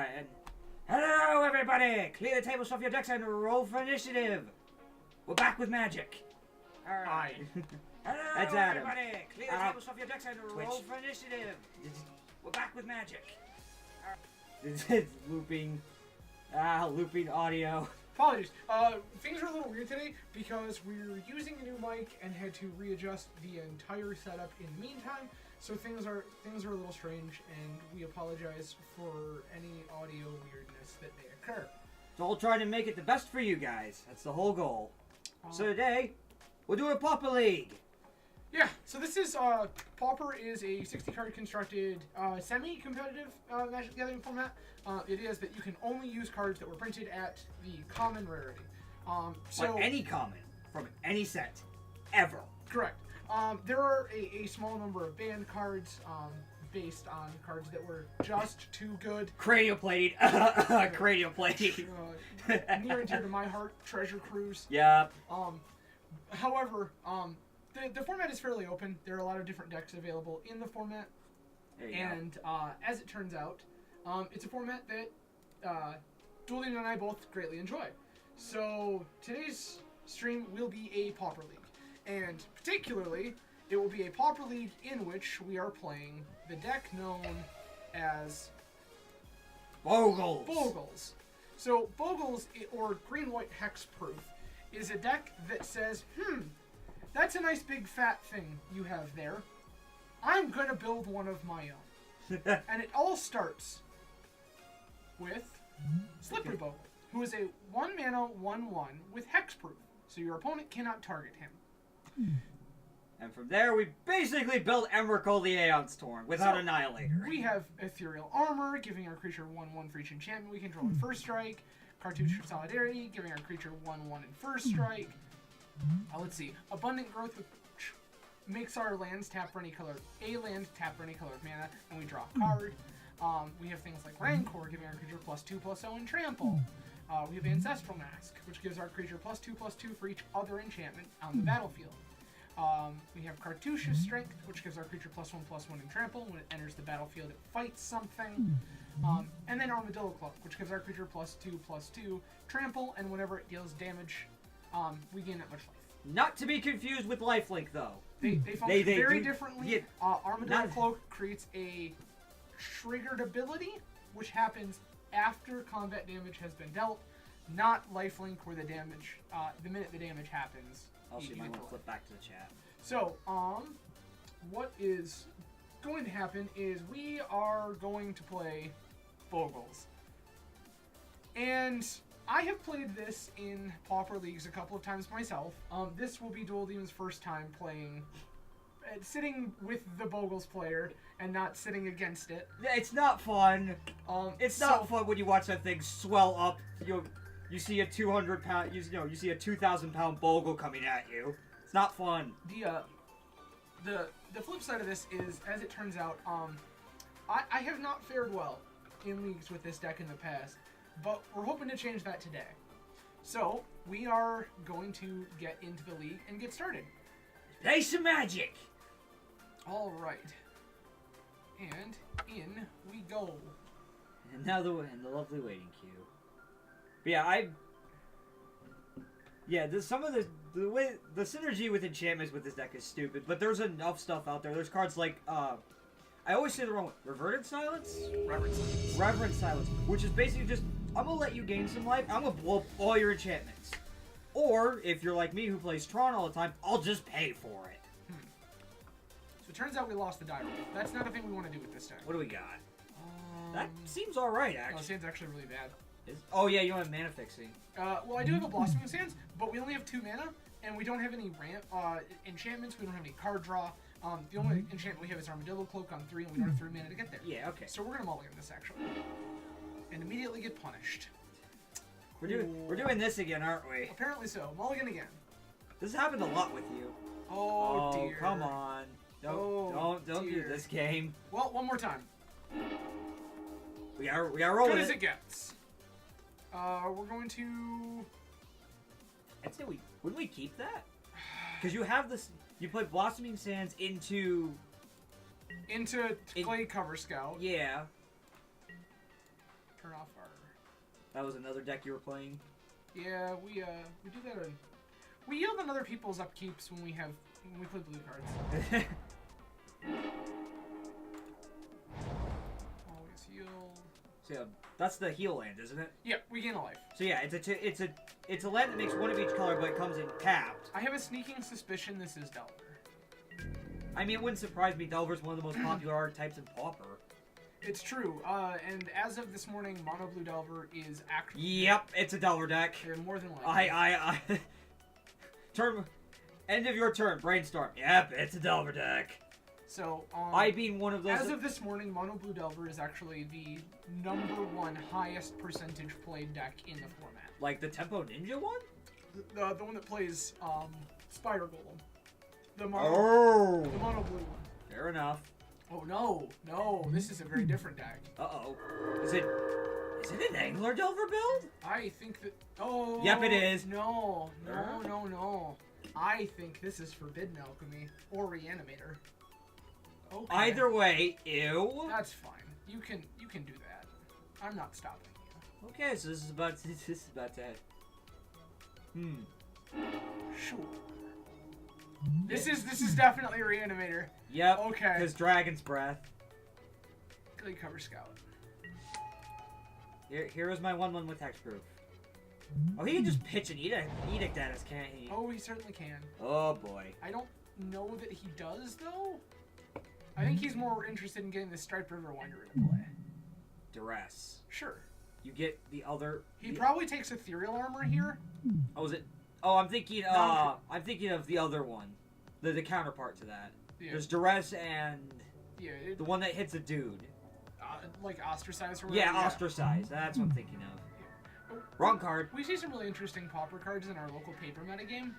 Alright, and... Hello, everybody! Clear the tables off your decks and roll for initiative! We're back with Magic! Alright. Hello, that's everybody! Clear the tables off your decks and roll for initiative! We're back with Magic! It's looping... looping audio. Apologies. Things are a little weird today because we're using a new mic and had to readjust the entire setup in the meantime. So things are a little strange, and we apologize for any audio weirdness that may occur. So we'll try to make it the best for you guys. That's the whole goal. So today, we'll do a Puaper League. Yeah, so this is, Puaper is a 60-card constructed, semi-competitive, Magic the Gathering format. It is that you can only use cards that were printed at the common rarity. So like any common, from any set, ever. Correct. There are a small number of banned cards, based on cards that were just too good. Cranial plated. Cranial plated. Near and dear to my heart, Treasure Cruise. Yeah. However, the format is fairly open. There are a lot of different decks available in the format. And as it turns out, it's a format that Dueling and I both greatly enjoy. So today's stream will be a Puaper League. And particularly, it will be a Puaper League in which we are playing the deck known as Bogles. Bogles. So Bogles, or Green-White Hexproof, is a deck that says, that's a nice big fat thing you have there. I'm gonna build one of my own. And it all starts with Slippery Bogle, who is a 1-mana 1/1 with Hexproof, so your opponent cannot target him. And from there, we basically build Emrakul the Aeon Storm without Annihilator. We have Ethereal Armor, giving our creature 1/1 for each enchantment we control in first strike. Cartouche for Solidarity, giving our creature 1/1 in first strike. Let's see. Abundant Growth, which makes our lands tap for any color. A land tap for any color of mana, and we draw a card. We have things like Rancor, giving our creature +2/+0 and Trample. We have Ancestral Mask, which gives our creature +2/+2 for each other enchantment on the battlefield. We have Cartouche Strength, which gives our creature +1/+1 in Trample. When it enters the battlefield, it fights something. And then Armadillo Cloak, which gives our creature +2/+2 Trample, and whenever it deals damage, we gain that much life. Not to be confused with Lifelink, though. They function very differently. Yeah, Armadillo Cloak creates a triggered ability, which happens after combat damage has been dealt, not Lifelink, where the damage, the minute the damage happens. Also, you might want to flip back to the chat. So, what is going to happen is we are going to play Bogles. And I have played this in Puaper Leagues a couple of times myself. This will be Dual Demon's first time playing, sitting with the Bogles player and not sitting against it. Yeah, it's not fun. It's not fun when you watch that thing swell up. You see a 200-pound, you see a 2,000-pound Bogle coming at you. It's not fun. The flip side of this is, as it turns out, I have not fared well in leagues with this deck in the past, but we're hoping to change that today. So we are going to get into the league and get started. Play some Magic. All right, and in we go. And now the lovely waiting queue. But yeah, some of the way the synergy with enchantments with this deck is stupid, but there's enough stuff out there. There's cards like I always say the wrong one. Reverent Silence? Reverent Silence, which is basically just, I'm gonna let you gain some life, I'm gonna blow up all your enchantments. Or, if you're like me who plays Tron all the time, I'll just pay for it. So it turns out we lost the die roll. That's not a thing we want to do with this deck. What do we got? That seems alright, actually. Oh, Sand's actually really bad. Oh yeah, you don't have mana fixing. Well, I do have a Blossoming Sands, but we only have 2 mana, and we don't have any enchantments, we don't have any card draw. The only enchantment we have is Armadillo Cloak on 3, and we don't have 3 mana to get there. Yeah, okay. So we're going to mulligan this, actually. And immediately get punished. We're doing this again, aren't we? Apparently so. Mulligan again. This happened a lot with you. Oh dear. Come on. Don't do this game. Well, one more time. We gotta roll Good it. as it gets. We're going to... I'd say wouldn't we keep that? Because you have this... You play Blossoming Sands into Clay Cover Scout. Yeah. turn off our... That was another deck you were playing? Yeah, we do that on... We yield on other people's upkeeps when we play blue cards. Always yield. So yeah, that's the heal land, isn't it? Yeah, we gain a life. So yeah, it's a land that makes one of each color, but it comes in tapped. I have a sneaking suspicion this is Delver. I mean, it wouldn't surprise me. Delver's one of the most popular archetypes in Pauper. It's true, and as of this morning, Mono Blue Delver is actually... Yep, it's a Delver deck. They're more than likely. Turn... End of your turn, Brainstorm. Yep, it's a Delver deck. So, I being one of those... As of this morning, Mono Blue Delver is actually the #1 highest percentage played deck in the format. Like the Tempo Ninja one? The one that plays, Spider Golem. The Mono Blue one. Fair enough. Oh no, this is a very different deck. Uh-oh. Is it an Angler Delver build? I think that... Oh! Yep, it is. No. I think this is Forbidden Alchemy or Reanimator. Okay. Either way, ew. That's fine. You can do that. I'm not stopping you. Okay, so this is about to... Sure. This is definitely a Reanimator. Yep. Okay. Because Dragon's Breath. Good cover scout. Here is my 1/1 with hexproof. Oh, he can just pitch an edict at us, can't he? Oh, he certainly can. Oh boy. I don't know that he does though. I think he's more interested in getting the Striped River Winder into play. Duress. Sure. You get the other. He probably takes Ethereal Armor here. Oh, is it? Oh, I'm thinking. I'm thinking of the other one, the counterpart to that. Yeah. There's Duress and the one that hits a dude. Like Ostracize or whatever. Yeah, Ostracize. That's what I'm thinking of. Wrong card. We see some really interesting Pauper cards in our local paper metagame.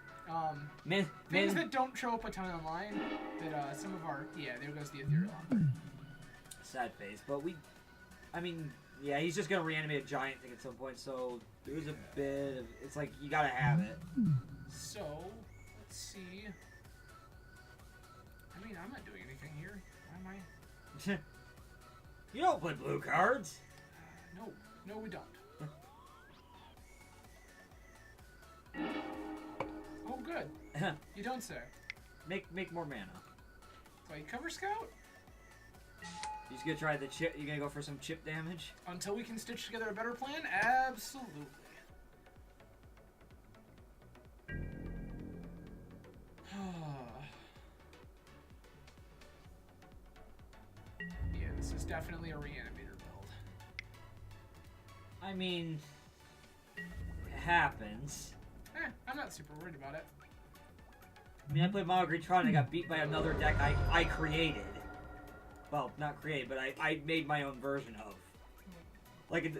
Things Things that don't show up a ton online. That some of our there goes the Ethereal Armor. Sad face, but I mean, yeah, he's just gonna reanimate a giant thing at some point. So there's a bit of it's like you gotta have it. So let's see. I mean, I'm not doing anything here. Why am I? You don't play blue cards. No, we don't. Oh, good. You don't say. Make more mana. Play Cover Scout? You just gonna try the chip? You gonna go for some chip damage? Until we can stitch together a better plan? Absolutely. Yeah, this is definitely a Reanimator build. I mean, it happens. I'm not super worried about it. I mean, I played Mono Green Tron and I got beat by another deck I created. Well, not created, but I made my own version of. Like,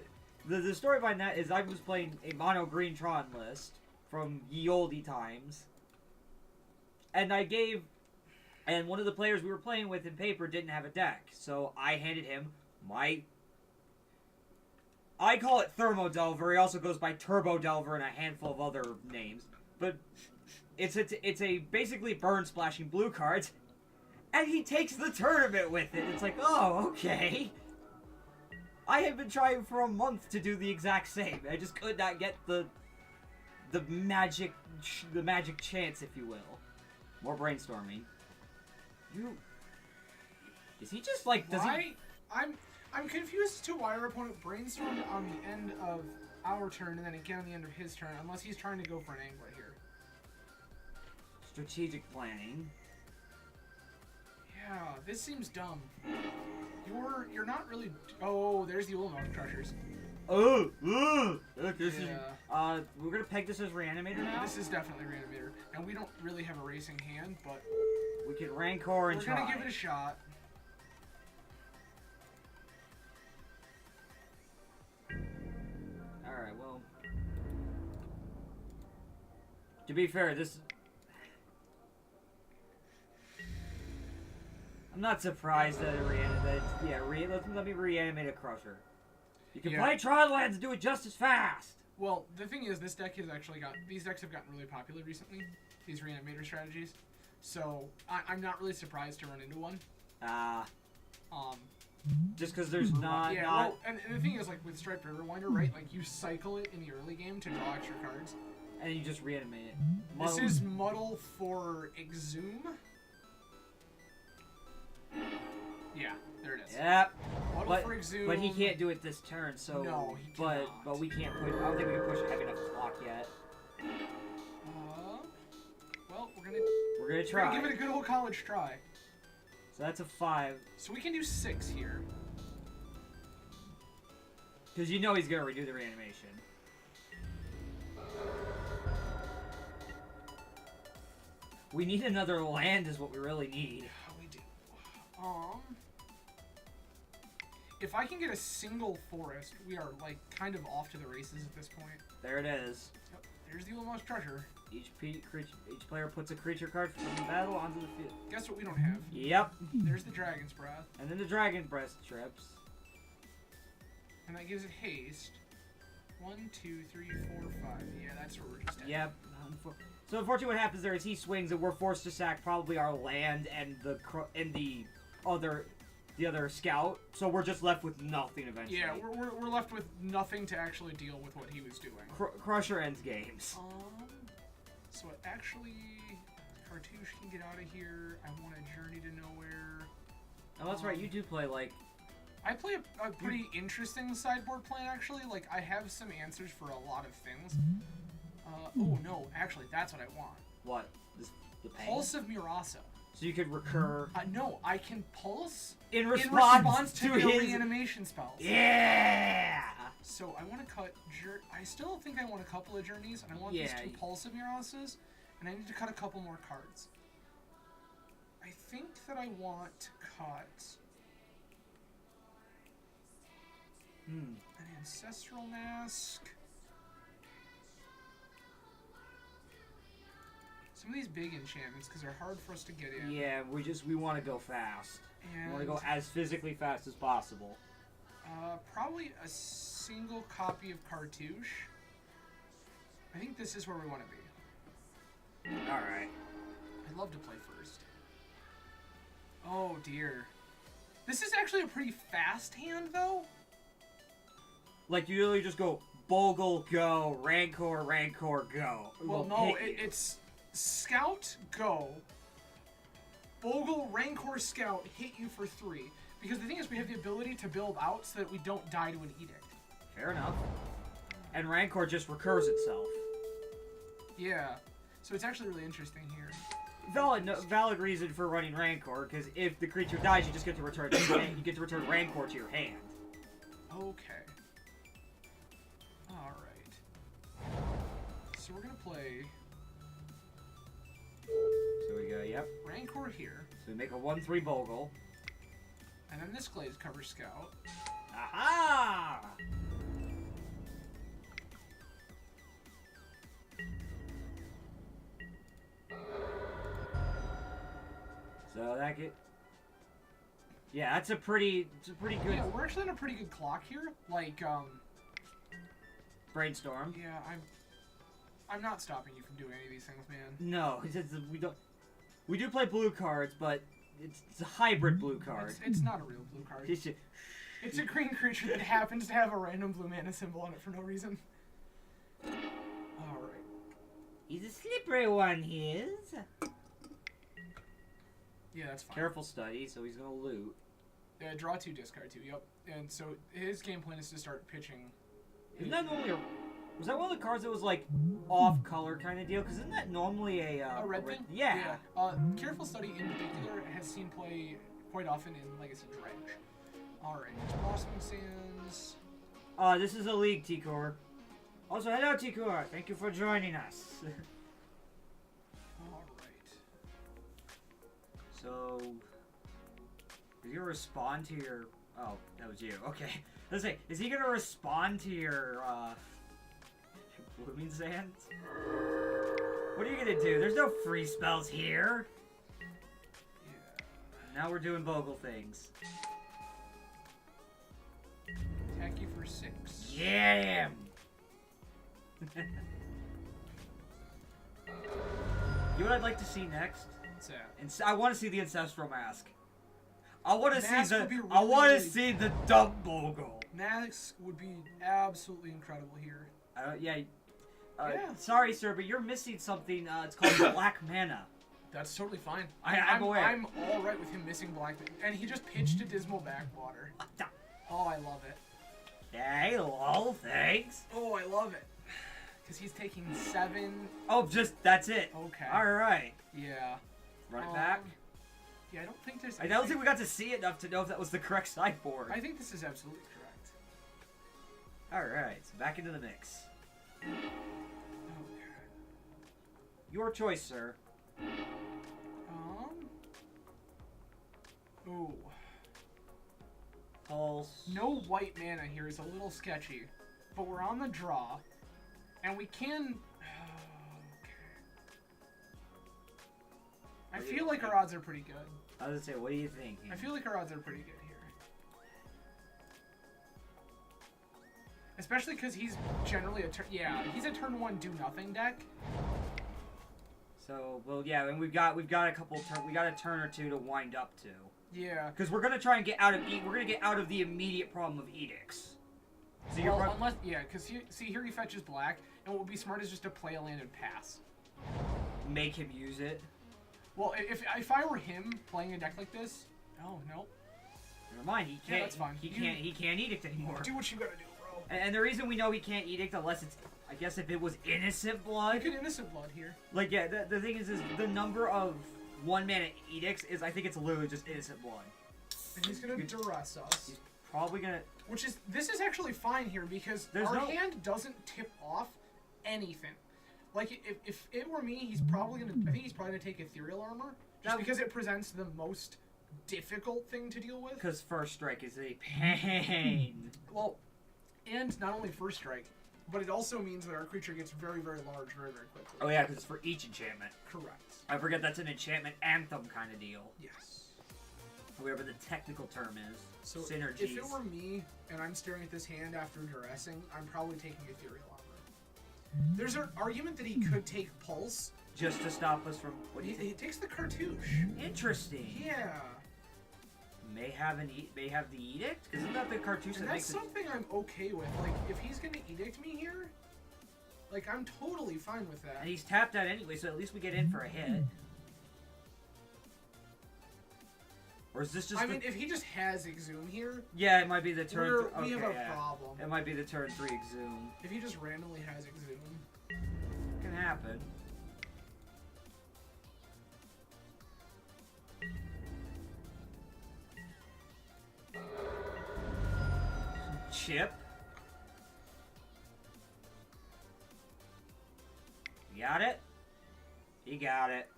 the story behind that is I was playing a Mono Green Tron list from ye olde times. And and one of the players we were playing with in paper didn't have a deck. So I handed him I call it Thermo Delver. He also goes by Turbo Delver and a handful of other names. But it's a basically burn splashing blue cards. And he takes the tournament with it. It's like, oh, okay. I have been trying for a month to do the exact same. I just could not get the magic chance, if you will. More brainstorming. Is he just like? Does he? I'm confused as to why our opponent brainstormed on the end of our turn and then again on the end of his turn, unless he's trying to go for an angler here. Strategic planning. Yeah, this seems dumb. You're not really. Oh, there's the Ulamog Crushers. Oh, this is. We're gonna peg this as Reanimator now. This is definitely Reanimator, and we don't really have a racing hand, but we can Rancor and we're gonna give it a shot. All right, well. To be fair, this. I'm not surprised that let me reanimate a Crusher. You can play Tronlands and do it just as fast! Well, the thing is, this deck has actually these decks have gotten really popular recently, these Reanimator strategies. So, I'm not really surprised to run into one. Just because there's not... Yeah, well, and the thing is, like, with Striped Riverwinder, right, like, you cycle it in the early game to draw extra cards. And you just reanimate it. This is Muddle for Exhume. Yeah, there it is. Yep. Muddle for Exhume. But he can't do it this turn, so... No, he cannot. But we can't push... I don't think we can push a heavy enough clock yet. Well, we're gonna try. We're gonna give it a good old college try. So that's a 5. So we can do 6 here. Because you know he's gonna redo the reanimation. We need another land is what we really need. We do. If I can get a single forest, we are, like, kind of off to the races at this point. There it is. Yep, there's the Ulmost treasure. Each player puts a creature card from the battle onto the field. Guess what we don't have? Yep. There's the Dragon's Breath. And then the Dragon Breath trips. And that gives it haste. 1, 2, 3, 4, 5. Yeah, that's where we're just at. Yep. So unfortunately what happens there is he swings and we're forced to sack probably our land and the other scout. So we're just left with nothing eventually. Yeah, we're left with nothing to actually deal with what he was doing. Crusher ends games. So actually, Cartouche can get out of here. I want a Journey to Nowhere. Oh, that's right. You do play, like... I play a pretty interesting sideboard plan, actually. Like, I have some answers for a lot of things. Oh, no. Actually, that's what I want. What? The pain? Pulse of Murasa. So you could recur... no, I can pulse in response to his reanimation spells. Yeah! So I want to cut... I still think I want a couple of Journeys, and I want these 2 Pulse of Murasas, and I need to cut a couple more cards. I think that I want to cut... an Ancestral Mask. Some of these big enchantments, because they're hard for us to get in. Yeah, we want to go fast. We want to go as physically fast as possible. Probably a single copy of Cartouche. I think this is where we want to be. Alright. I'd love to play first. Oh, dear. This is actually a pretty fast hand, though. Like, you literally just go, Bogle, go, Rancor, Rancor, go. Well, no, it's Scout, go. Bogle, Rancor, Scout, hit you for 3. Because the thing is, we have the ability to build out so that we don't die to an Edict. Fair enough. And Rancor just recurs itself. Yeah. So it's actually really interesting here. Valid reason for running Rancor, because if the creature dies, you just get to return you get to return Rancor to your hand. Okay. Alright. So we're gonna play... So we go, yep. Rancor here. So we make a 1/3 Bogle. And then this Glaze covers Scout. Aha! So that get... Yeah, that's a pretty good... Yeah, we're actually on a pretty good clock here. Like, Brainstorm. Yeah, I'm not stopping you from doing any of these things, man. No, we don't... We do play blue cards, but it's a hybrid blue card. It's not a real blue card. It's a green creature that happens to have a random blue mana symbol on it for no reason. Alright. He's a slippery one, he is. Yeah, that's fine. Careful study, so he's gonna loot. Draw 2, discard 2, yep. And so his game plan is to start pitching. Isn't that normally was that one of the cards that was like off-color kind of deal? Because isn't that normally a red thing? Yeah. Careful Study in particular has seen play quite often in Legacy Dredge. Alright, Blossoming Sands. This is a league, T-Core. Also, hello, T-Core. Thank you for joining us. Alright. So, is he gonna respond to your... Oh, that was you. Okay. Let's say, is he gonna respond to your, Blooming Sands? What are you gonna do? There's no free spells here. Yeah. Now we're doing Bogle things. Attack you for 6. Get him! You know what I'd like to see next? What's that? I want to see the Ancestral Mask. I want to Mask see would be the. really, I want to really- see the dump Bogle. Max would be absolutely incredible here. Yeah. Yeah. Sorry, sir, but you're missing something. It's called black mana. That's totally fine. I'm aware. I'm all right with him missing black, and he just pitched a dismal backwater. Oh, I love it. Hey, lol, thanks. Oh, I love it. Because he's taking 7. Oh, that's it. Okay. Alright. Yeah. Run it back. Yeah, I don't think there's. I don't think we got to see it enough to know if that was the correct sideboard. I think this is absolutely correct. Alright, so back into the mix. Okay. Your choice, sir. Ooh. Pulse. No white mana here is a little sketchy, but we're on the draw, and we can. I feel like our odds are pretty good. I was gonna say, what do you think? I feel like our odds are pretty good here. Especially because he's generally he's a turn 1 do nothing deck. So, well, yeah, and we've got a couple we got a turn or two to wind up to. Yeah. Because we're gonna try and get out of the immediate problem of edicts. So you're because here he fetches black, and what would be smart is just to play a land and pass. Make him use it. Well, if I were him playing a deck like this, oh no. Never mind, he can't. Yeah, that's fine. He can't edict anymore. Do what you gotta do, bro. And the reason we know he can't edict unless it's, I guess, if it was innocent blood. You could innocent blood here. Like, yeah, the thing is the number of 1-mana edicts is, I think it's literally just innocent blood. And he's gonna duress us. He's probably gonna. This is actually fine here because our hand doesn't tip off anything. Like if it were me, I think he's probably gonna take Ethereal Armor just because it presents the most difficult thing to deal with. Because First Strike is a pain. Well, and not only First Strike, but it also means that our creature gets very, very large very, very quickly. Oh yeah, because it's for each enchantment. Correct. I forget that's an enchantment anthem kind of deal. Yes. Whatever the technical term is. So synergies. If it were me and I'm staring at this hand after duressing, I'm probably taking Ethereal Armor. There's an argument that he could take Pulse. Just to stop us from... What do you think? He takes the Cartouche. Interesting. Yeah. May have the Edict? Isn't that the Cartouche that makes it... That's something I'm okay with. Like, if he's gonna Edict me here, like, I'm totally fine with that. And he's tapped out anyway, so at least we get in for a hit. Or is this just mean, if he just has Exhume here... Yeah, it might be the turn... We have a problem. It might be the turn 3 Exhume. If he just randomly has Exhume... It can happen. Chip. You got it? He got it.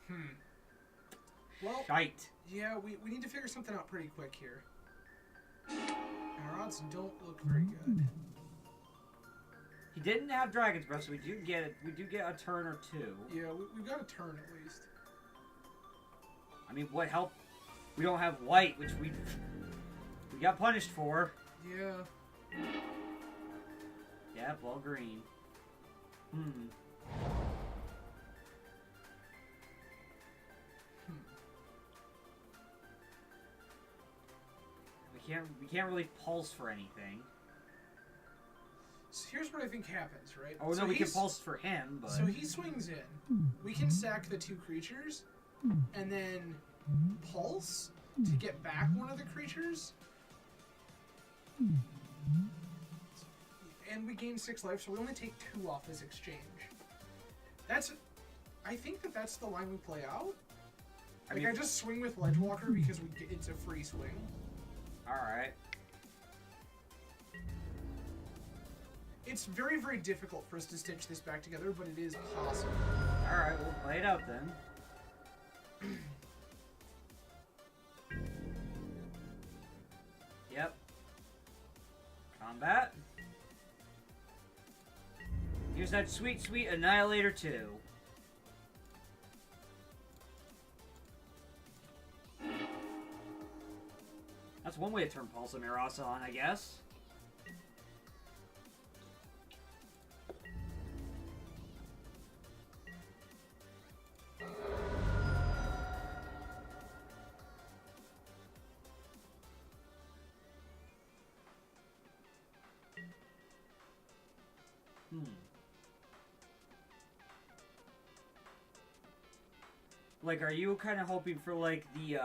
Well... Shite. Yeah, we need to figure something out pretty quick here. And our odds don't look very good. He didn't have Dragon's Breath, so we do get a turn or two. Yeah, we've got a turn at least. I mean, what help? We don't have white, which we got punished for. Yeah. Yep, all green. We can't really pulse for anything. So here's what I think happens, right? Oh so no, we can pulse for him, but... So he swings in. We can sack the 2 creatures, and then pulse to get back one of the creatures. And we gain 6 life, so we only take 2 off this exchange. I think that's the line we play out. I just swing with Ledgewalker because it's a free swing. Alright. It's very, very difficult for us to stitch this back together, but it is possible. Alright, we'll play it out then. Yep. Combat. Here's that sweet, sweet Annihilator 2. That's one way to turn Pulse of Mirasa on, I guess. Like, are you kind of hoping for, like, the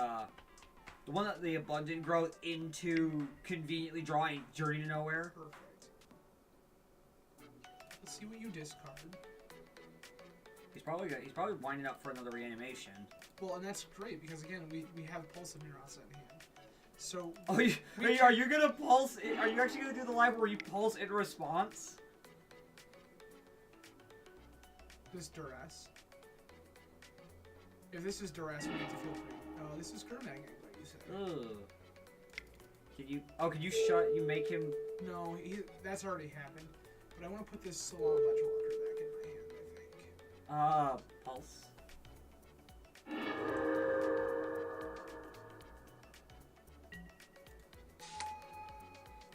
one that the abundant growth into conveniently drawing Journey to Nowhere? Perfect. Let's see what you discard. He's probably winding up for another reanimation. Well, and that's great because again we have Pulse of Mirasa in hand. So are you gonna pulse? Are you actually gonna do the live where you pulse in response? This duress. If this is duress, we get to feel free. Oh, this is Kermag, like you said. Ugh. Can you? Oh, can you shut? You make him? No, that's already happened. But I want to put this Salon Ledger Walker back in my hand. I think. Pulse.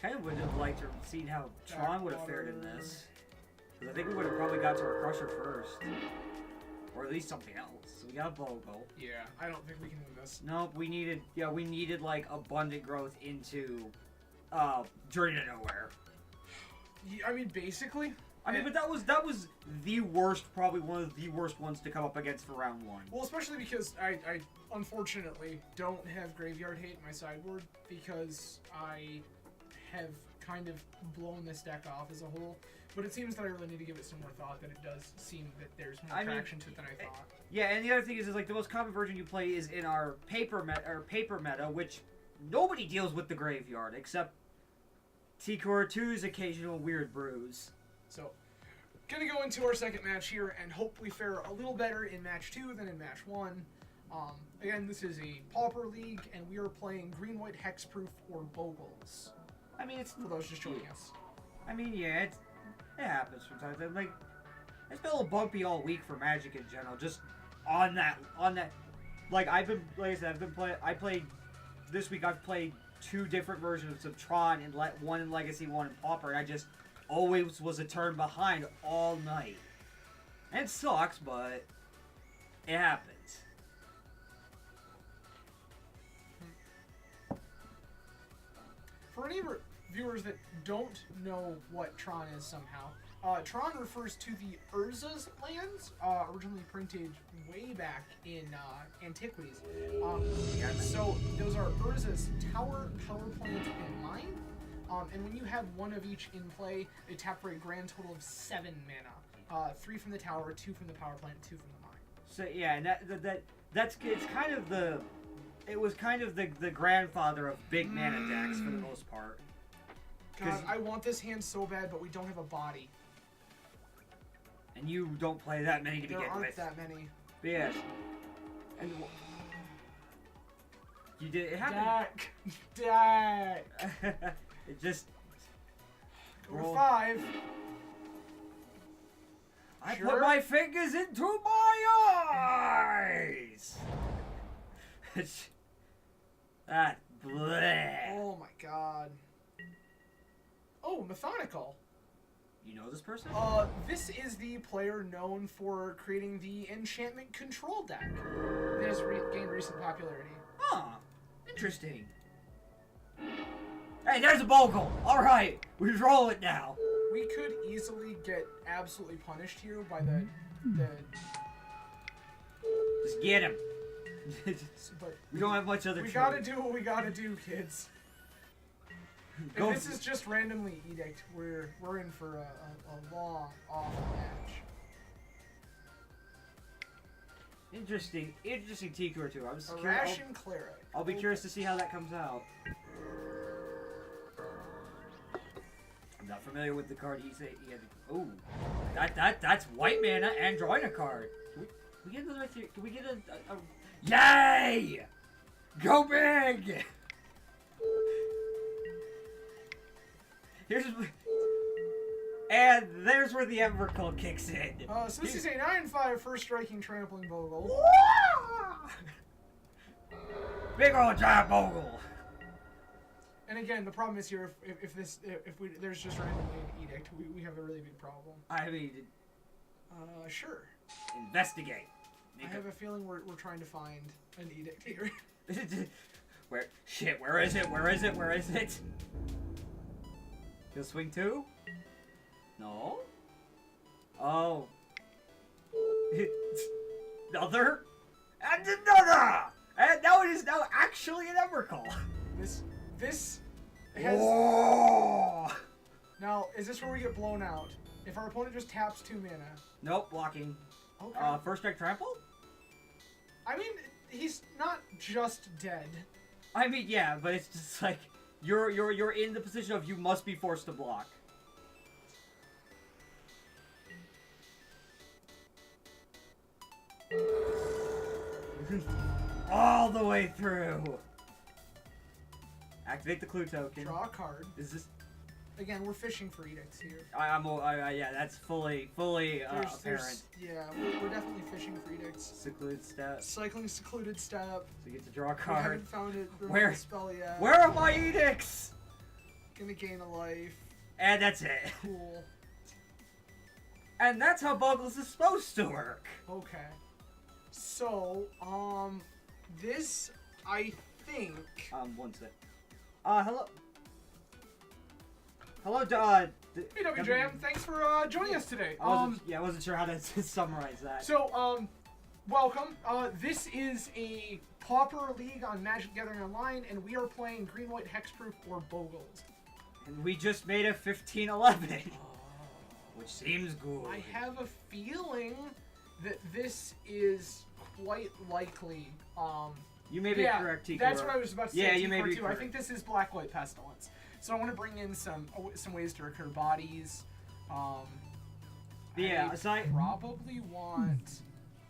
Kind of would have liked to have seen how Tron would have fared in this. Because I think we would have probably got to our Crusher first. Or at least something else. So we got Bogle. Yeah, I don't think we can win this. Nope, we needed like abundant growth into Journey to Nowhere. Yeah, I mean, basically. I mean, but that was the worst, probably one of the worst ones to come up against for round one. Well, especially because I unfortunately don't have Graveyard Hate in my sideboard because I have kind of blown this deck off as a whole. But it seems that I really need to give it some more thought, that it does seem that there's more traction to it than I thought. Yeah, and the other thing is like the most common version you play is in our paper meta, which nobody deals with the graveyard except T-Core2's occasional weird brews. So, gonna go into our second match here and hope we fare a little better in match 2 than in match 1. Again, this is a Pauper League, and we are playing Green-White Hexproof or Bogles. I mean, it's for those just joining us. I mean, yeah, it happens from time to time. Like, it's been a little bumpy all week for Magic in general. Just on that. Like I said, this week. I've played 2 different versions of Tron, and one in Legacy, one in Pauper, and I just always was a turn behind all night. And it sucks, but it happens. For any viewers that don't know what Tron is somehow, Tron refers to the Urza's lands, originally printed way back in Antiquities. So those are Urza's Tower, Power Plant, and Mine. And when you have one of each in play, they tap for a grand total of 7 mana. 3 from the tower, 2 from the power plant, 2 from the mine. So yeah, and it's kind of the grandfather of big mana decks for the most part. God, I want this hand so bad, but we don't have a body. And you don't play that many to begin with. There aren't that many. But yes. And you did it happened. Deck. It just go 5. I put my fingers into my eyes. That bleh. Oh my god. Oh, Methodical. You know this person? This is the player known for creating the enchantment control deck. It has gained recent popularity. Huh. Interesting. Hey, there's a Bogle! Alright, we roll it now. We could easily get absolutely punished here by the Just get him. But we don't have much other choice. We gotta do what we gotta do, kids. If this is just randomly Edict, we're in for a long, awful match. Interesting T-Core2. I'm just Ration Cleric. I'll be curious to see how that comes out. I'm not familiar with the card he said he had. Oh, that's white mana and drawing a card. Can we get another? Can we get a Yay! Go big! And there's where the Embercult kicks in. So this is a 9/5 first striking trampling Bogle. Big old giant Bogle. And again, the problem is here if there's just randomly an Edict, we have a really big problem. I mean, sure. Investigate. I have a feeling we're trying to find an Edict here. Where is it? He'll swing 2? No? Oh. Another? And another! And now it is now actually an Emrakul. This has... Oh! Now, is this where we get blown out? If our opponent just taps 2 mana. Nope, blocking. Okay. First strike trample? I mean, he's not just dead. I mean, yeah, but it's just like you're in the position of you must be forced to block. All the way through. Activate the clue token. Draw a card. Is this? Again, we're fishing for edicts here. Yeah, that's fully apparent. Yeah, we're definitely fishing for edicts. Secluded step. Cycling secluded step. So you get to draw a We card. haven't found it. Where? Spell yet. Where are my edicts? Gonna gain a life. And that's it. Cool. And that's how Bogles is supposed to work. Okay. So, this, I think... One sec. Hello. Hello, Hey, WJM, thanks for joining us today. I wasn't sure how to summarize that. So, welcome. This is a Puaper League on Magic the Gathering Online, and we are playing Green, White, Hexproof, or Bogles. And we just made a 15-11. Which seems good. I have a feeling that this is quite likely, You may be correct, Tikura. That's what I was about to say. Yeah, you may be too. correct. I think this is Black White Pestilence. So I want to bring in some ways to recur bodies. Yeah, I aside probably want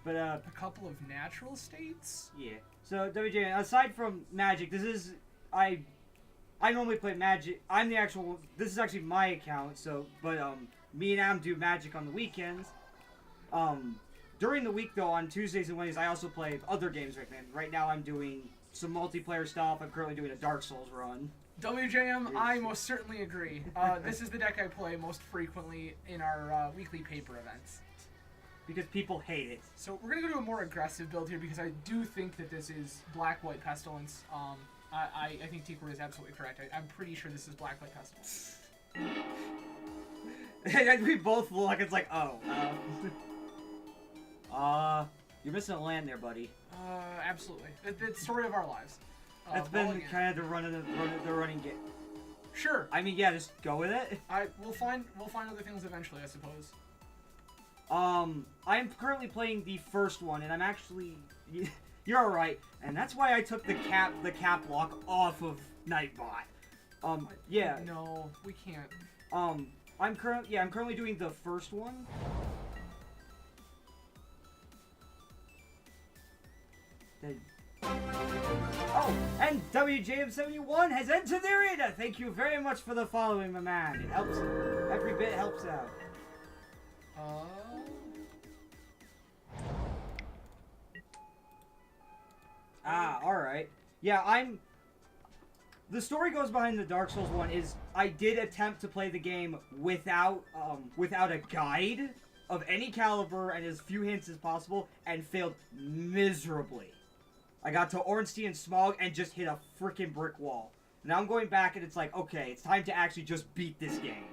but a couple of natural states. Yeah. So WJ, aside from Magic, this is I normally play Magic. I'm the actual. This is actually my account. So, but me and Am do Magic on the weekends. During the week though, on Tuesdays and Wednesdays, I also play other games right now. Right now, I'm doing some multiplayer stuff. I'm currently doing a Dark Souls run. WJM, I most certainly agree. This is the deck I play most frequently in our weekly paper events. Because people hate it. So we're going to go to a more aggressive build here because I do think that this is Black White Pestilence. I think Tikura is absolutely correct. I'm pretty sure this is Black White Pestilence. And we both look, it's like, oh. You're missing a land there, buddy. Absolutely. It's the story of our lives. That's been kind of the running game. Sure. I mean, yeah, just go with it. We'll find other things eventually, I suppose. I'm currently playing the first one, and I'm actually, you're alright, and that's why I took the cap lock off of Nightbot. Yeah. No, we can't. I'm currently doing the first one. Oh, and WJM71 has entered the arena! Thank you very much for the following, my man. It helps. Every bit helps out. Alright. Yeah, the story goes behind the Dark Souls one is I did attempt to play the game without a guide of any caliber and as few hints as possible and failed miserably. I got to Ornstein and Smog and just hit a freaking brick wall. Now I'm going back and it's like, okay, it's time to actually just beat this game.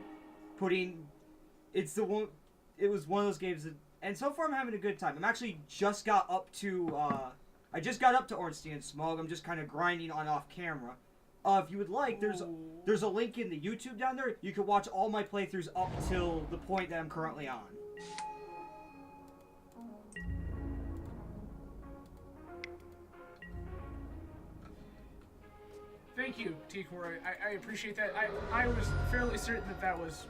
It was one of those games that, and so far I'm having a good time. I'm actually just got up to, I just got up to Ornstein and Smog. I'm just kind of grinding on off camera. If you would like, there's a link in the YouTube down there. You can watch all my playthroughs up till the point that I'm currently on. Thank you, Tikura. I appreciate that. I was fairly certain that was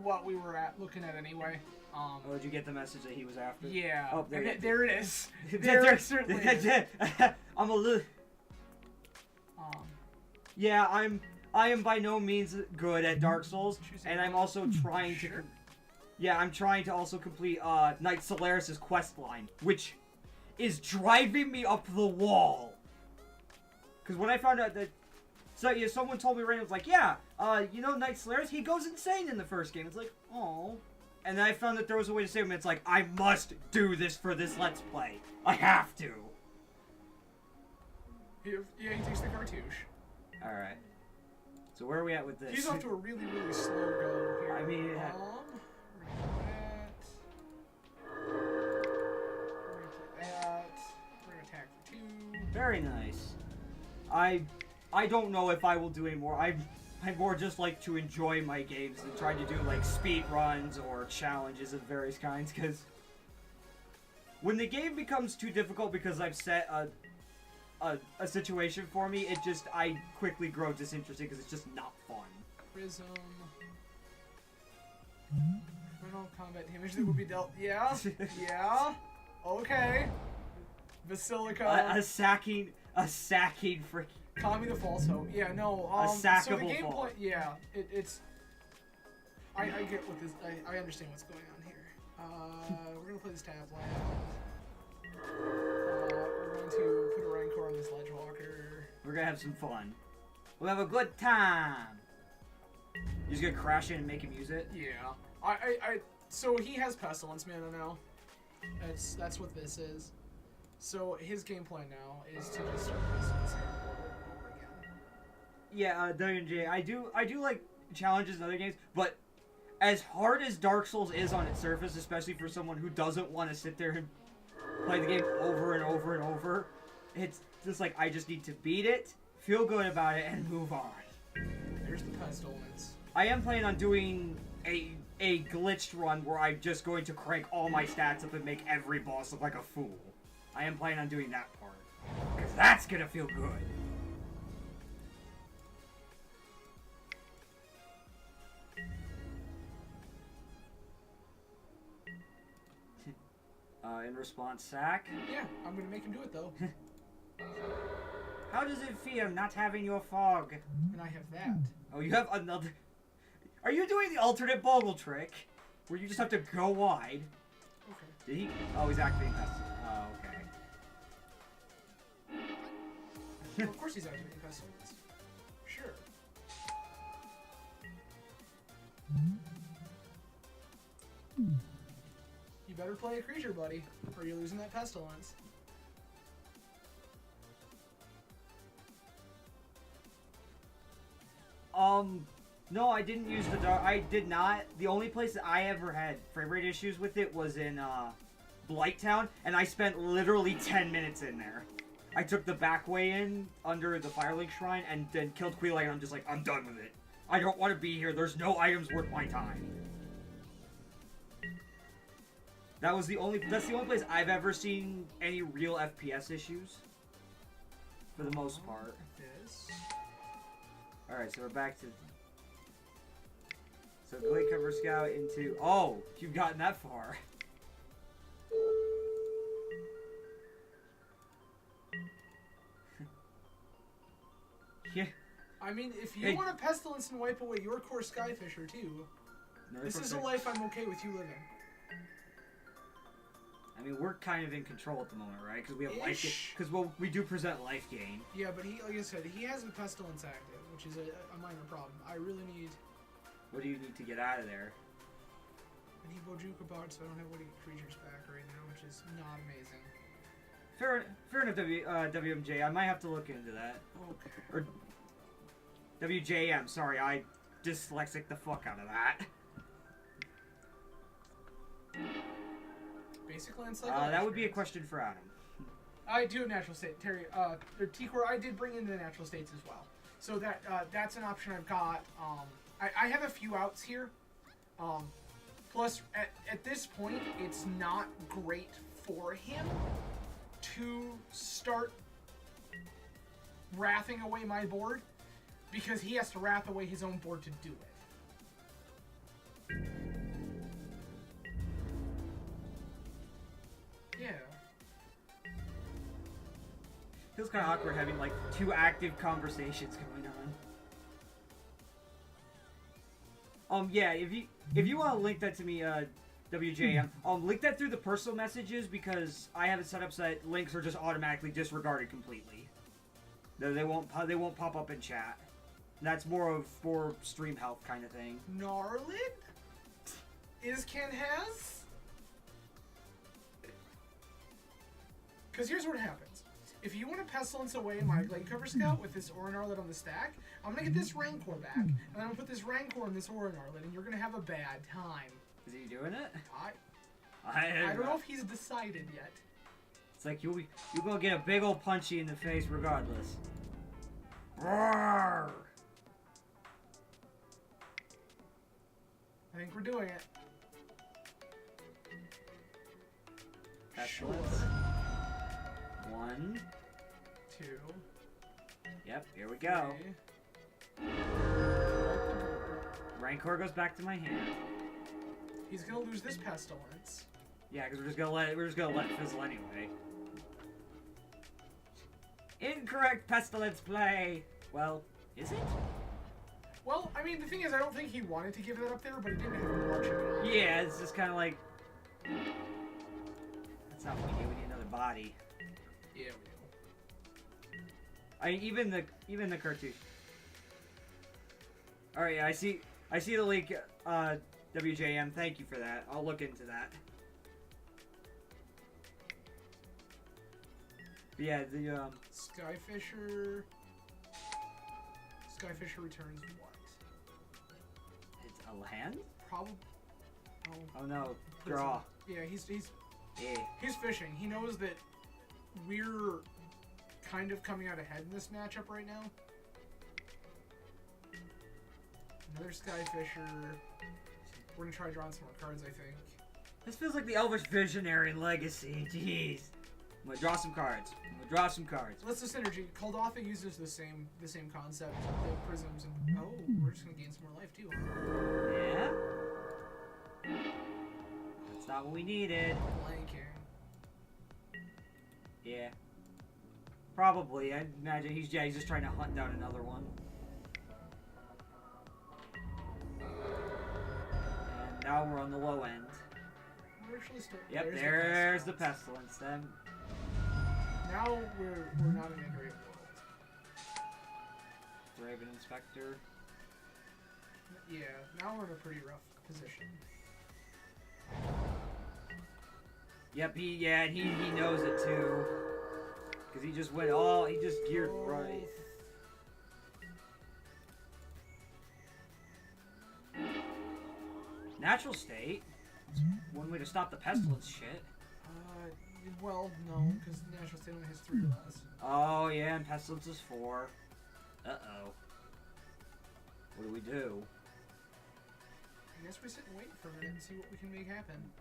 what we were looking at anyway. Oh, did you get the message that he was after? Yeah. Oh, there it is. There certainly is. I'm a little... Yeah, I am by no means good at Dark Souls, and I'm also trying to... Yeah, I'm trying to also complete Knight Solaris' quest line, which is driving me up the wall. Because when I found out that... So, yeah, someone told me right now, it's like, yeah, you know Knight Solaris, he goes insane in the first game. It's like, oh. And then I found that there was a way to save him. It's like, I must do this for this Let's Play. I have to. Yeah, he takes the cartouche. Alright. So where are we at with this? He's off to a really, really slow go here. I mean... Very nice. I don't know if I will do any more. I more just like to enjoy my games and try to do like speed runs or challenges of various kinds, because when the game becomes too difficult because I've set a situation for me, I quickly grow disinterested because it's just not fun. Prism. Criminal combat damage that would be dealt. Yeah. Yeah. Okay. Basilica. A sacking freaking. Kami the False Hope. Yeah, no. A sackable so the gameplay. fall. Yeah, it's. I get what this. I understand what's going on here. We're gonna play this tap land. We're going to put a Rancor on this Ledgewalker. We're gonna have some fun. We'll have a good time. You're just gonna crash in and make him use it? Yeah. So he has Pestilence Mana now. That's what this is. So his game plan now is to just start Pestilence over and over again. Yeah, WJ, I do like challenges in other games, but as hard as Dark Souls is on its surface, especially for someone who doesn't want to sit there and play the game over and over and over, it's just like, I just need to beat it, feel good about it, and move on. There's the Pestilence. I am planning on doing a glitched run where I'm just going to crank all my stats up and make every boss look like a fool. I am planning on doing that part, because that's gonna feel good. In response, sack. Yeah, I'm gonna make him do it though. How does it feel not having your fog? And I have that. Oh, you have another. Are you doing the alternate Bogle trick, where you just have to go wide? Okay. Did he? Oh, he's activating Pestilence. Oh, okay. Well, of course he's activating Pestilence. Sure. You better play a creature, buddy, or you're losing that Pestilence. No, I didn't use the dark. I did not. The only place that I ever had frame rate issues with it was in, Blighttown, and I spent literally 10 minutes in there. I took the back way in under the Firelink Shrine and then killed Queelite, and I'm just like, I'm done with it. I don't want to be here. There's no items worth my time. That's the only place I've ever seen any real FPS issues. For the most part. This. Alright, so we're back to... So Glade Cover Scout into... Oh! You've gotten that far. Yeah. I mean, if you want to Pestilence and wipe away your core Skyfisher too, this is a life I'm okay with you living. I mean, we're kind of in control at the moment, right? Because we have life gain. Because we do present life gain. Yeah, but he, like I said, he has the Pestilence active, which is a minor problem. I really need. What do you need to get out of there? I need Bojuka Bard, so I don't have Woody Creatures back right now, which is not amazing. Fair enough, WMJ. I might have to look into that. Okay. Or WJM. Sorry, I dyslexic the fuck out of that. Basically, it's that would be a question for Adam. I do have natural state, Terry. Or T-Core, I did bring in the natural states as well. So that's an option I've got. I have a few outs here. Plus, at this point, it's not great for him to start wrathing away my board, because he has to wrath away his own board to do it. Yeah. Feels kind of awkward having like two active conversations going on. Yeah, if you want to link that to me, WJM, link that through the personal messages, because I have it set up so that links are just automatically disregarded completely. They won't pop up in chat. That's more for stream health kind of thing. Gnarlid? Is Ken has? Because here's what happens. If you want to Pestilence away my Glade Cover Scout with this Aura Gnarlid on the stack, I'm going to get this Rancor back, and I'm going to put this Rancor in this Aura Gnarlid, and you're going to have a bad time. Is he doing it? I don't know if he's decided yet. It's like you gonna get a big old punchy in the face regardless. Roar! I think we're doing it. Sure. 1, 2. Yep, here we go. 3. Rancor goes back to my hand. He's gonna lose this pestilence. Yeah, because we're just gonna let it fizzle anyway. Incorrect pestilence play. Well, is it? Well, I mean, the thing is, I don't think he wanted to give that up there, but he didn't have a marching on. Yeah, it's just kind of like. That's not what we need. We need another body. Yeah, we do. Even the cartouche. All right, yeah, I see the leak. WJM, thank you for that. I'll look into that. But yeah, the Skyfisher. Skyfisher returns what? It's a land? Probably. Oh no, prison. draw. Yeah, he's Yeah. fishing. He knows that we're kind of coming out ahead in this matchup right now. Another Skyfisher. We're gonna try drawing some more cards, I think. This feels like the Elvish Visionary in Legacy. Jeez. I'm gonna draw some cards. Let's do synergy. Kuldotha uses the same concept, the prisms, and oh, we're just gonna gain some more life too, huh? Yeah. That's not what we needed. Blanking. Yeah. Probably. I imagine he's just trying to hunt down another one. And now we're on the low end. We're actually still. Yep, there's the pestilence then. Now we're not in a great world. Raven Inspector. Yeah, now we're in a pretty rough position. Yep, and he knows it too. Cause he just geared right. Natural state. One way to stop the pestilence shit. Well, no, because natural state only has 3 or less. Oh yeah, and pestilence is 4. Uh-oh. What do we do? I guess we sit and wait for a minute and see what we can make happen.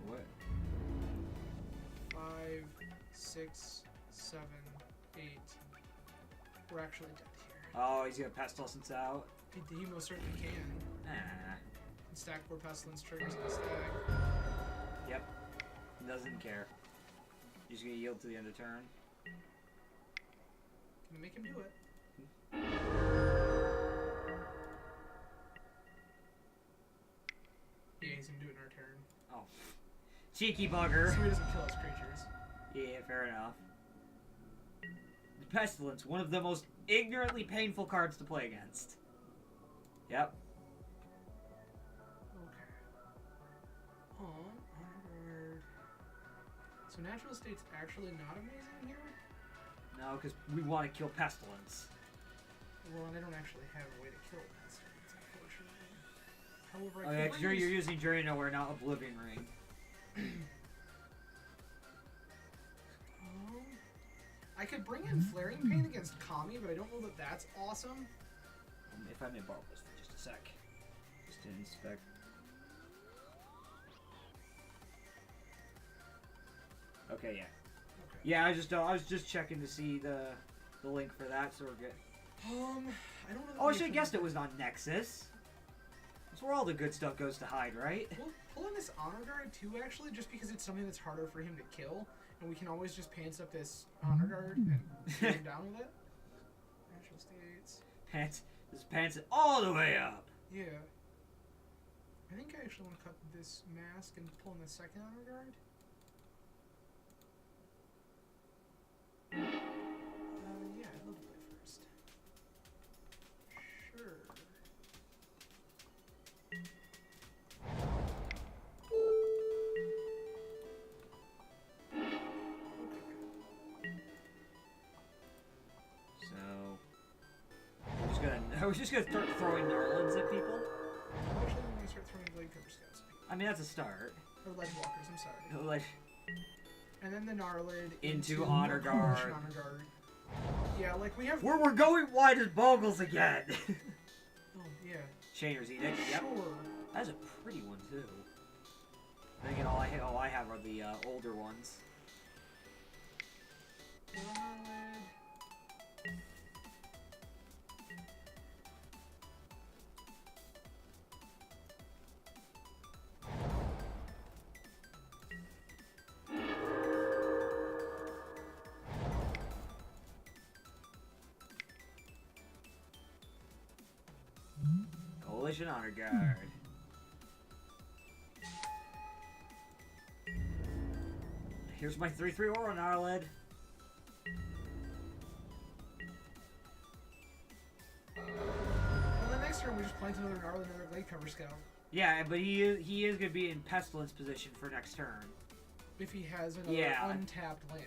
What? 5, 6, 7, 8. We're actually dead here. Oh, he's gonna pestilence out. He most certainly can. Ah. Stack 4 pestilence triggers in the stack. Yep. Doesn't care. He's gonna yield to the end of turn. Can we make him do it? Yeah, he's gonna do it in our turn. Oh. Cheeky bugger. So he doesn't kill his creatures. Yeah, fair enough. The Pestilence, one of the most ignorantly painful cards to play against. Yep. Okay. Onward. So natural state's actually not amazing here? No, because we want to kill Pestilence. Well, and I don't actually have a way to kill pestilence, unfortunately. However, Oh yeah, because you're using Journey to Nowhere, not Oblivion Ring. I could bring in Flaring Pain against Kami, but I don't know that that's awesome. If I may borrow this for just a sec. Just to inspect. Okay, yeah. Okay. Yeah, I was just checking to see the link for that, so we're good. I don't know. Oh, I should have guessed it was on Nexus. That's where all the good stuff goes to hide, right? We'll pull in this Honor Guard too, actually, just because it's something that's harder for him to kill, and we can always just pants up this Honor Guard and shoot him down with it. Natural states. Pants it all the way up. Yeah. I think I actually want to cut this mask and pull in the second Honor Guard. Yeah, I'd love to play first. Sure. So, I was just gonna start throwing Narlands at people. Actually, I'm gonna start throwing Blade Cover Scouts at people. I mean, that's a start. Or Ledge Walkers, I'm sorry. Like, And then the Gnarlid into Honor Guard. Coalition Honor Guard. Yeah, like we have... we're going wide as Bogles again! Oh, yeah. Chainer's Edict, yep. Sure. That's a pretty one, too. Then again, all I have are the older ones. Gnarlid. Coalition Honor Guard. Here's my 3/3 Aura Gnarlid. Well, the next turn we just plant another Gnarlid, another Blade Cover Scout. Yeah, but he is gonna be in Pestilence position for next turn. If he has another untapped land.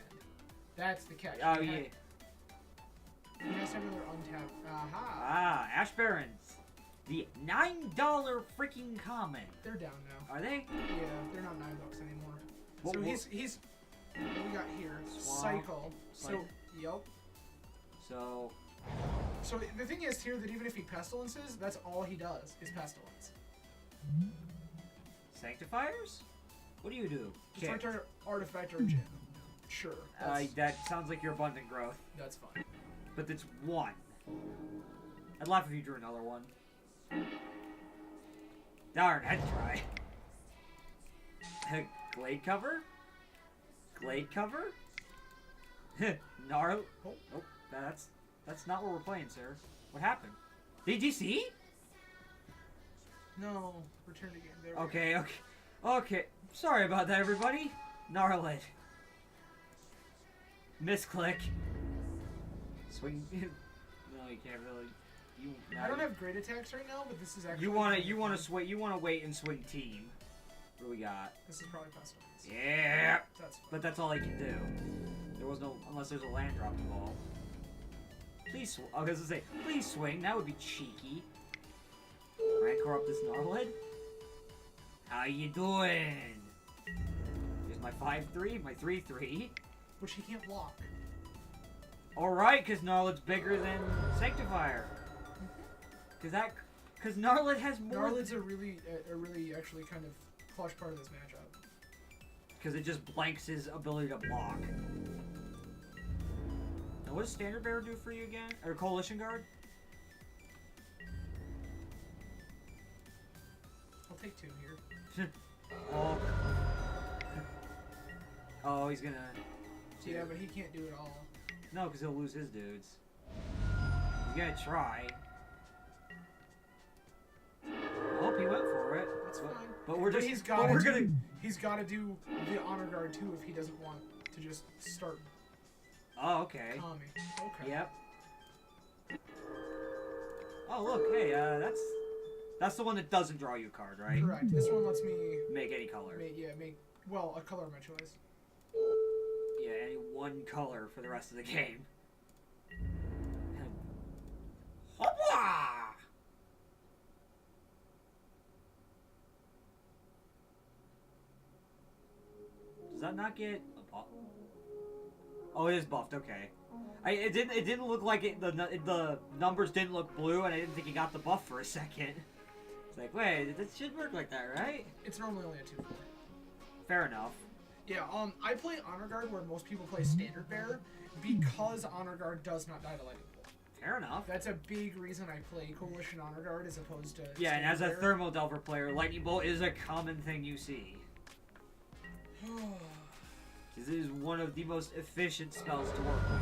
That's the catch. Oh, yeah. He has to have another untapped... Aha! Ah, Ash Barrens. The $9 freaking common. They're down now. Are they? Yeah, they're not $9 anymore. What, so what? he's... What we got here? Swamp. Cycle. Cycle. So, yep. So the thing is here that even if he pestilences, that's all he does is pestilence. Sanctifiers? What do you do? Just like our artifact or gem. Sure. That sounds like your abundant growth. That's fine. But it's one. I'd laugh if you drew another one. Darn, I'd try. Glade cover? Glade cover? Gnarl. Oh, that's not what we're playing, sir. What happened? Did you see? No, return again. There we Okay, okay. Okay. Sorry about that, everybody. Gnarlid. Misclick. Swing. No, you can't really. I don't have great attacks right now, but this is actually. You wanna wait and swing team. What do we got? This is probably pestilence. Yeah. That's fine. But that's all I can do. There was no, unless there's a land drop involved. Please, I was gonna say, please swing. That would be cheeky. Rancor up this Gnarlid. How you doing? Here's my 5/3, my 3/3. Which he can't block. Alright, because Gnarlid's bigger than Sanctifier. Because Gnarlid has more... Gnarlid's a really actually kind of clutch part of this matchup. Because it just blanks his ability to block. Now what does Standard Bearer do for you again? Or Coalition Guard? I'll take 2 here. Oh. Oh, he's gonna... Yeah, but he can't do it all. No, because he'll lose his dudes. He's gonna try. I hope he went for it. That's fine. But we're just... He's got to do the Honor Guard too if he doesn't want to just start... Oh, okay. Calming. Okay. Yep. Oh, look, hey, that's the one that doesn't draw you a card, right? Correct. This one lets me... Make any color. Well, a color of my choice. Yeah, any one color for the rest of the game. Hoppa! Does that not get a buff? Oh, it is buffed. Okay. It didn't look like it. The numbers didn't look blue, and I didn't think he got the buff for a second. It's like, wait, this should work like that, right? It's normally only a 2/4. Fair enough. Yeah, I play Honor Guard where most people play Standard Bearer because Honor Guard does not die to Lightning Bolt. Fair enough. That's a big reason I play Coalition Honor Guard as opposed to yeah, and as a Bearer. Thermo Delver player, Lightning Bolt is a common thing you see. This is one of the most efficient spells to work with.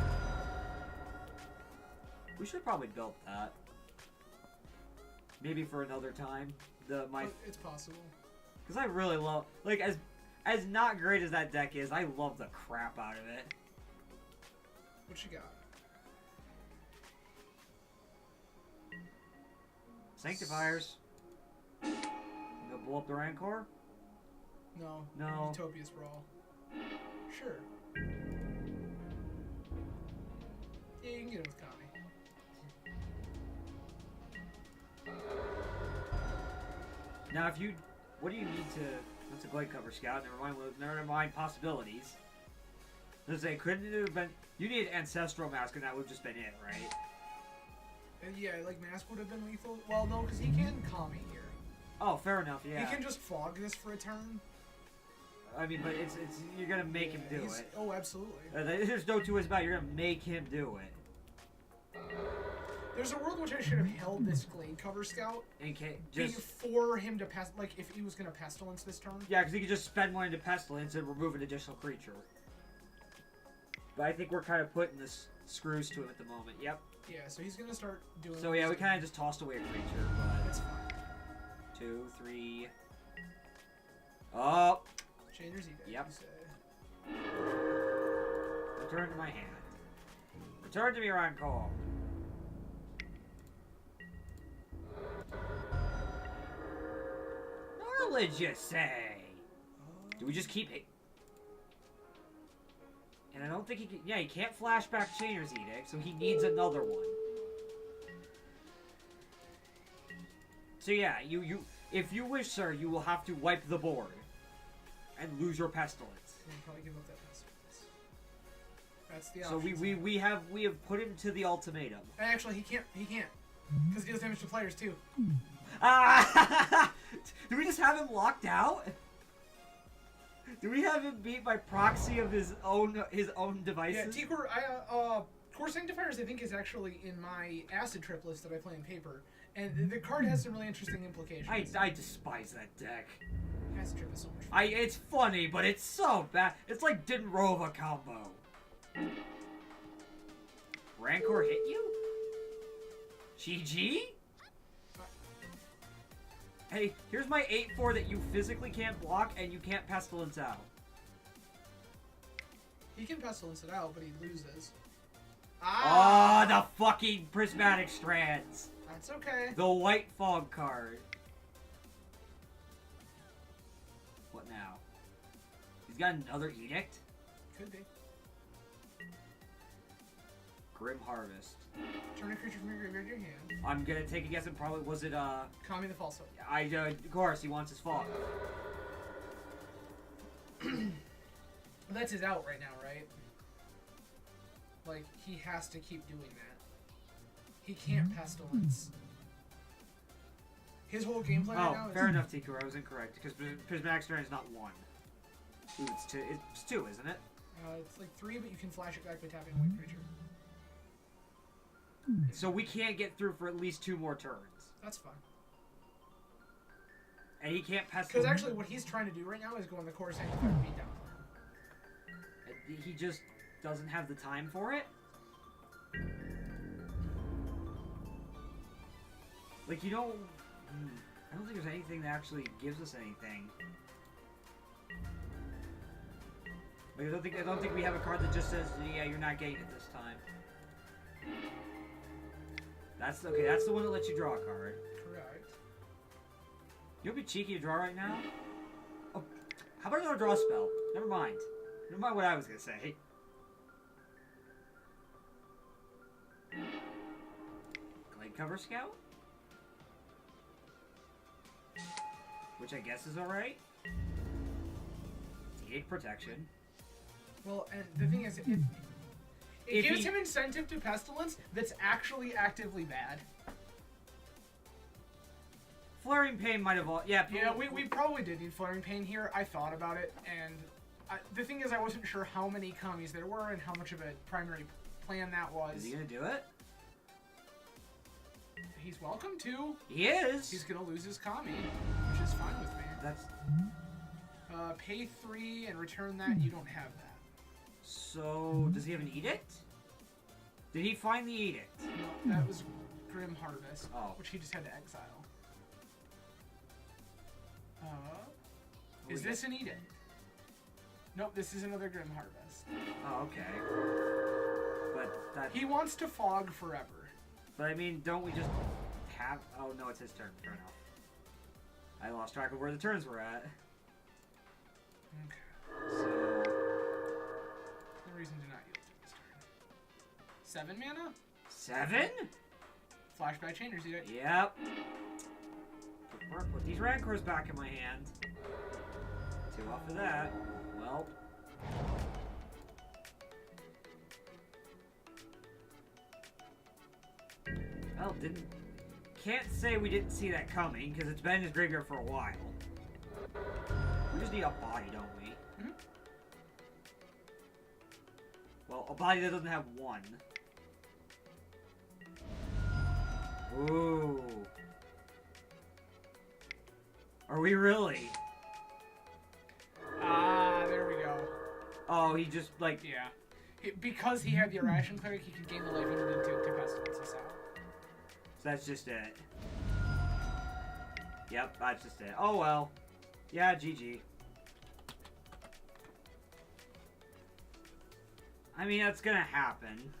We should have probably built that. Maybe for another time. It's possible. Because I really love, like, as not great as that deck is, I love the crap out of it. What you got? Sanctifiers. You gonna blow up the Rancor? No. No. Utopia Sprawl. Sure. Yeah, you can get it with Kami. Now, if you... What do you need to... That's a Glade Cover Scout. Never mind possibilities. Let's say, couldn't it have been... You need Ancestral Mask, and that would have just been it, right? Yeah, like Mask would have been lethal. Well, no, because he can Kami here. Oh, fair enough, yeah. He can just fog this for a turn. I mean, but it's you're gonna make him do it. Oh, absolutely. There's no two ways about it. You're gonna make him do it. There's a world in which I should have held this Glade Cover Scout. In case, just for him to pass, like if he was gonna Pestilence this turn. Yeah, because he could just spend one into Pestilence and remove an additional creature. But I think we're kind of putting the screws to him at the moment. Yep. Yeah, so he's gonna start doing. So yeah, we kind of just tossed away a creature, but that's fine. 2, 3. Oh. Chainer's Edict. Yep. You say. Return to my hand. Return to me, Ryan Cole. Knowledge, you say? Do we just keep it? And I don't think he can. Yeah, he can't flashback Chainer's Edict, so he needs another one. So yeah, if you wish, sir, you will have to wipe the board and lose your Pestilence. I'll probably give up that Pestilence. That's the So option. we have put him to the ultimatum. Actually, he can't. Because he deals damage to players too. Ah! Do we just have him locked out? Do we have him beat by proxy of his own devices? Yeah, T-Core, Core Sanctifiers I think is actually in my Acid Trip list that I play in paper. And the card has some really interesting implications. I despise that deck. Acid Trip is so much fun. It's funny, but it's so bad. It's like Dinrova combo. Rancor hit you? GG? Hey, here's my 8/4 that you physically can't block and you can't Pestilence out. He can Pestilence it out, but he loses. Ah, the fucking Prismatic Strands. That's okay. The White Fog card. What now? He's got another Edict? Could be. Grim Harvest. Turn a creature from your graveyard to your hand. I'm gonna take a guess and probably, was it, Kami the False Hope. of course, he wants his fog. That's his out right now, right? Like, he has to keep doing that. He can't Pestilence. His whole gameplay right now is... fair enough, Tiku. I was incorrect, because Prismatic Strand is not 1. Ooh, it's 2. It's 2, isn't it? It's like 3, but you can flash it back by tapping a white creature. So we can't get through for at least 2 more turns. That's fine. And he can't Pestilence. Because actually what he's trying to do right now is go on the Core Sanctifier beat down. He just doesn't have the time for it? Like, you don't... I don't think there's anything that actually gives us anything. Like, I don't think we have a card that just says, yeah, you're not getting it this time. That's okay, that's the one that lets you draw a card. Correct. You'll be cheeky to draw right now? Oh, how about another draw spell? Never mind. Never mind what I was gonna say. Glade Cover Scout? Which I guess is alright. Edict Protection. Well, and the thing is, it gives him incentive to Pestilence that's actually actively bad. Flaring Pain might have all... Yeah, we probably did need Flaring Pain here. I thought about it, and the thing is I wasn't sure how many Kamis there were and how much of a primary plan that was. Is he gonna do it? He's welcome to. He is! He's gonna lose his Kami, which is fine with me. That's... Pay 3 and return that. You don't have that. So, does he have an Edict? Did he find the Edict? No, that was Grim Harvest, Oh. which he just had to exile. Is this an Edict? Nope, this is another Grim Harvest. Oh, okay. But that... He wants to fog forever. But I mean, don't we just have... Oh, no, it's his turn. Fair enough. I lost track of where the turns were at. Okay. So... No reason to not yield to this turn. 7 mana? 7? Flashback Chainer's Edict. Yep. Put these Rancors back in my hand. 2 off of that. Well. Well, can't say we didn't see that coming, because it's been in his graveyard for a while. We just need a body, don't we? Mm-hmm. Well, a body that doesn't have 1. Ooh. Are we really? There we go. Oh, he just, like... Yeah. Because he had the Irration Cleric, he could gain the life he needed to pestilence us out. So that's just it. Yep, that's just it. Oh well. Yeah, GG. I mean, that's gonna happen.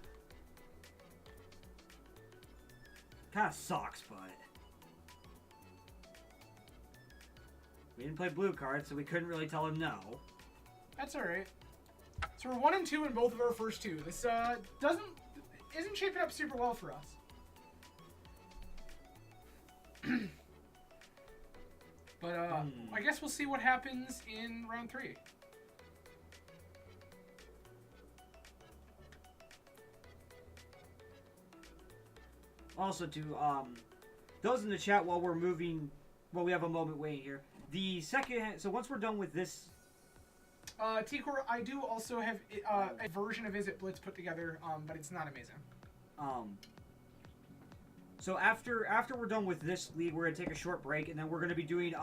Kinda sucks, but... We didn't play blue cards, so we couldn't really tell him no. That's alright. So we're 1 and 2 in both of our first 2. This isn't shaping up super well for us. But I guess we'll see what happens in round 3. Also, to those in the chat, while we're moving, well, we have a moment waiting here. The second, so once we're done with this, T-Core, I do also have a version of Izzet Blitz put together, but it's not amazing. So after we're done with this league, we're gonna take a short break, and then we're gonna be doing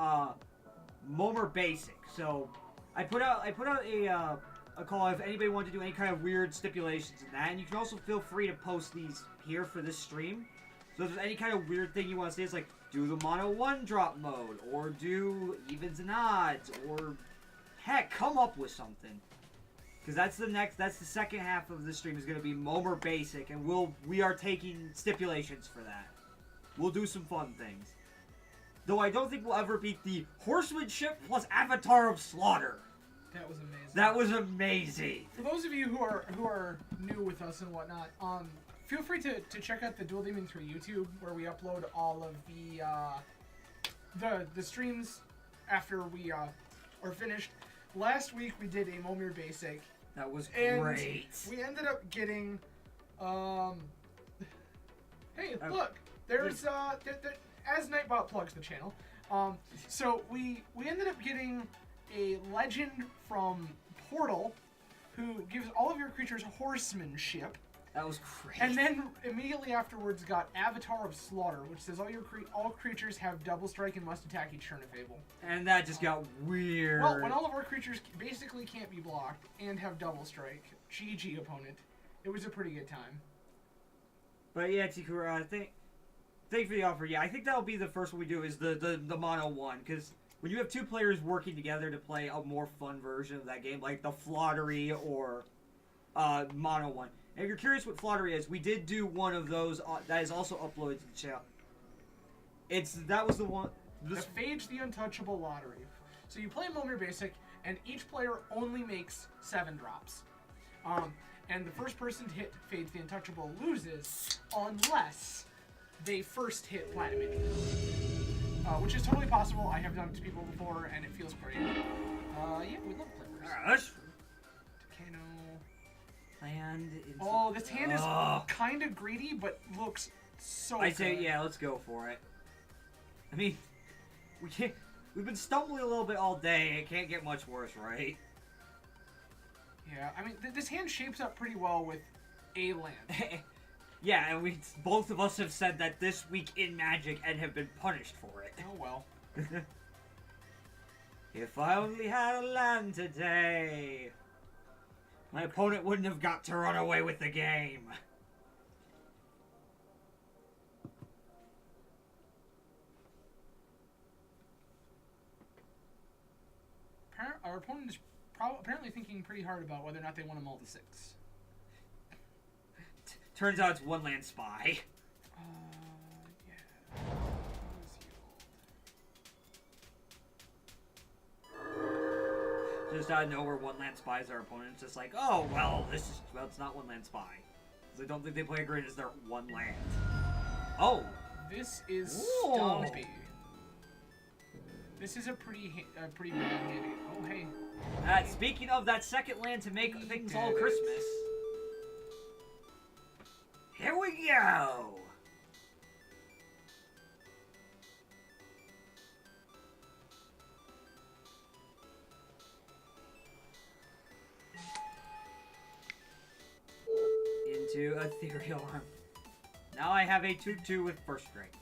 Momer Basic. So I put out a call if anybody wanted to do any kind of weird stipulations in that, and you can also feel free to post these here for this stream. So if there's any kind of weird thing you want to say, it's like do the mono 1-drop mode, or do evens and odds, or heck, come up with something. Because that's the second half of the stream is going to be Momer Basic, and we are taking stipulations for that. We'll do some fun things. Though I don't think we'll ever beat the Horsemanship plus Avatar of Slaughter. That was amazing. That was amazing. For those of you who are new with us and whatnot, feel free to check out the Dual Demon 3 YouTube, where we upload all of the streams after we are finished. Last week we did a Momir Basic. That was and great. We ended up getting hey, look, there's as Nightbot plugs the channel. So we ended up getting a legend from Portal who gives all of your creatures horsemanship. That was great. And then immediately afterwards got Avatar of Slaughter, which says all creatures have double strike and must attack each turn if able. And that just got weird. Well, when all of our creatures basically can't be blocked and have double strike, GG opponent, it was a pretty good time. But yeah, Tikura, thank you for the offer. Yeah, I think that'll be the first one we do is the mono 1, because when you have 2 players working together to play a more fun version of that game, like the Flottery or mono 1. And if you're curious what Flottery is, we did do one of those that is also uploaded to the channel. That was the one. The Phage the Untouchable Lottery. So you play Momir Basic, and each player only makes 7 drops. And the first person to hit Phage the Untouchable loses, unless they first hit Platinum. Which is totally possible. I have done it to people before, and it feels great. Yeah, we love Clippers. Takano. Oh, this hand is kind of greedy, but looks so I good. say, yeah, let's go for it. I mean, we've been stumbling a little bit all day. It can't get much worse, right? Yeah, I mean, this hand shapes up pretty well with a land. Yeah, and both of us have said that this week in Magic and have been punished for it. Oh, well. If I only had a land today, my opponent wouldn't have got to run away with the game. Our opponent is apparently thinking pretty hard about whether or not they want to multi-6. Turns out it's one land spy. Yeah. Just out of nowhere, one land spy is our opponent. It's just like, oh, well, it's not one land spy. Because I don't think they play a grid as their one land. Oh! This is Ooh. Stompy. This is a pretty bad hit. Oh, hey. Speaking of that second land to make things all it. Christmas. Here we go! Into Ethereal Arm. Now I have a 2/2 with first strike.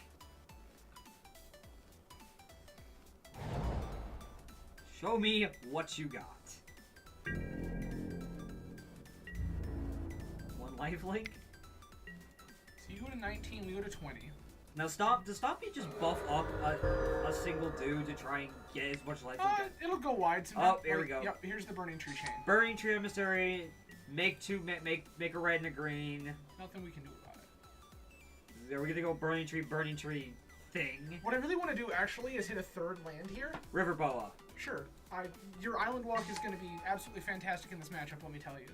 Show me what you got. One lifelink. So you go to 19, we go to 20. Now does Stompy just buff up a single dude to try and get as much life? It'll go wide. So oh, here we go. Yep, here's the Burning Tree chain. Burning Tree Emissary. Make a red and a green. Nothing we can do about it. Are we gonna go Burning Tree thing? What I really want to do actually is hit a third land here. River Boa. Sure. Your Island Walk is going to be absolutely fantastic in this matchup, let me tell you.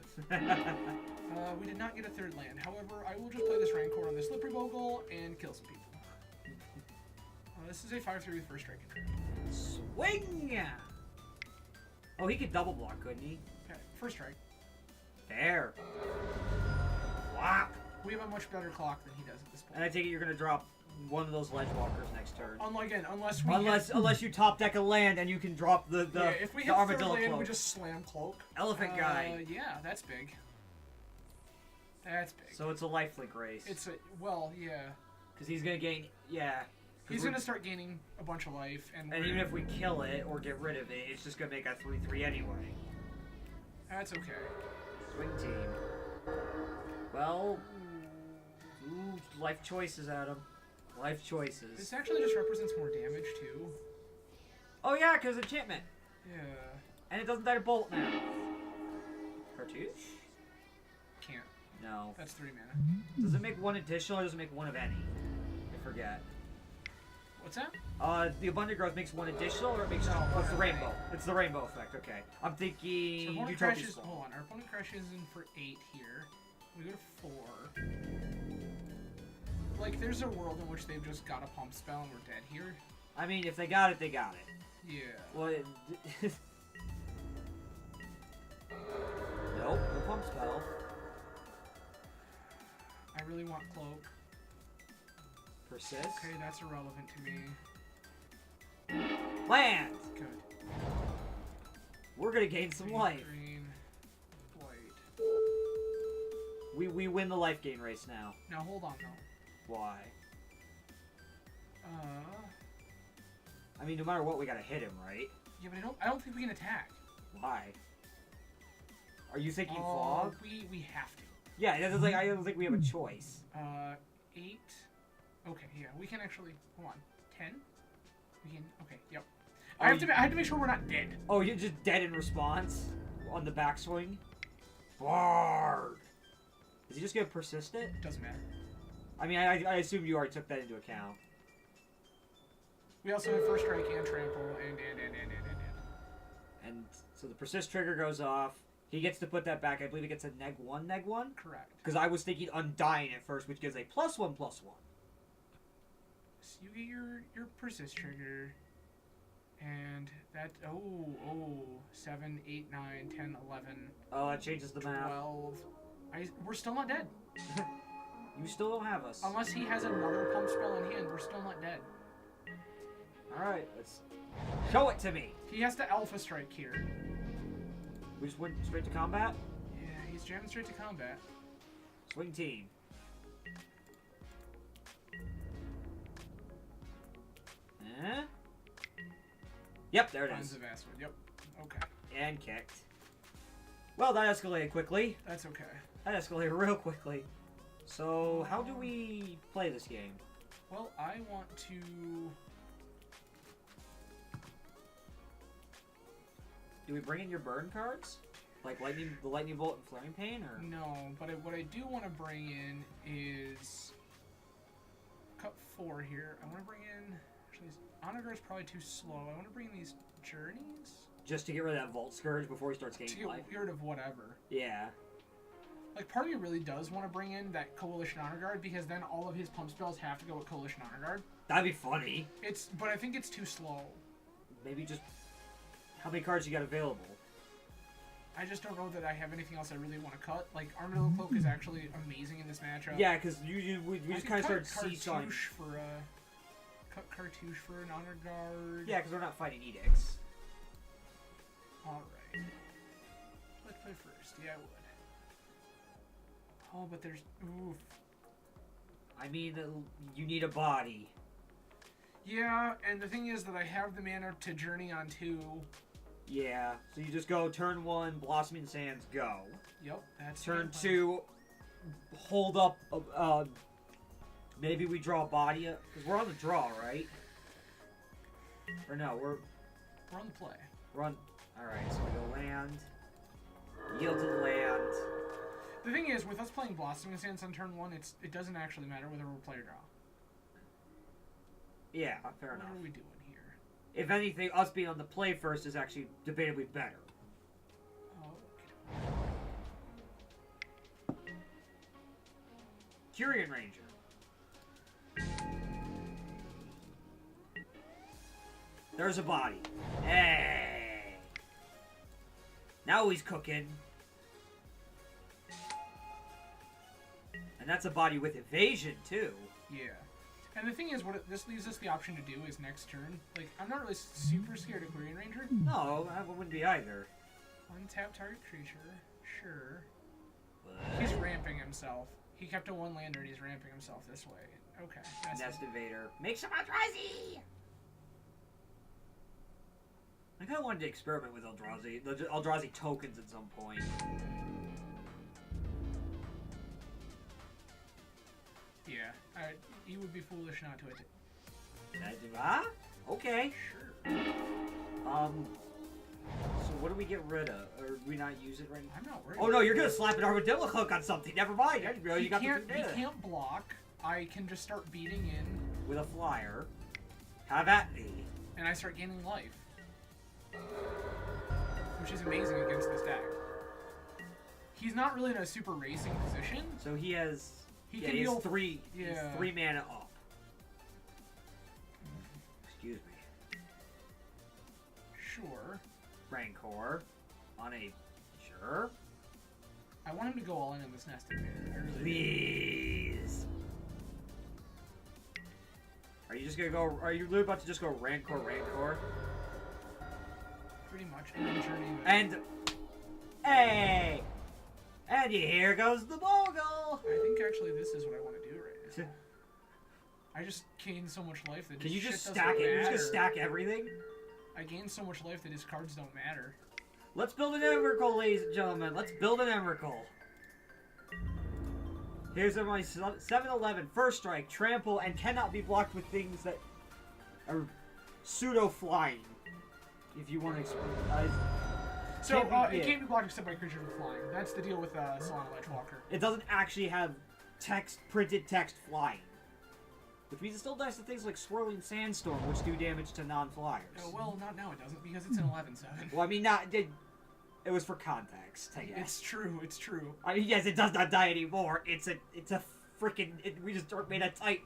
We did not get a third land. However, I will just play this Rancor on the Slippery Bogle and kill some people. This is a 5/3 with first strike. Swing! Oh, he could double block, couldn't he? Okay, first strike. There. Whop! We have a much better clock than he does at this point. And I take it you're going to drop one of those ledge walkers next turn. Unless you top deck a land and you can drop the if we hit third land, cloak. we just slam cloak. Elephant guy. Yeah, that's big. That's big. So it's a lifelink race. Yeah. Because he's gonna gain, He's gonna start gaining a bunch of life, and even if we kill it or get rid of it, it's just gonna make a 3/3 anyway. That's okay. Swing team. Well, life choices, Adam. Life choices. This actually just represents more damage, too. Oh, yeah, because enchantment. Yeah. And it doesn't die to bolt now. Cartouche? Can't. No. That's 3 mana. Does it make one additional or does it make one of any? I forget. What's that? The Abundant Growth makes one additional or it makes... No, it's the rainbow. It's the rainbow effect, okay. I'm thinking... So opponent crashes... Hold on. Our opponent crashes in for 8 here. We go to 4. Like, there's a world in which they've just got a pump spell and we're dead here. I mean, if they got it, they got it. Yeah. Well, nope, no pump spell. I really want cloak. Persist. Okay, that's irrelevant to me. Land! Good. We're gonna gain some life. Green, white. We win the life gain race now. Now hold on though. Why? I mean, no matter what, we gotta hit him, right? Yeah, but I don't think we can attack. Why? Are you thinking fog? We have to. Yeah, I don't think we have a choice. 8. Okay, yeah, we can actually. Hold on. 10. We can. Okay, yep. I have to make sure we're not dead. Oh, you're just dead in response on the backswing. Bard. Is he just gonna persist it? Doesn't matter. I mean, I assume you already took that into account. We also have first strike and trample And so the persist trigger goes off. He gets to put that back. I believe it gets a neg1. Correct. Because I was thinking Undying at first, which gives a +1/+1. So you get your persist trigger. And that 7, 8, 9, 10, 11. Oh, that changes the map. 12. We're still not dead. You still don't have us. Unless he has another pump spell in hand, we're still not dead. Alright, let's show it to me. He has to alpha strike here. We just went straight to combat? Yeah, he's jamming straight to combat. Swing team. Yep, there it is. Yep. Okay. And kicked. Well, that escalated quickly. That's okay. That escalated real quickly. So, how do we play this game? Well, I want to... Do we bring in your burn cards? Like the lightning bolt and flaring pain, or no? But what I do want to bring in is cut 4 here. I want to bring in. Actually, Honor Guard's probably too slow. I want to bring in these journeys. Just to get rid of that Vault Scourge before he starts gaining life. To get rid of whatever. Yeah. Like, part of me really does want to bring in that Coalition Honor Guard, because then all of his pump spells have to go with Coalition Honor Guard. That'd be funny. But I think it's too slow. maybe just how many cards you got available. I just don't know that I have anything else I really want to cut. Like, Armadillo Cloak is actually amazing in this matchup. Yeah, because we just kind of started seesawing. Cut Cartouche for an Honor Guard. Yeah, because we're not fighting edicts. Alright. Let's play first. Yeah, I would. Oh, but there's... Oof. I mean, you need a body. Yeah, and the thing is that I have the mana to Journey on 2. Yeah, so you just go turn 1, Blossoming Sands, go. Yep, that's turn 2, hold up. Maybe we draw a body because we're on the draw, right? Or no, we're on the play. We're on. All right, so we go land, yield to the land. The thing is, with us playing Blossoming Sands on turn 1, it doesn't actually matter whether we're play or draw. Yeah, fair enough. What are we doing here? If anything, us being on the play first is actually debatably better. Okay. Curian Ranger. There's a body. Hey! Now he's cooking. And that's a body with evasion, too. Yeah. And the thing is, this leaves us the option to do is next turn. Like, I'm not really super scared of Quirion Ranger. No, I wouldn't be either. Untap target creature. Sure. But... He's ramping himself. He kept a 1-lander and he's ramping himself this way. Okay. Nest Invader. Make some Eldrazi! I kind of wanted to experiment with Eldrazi. The Eldrazi tokens at some point. Yeah. You would be foolish not to it. Okay. Sure. So what do we get rid of? Or do we not use it right now? I'm not worried. Oh no, you're gonna slap an armadillo hook on something. Never mind. I didn't realize you got the He can't block. I can just start beating in with a flyer. Have at me. And I start gaining life, which is amazing against this deck. He's not really in a super racing position. So he has. He has 3 mana up. Excuse me. Sure. Rancor. On a... Sure. I want him to go all in this Nest Invader. I really Please. Are you just gonna go... Are you literally about to just go Rancor? Pretty much. And then Journey. And... Hey! And here goes the Bogle! I think actually this is what I want to do right now. I just gained so much life that Can his you shit just doesn't stack it? matter. You just stack everything? I gained so much life that his cards don't matter. Let's build an Emrakul, ladies and gentlemen. Let's build an Emrakul. Here's my 7-11. First strike, trample, and cannot be blocked with things that are pseudo-flying. If you want to explain. So, it can't be blocked except by creatures with flying. That's the deal with Solana Ledgewalker. It doesn't actually have printed text flying. Which means it still does the things like Swirling Sandstorm, which do damage to non-flyers. Oh, well, not now it doesn't, because it's an 11/7. Well, I mean, it was for context, I guess. It's true, it's true. I mean, yes, it does not die anymore. It's a freaking... we just made a Titan.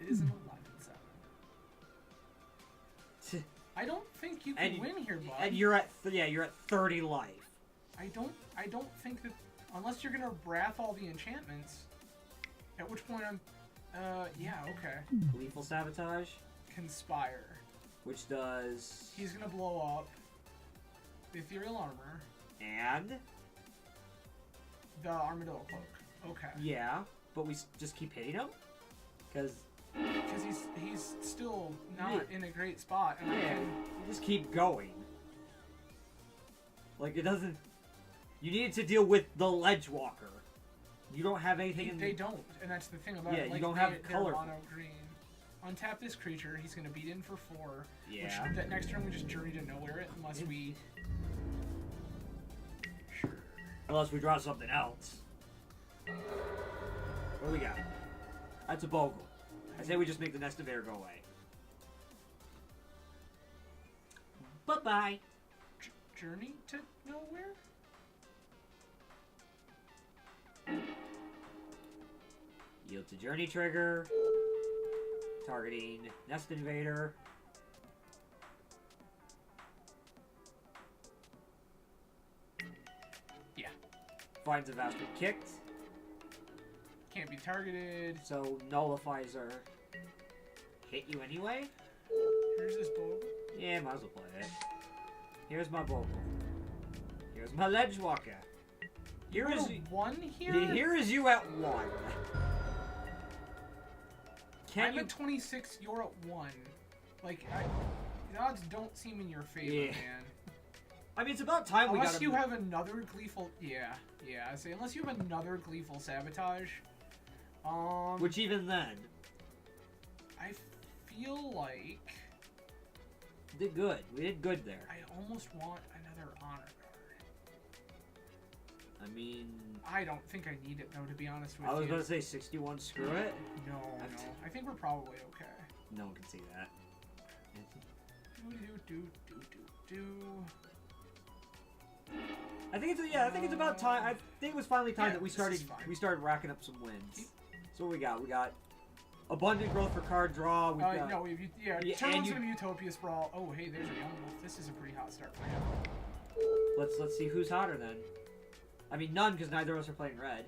It is an 11/7. I don't think you can win here, bud. And you're at 30 life. I don't think that unless you're gonna wrath all the enchantments, at which point I'm yeah, okay. Lethal Sabotage. Conspire. Which does... He's gonna blow up Ethereal Armor. And? The Armadillo Cloak. Okay. Yeah, but we just keep hitting him? Because he's still not in a great spot, and we just keep going. Like, it doesn't... You needed to deal with the Ledgewalker. You don't have anything They don't, and that's the thing about it. Like, you don't have color. Mono green. Untap this creature, he's gonna beat in for 4. Yeah. Which, that next turn we just Journey to Nowhere it, unless we... Sure. Unless we draw something else. What do we got? That's a Bogle. I say we just make the Nest Invader go away. Bye-bye. Journey to Nowhere? Yield to Journey trigger. Targeting Nest Invader. finds a bastard kicked. Can't be targeted. So nullifies her. Hit you anyway? Here's this Bogle. Yeah, might as well play it. Here's my Bogle. Here's my Ledgewalker. Here is one here? Here is you at 1. I'm at 26, you're at 1. Like, the odds don't seem in your favor, man. I mean, it's about time we got Unless you have another Gleeful... Yeah, I say, unless you have another Gleeful Sabotage. Which even then... I feel like... We did good. We did good there. I almost want another Honor Guard. I mean... I don't think I need it, though, to be honest with you. I was about to say 61, screw it. No. I think we're probably okay. No one can see that. I think it's about time. I think it was finally time that we started racking up some wins. So what we got? We got abundant growth for card draw. We got Turn some Utopia Sprawl. Oh, hey, there's a Young Wolf. This is a pretty hot start for him. Let's see who's hotter then. I mean, none, because neither of us are playing red.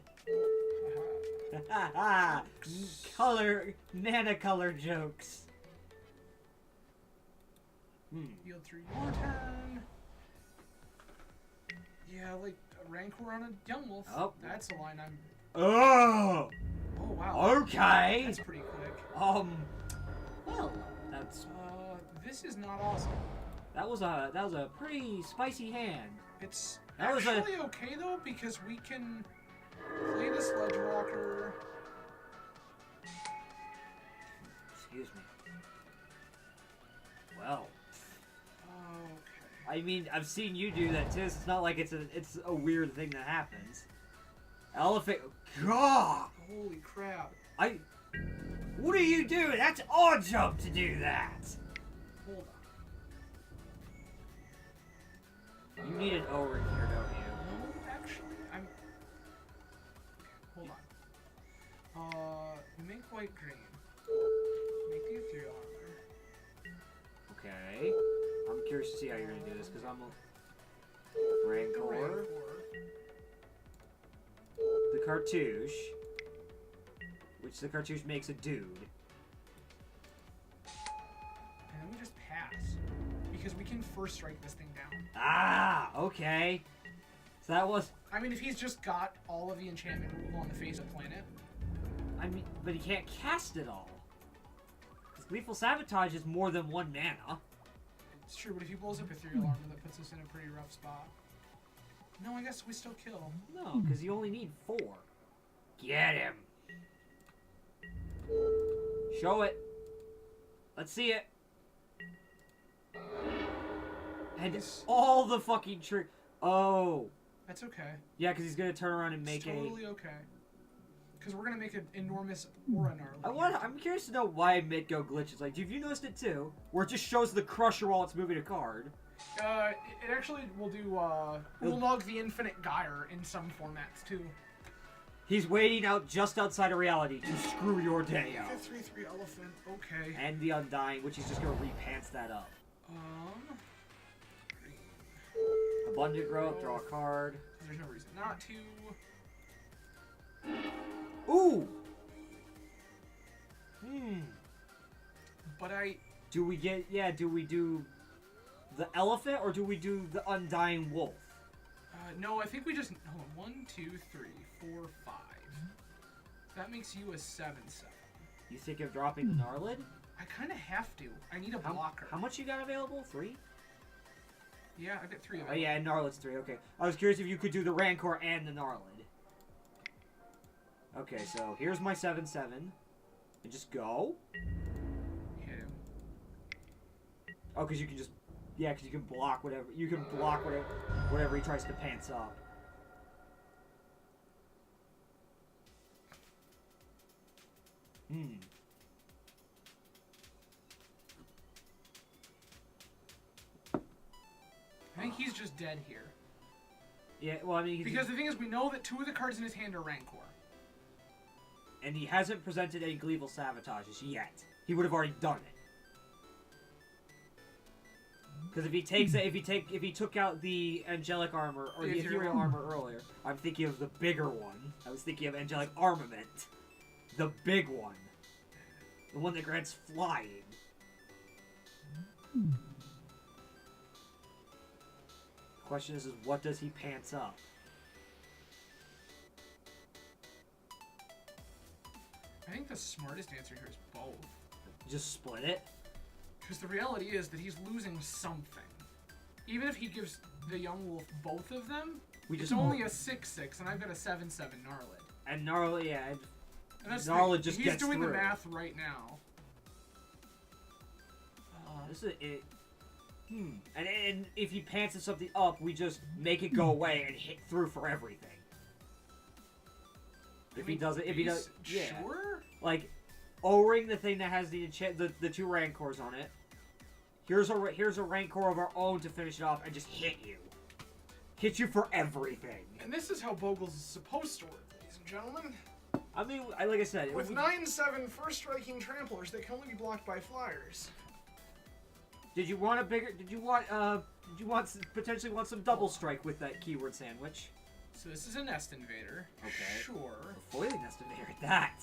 Nana color jokes. Yield through your turn. Yeah, like a Rancor on a Young Wolf. Oh. That's the line I'm... Oh! Oh, wow. Okay! That's pretty quick. Well, that's... This is not awesome. That was a pretty spicy hand. It's that actually okay, though, because we can play the Sledgewalker. Excuse me. Well... Okay. I mean, I've seen you do that too. So it's not like it's a weird thing that happens. Elephant. God. Holy crap. What are you doing? That's our job to do that. Hold on. You need an O-ring here, don't you? No, actually, I'm. Okay, hold on. Make white green. Make the ethereal armor. Okay. I'm curious to see how you're gonna do this because I'm a Rancor. The Cartouche. Which the Cartouche makes a dude. And then we just pass. Because we can first strike this thing down. Ah, okay. So that was... I mean, if he's just got all of the enchantment removal on the face of the planet. I mean, but he can't cast it all. Because Gleeful Sabotage is more than 1 mana. It's true, but if he blows up Ethereal Armor, that puts us in a pretty rough spot. No, I guess we still kill. No, because you only need 4. Get him. Show it. Let's see it. And it's all the fucking trick. Oh. That's okay. Yeah, because he's going to turn around and make totally okay. Because we're going to make an enormous aura gnarly. I'm curious to know why MTGO glitches. Like, have you noticed it too? Where it just shows the Crusher while it's moving a card. It actually will do, we'll log the Infinite Gyre in some formats too. He's waiting out just outside of reality to screw your day out. The 3/3 elephant, okay. And the Undying, which he's just going to repants that up. Abundant growth, draw a card. There's no reason not to. Ooh! But do we do the elephant or do we do the Undying Wolf? No, I think we just... Hold on. 1, 2, 3, 4, 5. That makes you a 7/7. You think of dropping the Gnarlid? I kind of have to. I need a blocker. How much you got available? 3? Yeah, I've got 3 available. Oh yeah, and Gnarlid's 3, okay. I was curious if you could do the Rancor and the Gnarlid. Okay, so here's my 7/7. And just go. Hit him. Oh, because you can just... Yeah, because you can block whatever... You can block whatever he tries to pants up. I think he's just dead here. Yeah, well, I mean... Because the thing is, we know that 2 of the cards in his hand are Rancor. And he hasn't presented any Gleeful Sabotages yet. He would have already done it. Because if he took out the angelic armor or the ethereal armor earlier, I'm thinking of the bigger one. I was thinking of angelic armament, the big one, the one that grants flying. Question is what does he pants up? I think the smartest answer here is both. Just split it? Because the reality is that he's losing something. Even if he gives the young wolf both of them, it's only a 6/6, and I've got a 7/7 Gnarlid. And Gnarlid, yeah. And that's Gnarlid just he's gets doing through. the math right now. This is it. And if he pants something up, we just make it go away and hit through for everything. If he does, yeah. Sure. Like, O-ring, the thing that has the 2 Rancors on it. Here's a Rancor of our own to finish it off and just hit you. Hit you for everything. And this is how Bogles is supposed to work, ladies and gentlemen. I mean, like I said, with 9/7 first striking tramplers, they can only be blocked by flyers. Did you want potentially want some double strike with that keyword sandwich? So this is a Nest Invader. Okay. Sure. A foiling Nest Invader at that.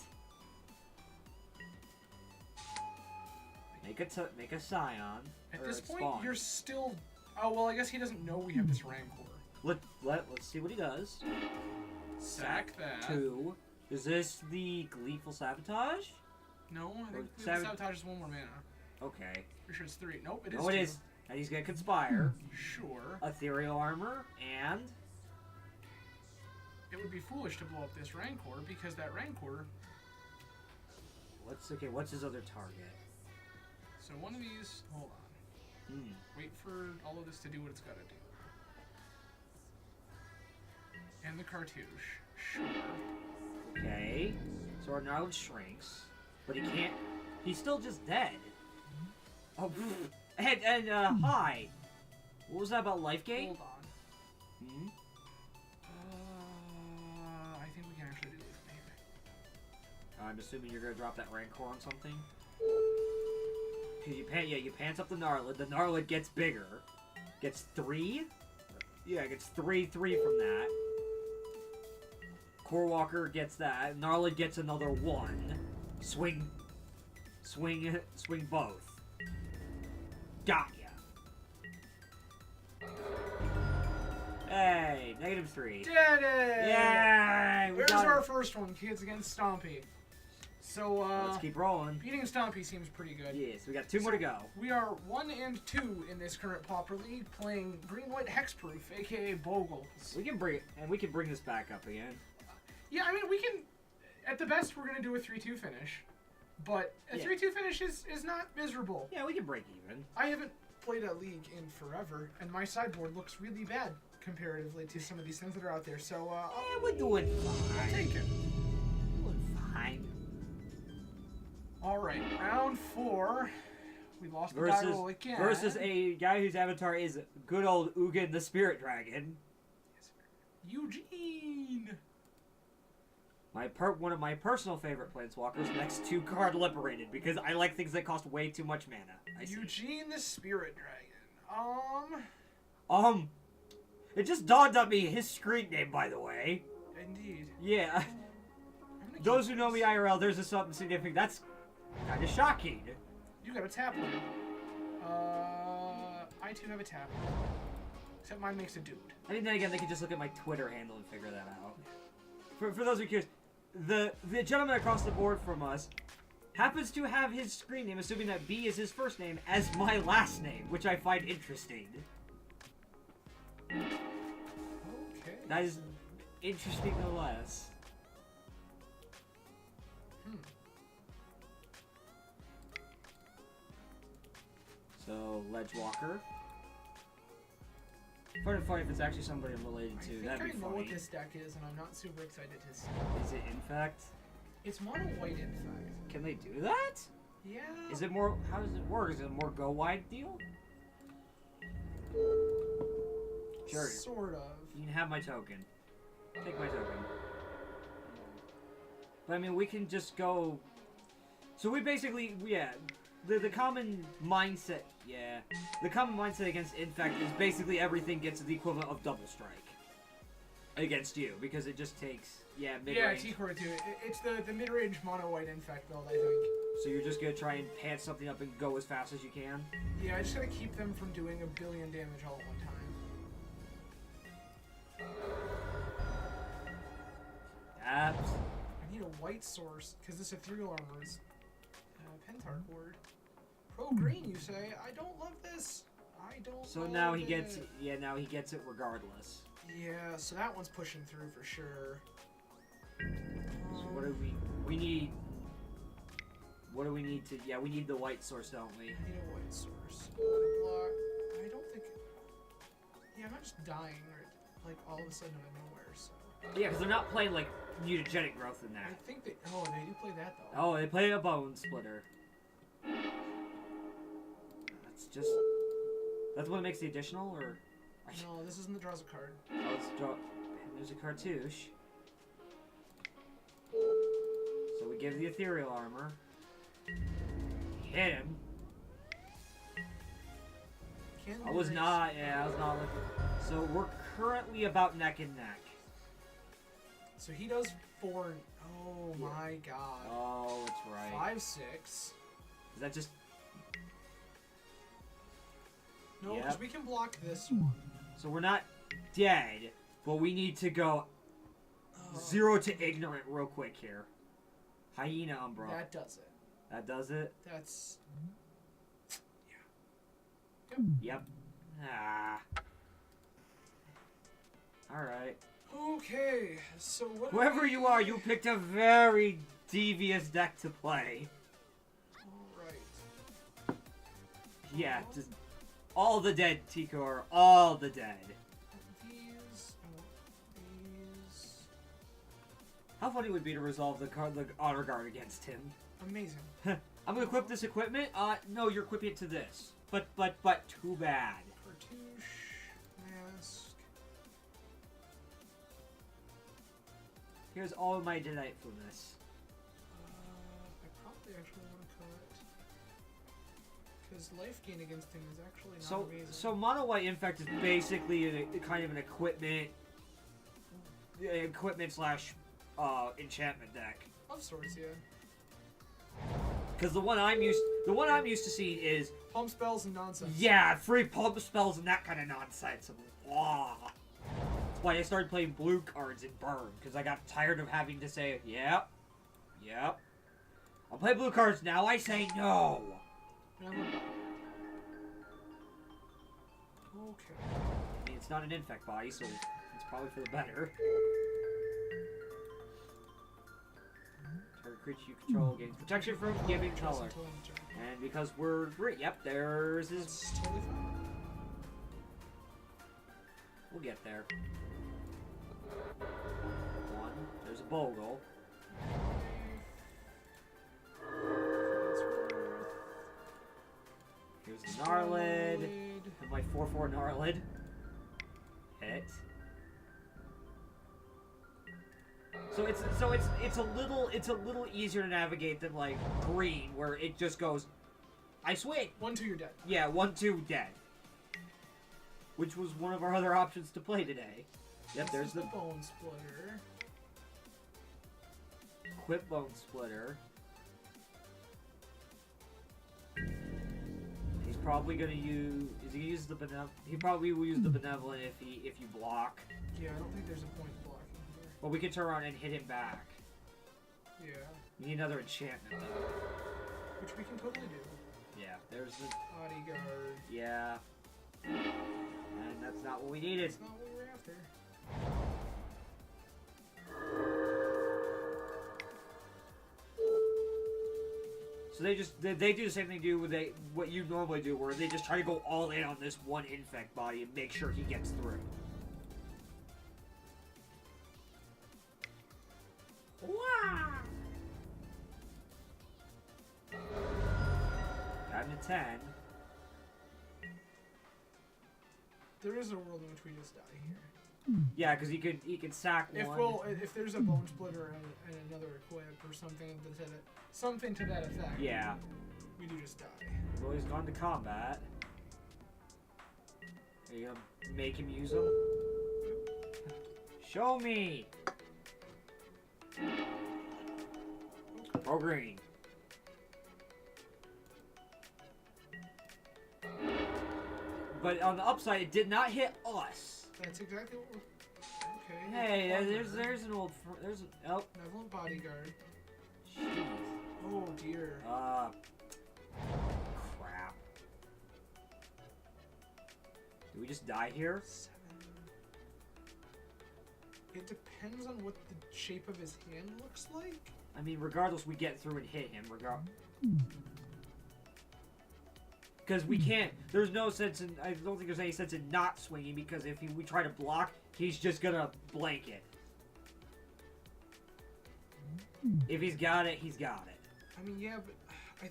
Make a Scion. At this point, spawn. you're still. Oh well, I guess he doesn't know we have this Rancor. Let's see what he does. Sack that. 2. Is this the Gleeful Sabotage? No, I think Sabotage is 1 more mana. Okay. Pretty sure it's 3. Nope, it is. No, it 2. is. And he's gonna conspire. Sure. Ethereal armor and. It would be foolish to blow up this Rancor because that Rancor. What's his other target? So one of these. Hold on. Wait for all of this to do what it's got to do. And the cartouche. Sure. Okay. So our Gnarlid shrinks, but he can't. He's still just dead. Oh, and hi. What was that about life gain? Hold on. I think we can actually do this here. I'm assuming you're gonna drop that Rancor on something. You pants up the Gnarlid. The Gnarlid gets bigger. Gets 3? Yeah, it gets 3 from that. Core Walker gets that. Gnarlid gets another 1. Swing both. Got ya. Hey, -3. Did it! Yay! There's our first one, kids, against Stompy. So, let's keep rolling. Beating Stompy seems pretty good. Yes, we got 2 more to go. We are 1 and 2 in this current Pauper League, playing Green-White Hexproof, aka Bogles. We can bring this back up again. Yeah, I mean, we can. At the best, we're gonna do a 3-2 finish, but a 3-2 finish is not miserable. Yeah, we can break even. I haven't played a league in forever, and my sideboard looks really bad comparatively to some of these things that are out there. So, yeah, we're doing fine. I'll take it. Doing fine. All right, round 4. We lost the die roll again. Versus a guy whose avatar is good old Ugin the Spirit Dragon. Eugene. One of my personal favorite planeswalkers, next to card liberated, because I like things that cost way too much mana. Eugene the Spirit Dragon. It just dawned on me his screen name, by the way. Indeed. Yeah. Those who know me IRL, there's a something significant. That's kind of shocking. You got a tap one. I too have a tap. Except mine makes a dude. I mean, then again, they could just look at my Twitter handle and figure that out. For those who are curious, the gentleman across the board from us happens to have his screen name, assuming that B is his first name, as my last name, which I find interesting. Okay. That is interesting no less. So, Ledgewalker. Funny if it's actually somebody I'm related to. That'd be funny. I know what this deck is, and I'm not super excited to see. Is it Infect? It's mono white Infect. Can they do that? Yeah. Is it more? How does it work? Is it a more go wide deal? Sure. Sort of. You can have my token. Take my token. But I mean, we can just go. So we basically, yeah. the common mindset. Yeah, the common mindset against Infect is basically everything gets the equivalent of double strike against you because it just takes mid-range. Yeah, T-Core too. It's the mid-range mono white Infect build, I think. So you're just gonna try and pants something up and go as fast as you can. Yeah, I just gotta keep them from doing 1 billion damage all at one time. Abs. I need a white source because this ethereal armor is Pentarch ward. Pro green, you say? I don't love this. I don't. So love now he it. gets now he gets it regardless. Yeah, so that one's pushing through for sure. So what do we need? What do we need to? Yeah, we need the white source, don't we? I need a white source. Block. I don't think. Yeah, I'm not just dying like all of a sudden out of nowhere. So. Yeah, because they're not playing like mutagenic growth in that. I think they. Oh, they do play that though. Oh, they play a bone splitter. That's what makes the additional, or? No, this isn't the draws a card. Oh, let's draw. There's a cartouche. So we give the ethereal armor. Hit him. I was not looking. So we're currently about neck and neck. So he does 4. Oh my god. Oh, that's right. 5/6. Is that just? No, because we can block this one. So we're not dead, but we need to go 0 to ignorant real quick here. Hyena Umbra. That does it. That does it? That's... Yep. Ah. Alright. Okay, so what... Whoever you are, you picked a very devious deck to play. Alright. Yeah, just... all the dead, T-Core. All the dead. These... How funny would it be to resolve the honor guard against him? Amazing. I'm gonna equip this equipment. No, you're equipping it to this. But too bad. Cartouche, mask. Here's all of my delightfulness. I probably actually want to cut because life gain against him is actually not amazing. So mono white infect is basically kind of an equipment slash enchantment deck. Of sorts, yeah. Because the one I'm used to seeing is Pump spells and nonsense. yeah, free pump spells and that kind of nonsense. That's why I started playing blue cards in Burn, because I got tired of having to say, yep. I'll play blue cards now. I say no. Okay. I mean, it's not an infect body, so it's probably for the better. Target creature you control gains protection from giving color. And because we're great, yep, there's his. That's totally fine. We'll get there. One. There's a Bogle. Here's the Gnarlid. And my 4/4 Gnarlid. Hit. So it's a little easier to navigate than like green, where it just goes, I swing. 1/2, you're dead. Yeah, 1/2 dead. Which was one of our other options to play today. Yep, there's the Bone Splitter. Quip Bone Splitter. He's probably gonna use. Is he use the benevolent? He probably will use the benevolent if you block. Yeah, I don't think there's a point blocking here. But we can turn around and hit him back. Yeah. We need another enchantment though. Which we can totally do. Yeah, there's the. Bodyguard. Yeah. And that's not what we needed. That's not what we were after. So they do the same thing what you normally do, where they just try to go all in on this one infect body and make sure he gets through. Wow! Got him to 10. There is a world in which we just die here. Yeah, because he could sack one. If there's a Bone Splitter and another equip or something to that effect. Yeah. We do just die. Well, he's gone to combat. Are you gonna make him use them? Show me! Oh, green. But on the upside, it did not hit us. That's exactly what we're... Okay. Hey, there's an old... There's an... Oh. Benevolent bodyguard. Jeez. Oh, dear. Crap. Do we just die here? 7. It depends on what the shape of his hand looks like. I mean, regardless, we get through and hit him. Because we can't. There's no sense in. I don't think there's any sense in not swinging because if we try to block, he's just gonna blank it. If he's got it, he's got it. I mean, yeah, but I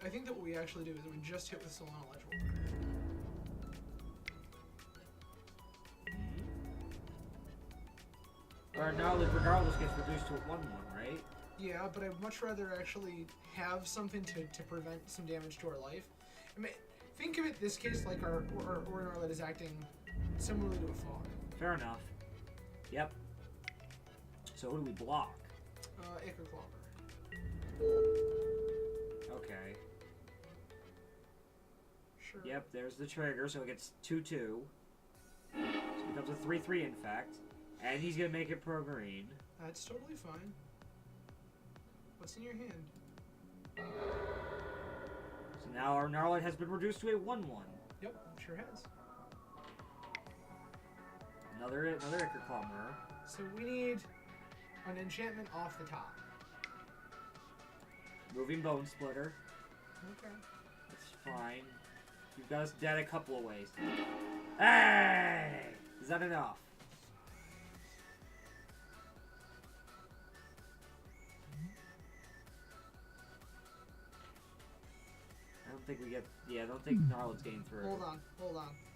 think that what we actually do is we just hit with Solana Ledge Or knowledge, regardless, gets reduced to a 1/1, right? Yeah, but I'd much rather actually have something to prevent some damage to our life. I mean, think of it this case like our Ornarlet is acting similarly to a fog. Fair enough. Yep. So who do we block? Ichor Clobber. Okay. Sure. Yep, there's the trigger, so it gets 2/2. So it becomes a 3/3 in fact. And he's gonna make it pro green. That's totally fine. What's in your hand? So now our Gnarlite has been reduced to a 1/1. Yep, sure has. Another Ichor Clobber. So we need an enchantment off the top. Moving Bone Splitter. Okay. That's fine. You've got us dead a couple of ways. Hey! Is that enough? I don't think we get... Yeah, I don't think Gnarlite's getting through. Hold on.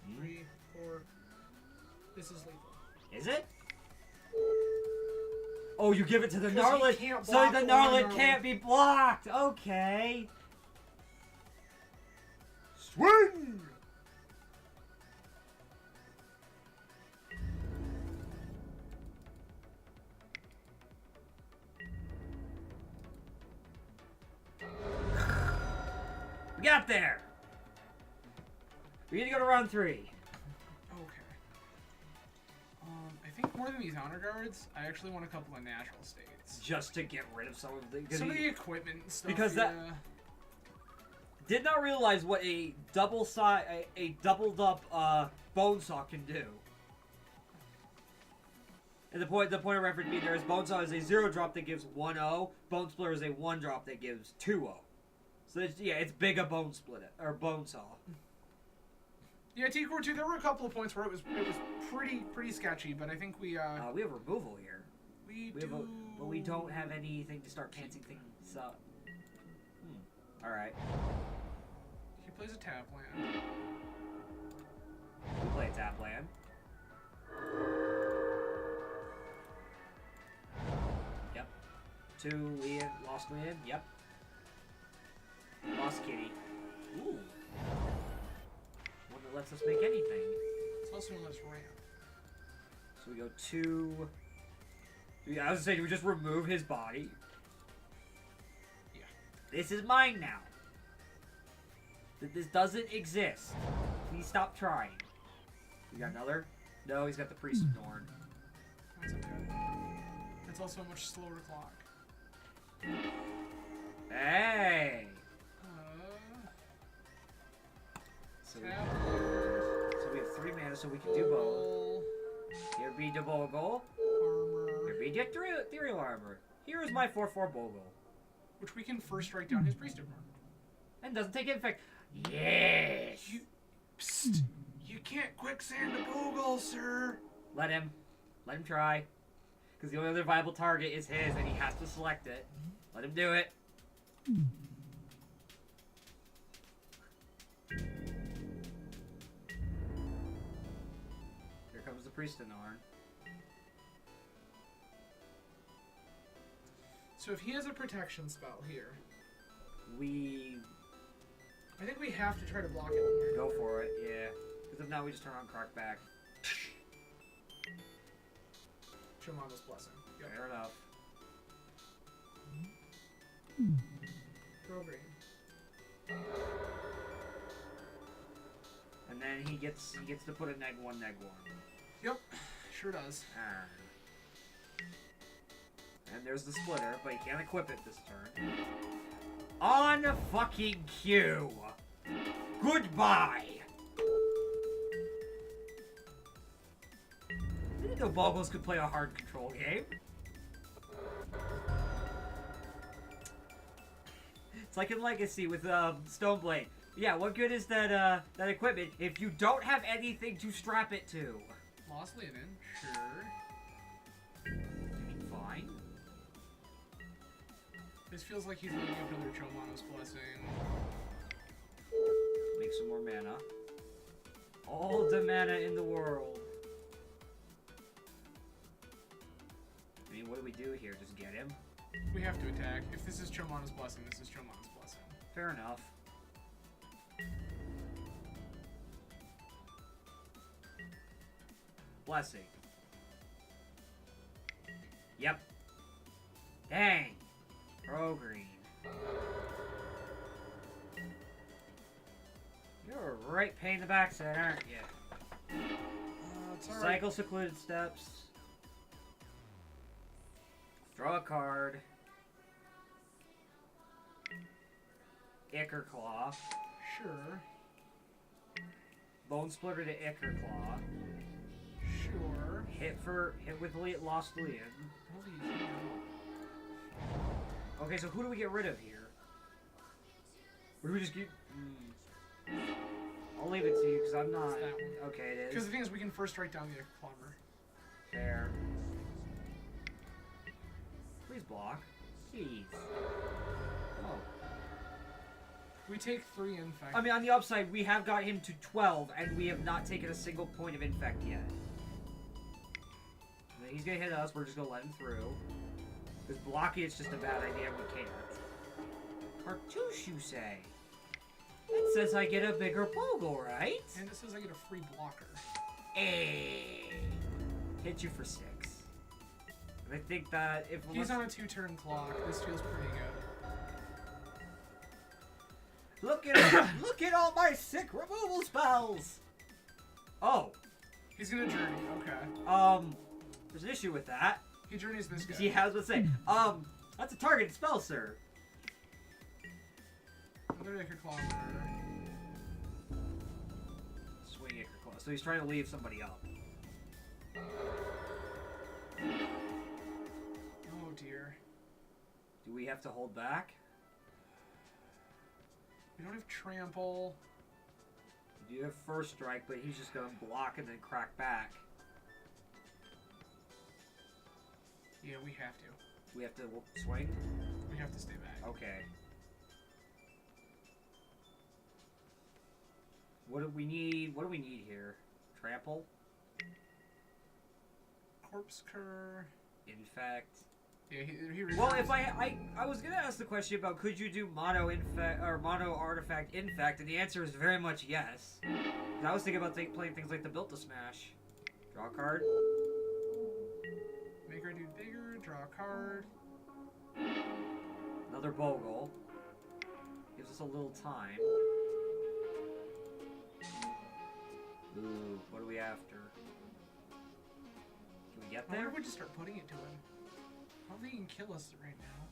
Hmm? 3, 4. This is lethal. Is it? Oh, you give it to the 'Cause he Gnarlite, can't so block the the Gnarlite Gnarlite. can't be blocked. Okay. Swing. We got there. We need to go to round 3. Okay. I think more than these honor guards, I actually want a couple of natural states. Just to get rid of some of the... Some of the equipment and stuff. because that- yeah. Did not realize what a doubled up Bonesaw can do. And the point of reference being there is Bonesaw is a 0-drop that gives 1/0. Bone Splitter is a 1-drop that gives 2/0. So it's big a Bone Split or Bonesaw. Yeah, T-Core 2, there were a couple of points where it was pretty sketchy, but I think we have removal here. we Have but we don't have anything to start pantsing things up. All right. He plays a tap land. We play a tap land. Yep. 2 land, lost land. Yep. Lost kitty. Ooh. One that lets us make anything. It's also one that's ramp. So we go 2. I was gonna say, do we just remove his body? Yeah. This is mine now. This doesn't exist. Please stop trying. We got another? No, he's got the Priest of Norn. That's okay. It's also a much slower clock. Hey! So we have 3 mana, so we can do both. Here be the Bogle. Armor. Here be the Ethereal Armor. Here is my 4/4 Bogle. Which we can first strike down his Priest of Norn. And doesn't take infect. Yes! Psst! You can't quicksand a Bogle, sir! Let him try. Because the only other viable target is his, and he has to select it. Let him do it. Here comes the Priest of Norn. So if he has a protection spell here, We I think we have to try to block it one way. Go for it, yeah. Because if not, we just turn around, crack back. Shomano's Blessing. Yep. Fair enough. Throw green. And then he gets to put a -1/-1. Yep, sure does. Ah. And there's the splitter, but he can't equip it this turn. On fucking cue. Goodbye. I didn't know Bogles could play a hard control game. It's like in Legacy with Stoneblade. Yeah, what good is that that equipment if you don't have anything to strap it to? Lost Leanin, sure. Fine. This feels like he's looking up another Shomano's Blessing. Make some more mana. All the mana in the world. I mean, what do we do here? Just get him? We have to attack. If this is Shomano's Blessing, this is Shomano's Blessing. Fair enough. Blessing. Yep. Dang. Pro green. You're a right pain in the backside, aren't you? It's alright. Cycle secluded steps. Draw a card. Ichor Claw. Sure. Bone Splitter to Ichor Claw. Sure. Hit with Lost Leon. Holy hell. Okay, so who do we get rid of here? Or do we just get... I'll leave it to you, because I'm not... It's that one. Okay, it Because is. the thing is, we can first strike down the Clobber. Fair. Please block. Jeez. Oh. We take 3 infect. I mean, on the upside, we have got him to 12, and we have not taken a single point of infect yet. I mean, he's gonna hit us, we're just gonna let him through. Because blocking is just a bad idea, we can't. Cartouche, you say? It says I get a bigger Bogle, right? And it says I get a free blocker. Hey. Hit you for 6. And I think that if He's on a 2-turn clock. This feels pretty good. look at all my sick removal spells. Oh, He's gonna journey. Okay. there's an issue with that. He journeys this guy. Yeah, I was gonna say, that's a targeted spell, sir. Another Ichor Clobber. Swing Ichor Claw. So he's trying to leave somebody up. Oh dear. Do we have to hold back? We don't have trample. We do have first strike, but he's just gonna block and then crack back. Yeah, we have to. We have to swing? We have to stay back. Okay. What do we need? What do we need here? Trample? Corpse Cur. Infect? Yeah, he Well, if I was gonna ask the question about could you do mono infect or mono artifact infect, and the answer is very much yes. And I was thinking about playing things like the Built to Smash. Draw a card. Make our dude bigger. Draw a card. Another Bogle. Gives us a little time. Ooh, what are we after? Can we get I wonder there? if we just start putting it to him. I don't think he can kill us right now.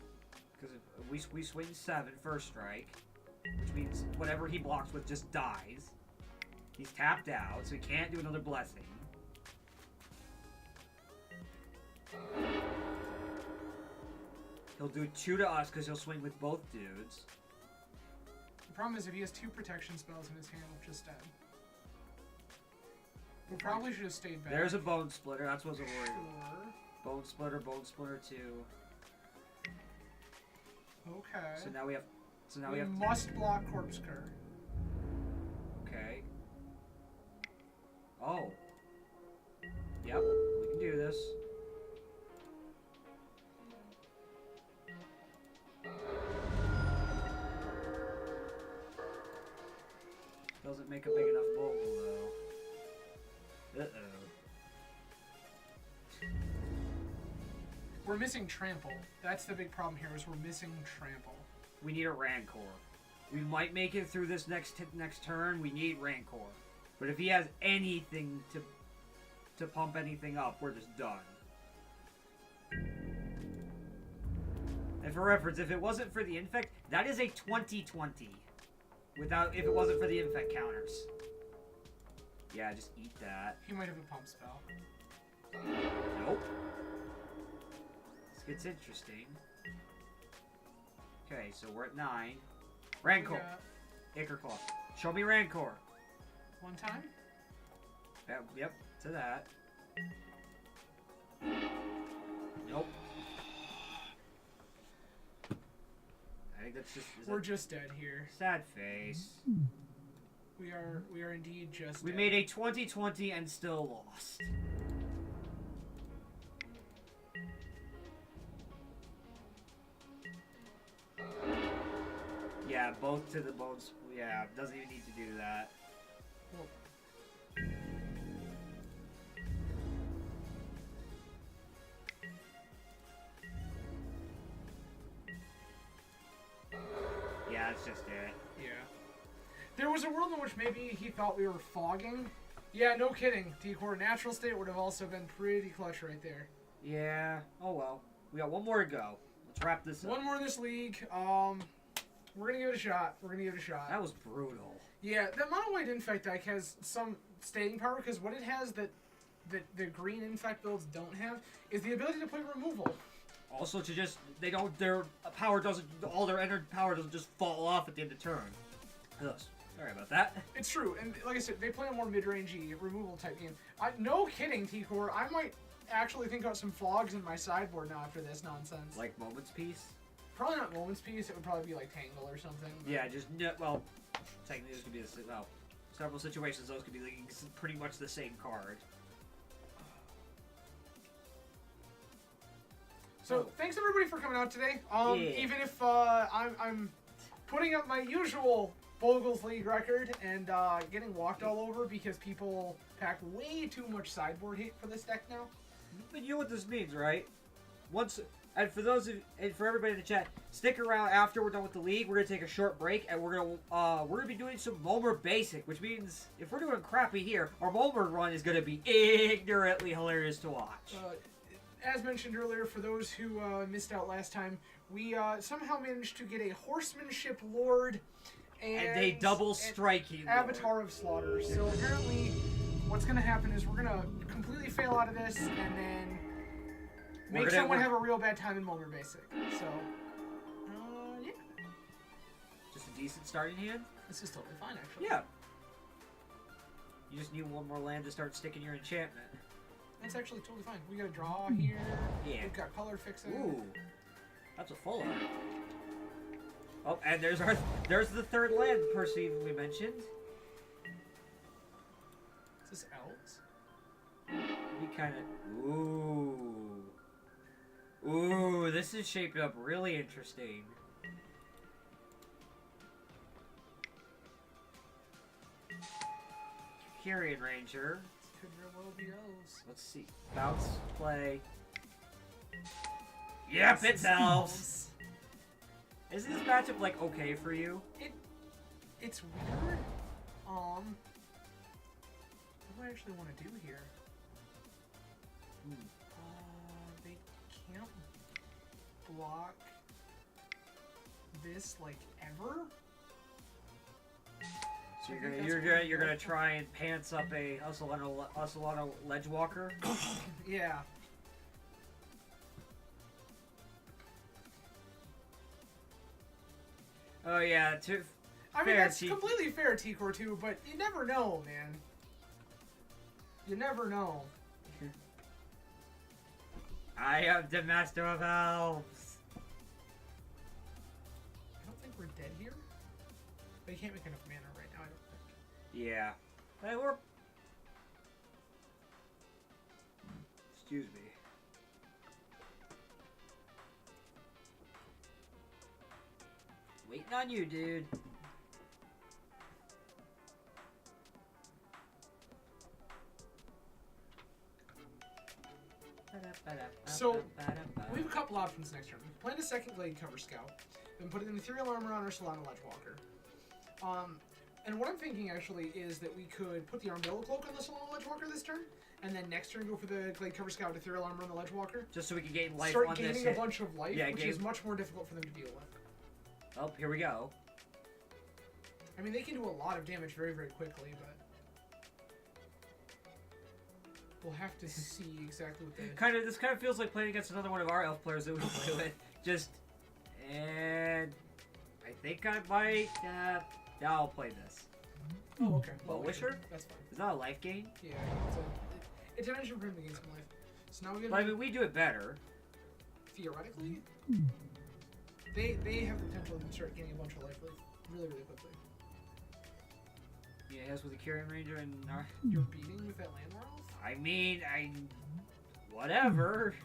Because if we swing 7 first strike, which means whatever he blocks with just dies. He's tapped out, so he can't do another blessing. He'll do 2 to us because he'll swing with both dudes. The problem is if he has 2 protection spells in his hand, we're just dead. We probably should have stayed back. There's a Bone Splitter, that's what's a worry. Sure. Bone Splitter 2. Okay. So now we have... So now we we have... must block Corpse Cur. Okay. Oh. Yep, we can do this. doesn't make a big enough Bogle, though. Uh-oh. We're missing Trample. That's the big problem here, is we're missing Trample. We need a Rancor. We might make it through this next turn. We need Rancor. But if he has anything to pump anything up, we're just done. And for reference, if it wasn't for the infect, that is a 2020. If it wasn't for the infect counters. Yeah, just eat that. He might have a pump spell. Nope. This gets interesting. Okay, so we're at 9. Rancor. Ichorclaw. Show me Rancor. One time? Yep, to that. Nope. I think that's just... We're just dead here. Sad face. We are indeed just We dead. made a 2020 and still lost. Yeah, both to the bones. Yeah, doesn't even need to do that. Well, Yeah, it's just it. yeah. There was a world in which maybe he thought we were fogging. Yeah, no kidding. Decor natural state would have also been pretty clutch right there. Yeah. Oh well. We got one more to go. Let's wrap this up. One more in this league. We're gonna give it a shot. That was brutal. Yeah, the mono white infect deck has some staying power because what it has that the green infect builds don't have is the ability to play removal. Also, to just their power doesn't, all their energy power doesn't just fall off at the end of turn. Ugh, sorry about that. It's true, and like I said, they play a more mid-rangey removal type game. No kidding, T-Core. I might actually think about some fogs in my sideboard now after this nonsense. Like Moments Piece. Probably not Moments Piece. It would probably be like Tangle or something. But... Yeah, just well, technically this could be several situations. Those could be like pretty much the same card. So thanks everybody for coming out today. Yeah. Even if I'm putting up my usual Bogles League record and getting walked all over because people pack way too much sideboard hate for this deck now. But you know what this means, right? And for everybody in the chat, stick around after we're done with the league. We're gonna take a short break, and we're gonna be doing some Momer Basic, which means if we're doing crappy here, our Momer run is gonna be ignorantly hilarious to watch. As mentioned earlier, for those who missed out last time, we somehow managed to get a Horsemanship Lord and a double striking Avatar of Slaughter. So apparently, what's going to happen is we're going to completely fail out of this and then make someone have a real bad time in Momer Basic. So, yeah. Just a decent starting hand? This is totally fine, actually. Yeah. You just need one more land to start sticking your enchantment. That's actually totally fine. We got a draw here. Yeah. We've got color fixing. Ooh. That's a full art. Oh, and there's the third land Percy we mentioned. Is this elves? We kind of... Ooh, this is shaping up really interesting. Kyrian Ranger. Could real well be elves. Let's see. Bounce, play. Yep, it's elves. Isn't this matchup, like, okay for you? It's weird. What do I actually want to do here? They can't block this, like, ever? So you're gonna try and pants up a Ocelano Ledgewalker? Yeah. Oh yeah, I mean, that's completely fair, T-Core 2, but you never know, man. You never know. I am the master of elves. I don't think we're dead here. But you can't make enough mana right now, I don't think. Yeah. Hey, we're... Excuse me. Waiting on you, dude. So, we have a couple options next turn. We can plant a second Glade Cover Scout, then put an Ethereal Armor on our Solana Ledgewalker. And what I'm thinking, actually, is that we could put the Armadillo Cloak on the Solana Ledgewalker this turn, and then next turn go for the Glade Cover Scout Ethereal Armor on the Ledgewalker. Just so we can gain life Start on this gaining a bunch of life, which is much more difficult for them to deal with. Oh, here we go. I mean, they can do a lot of damage very, very quickly, but... We'll have to see exactly what they... This kind of feels like playing against another one of our elf players that we play with. Just... And... I think I might... yeah, I'll play this. Oh, okay. Well, Wisher? That's fine. Is that a life gain? Yeah, it's an engine for him to gain some life. So now we're gonna... But I mean, we do it better. Theoretically, they have the potential to start getting a bunch of life really, really quickly. Yeah, as with the Kyrian Ranger and... You're beating with that Land Elf? I mean, whatever.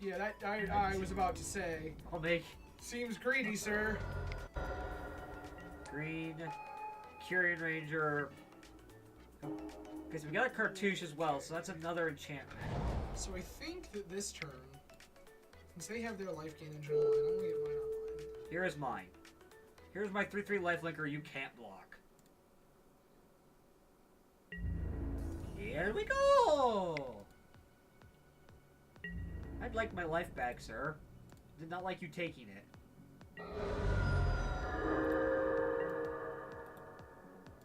Yeah, that I was about to say. I'll make... Seems greedy, sir. Green, Kyrian Ranger. Okay, so we got a Cartouche as well, so that's another enchantment. So I think that this turn, since they have their life gain engine online, I'm gonna get mine online. Here is mine. Here's my 3/3 lifelinker you can't block. Here we go! I'd like my life back, sir. Did not like you taking it.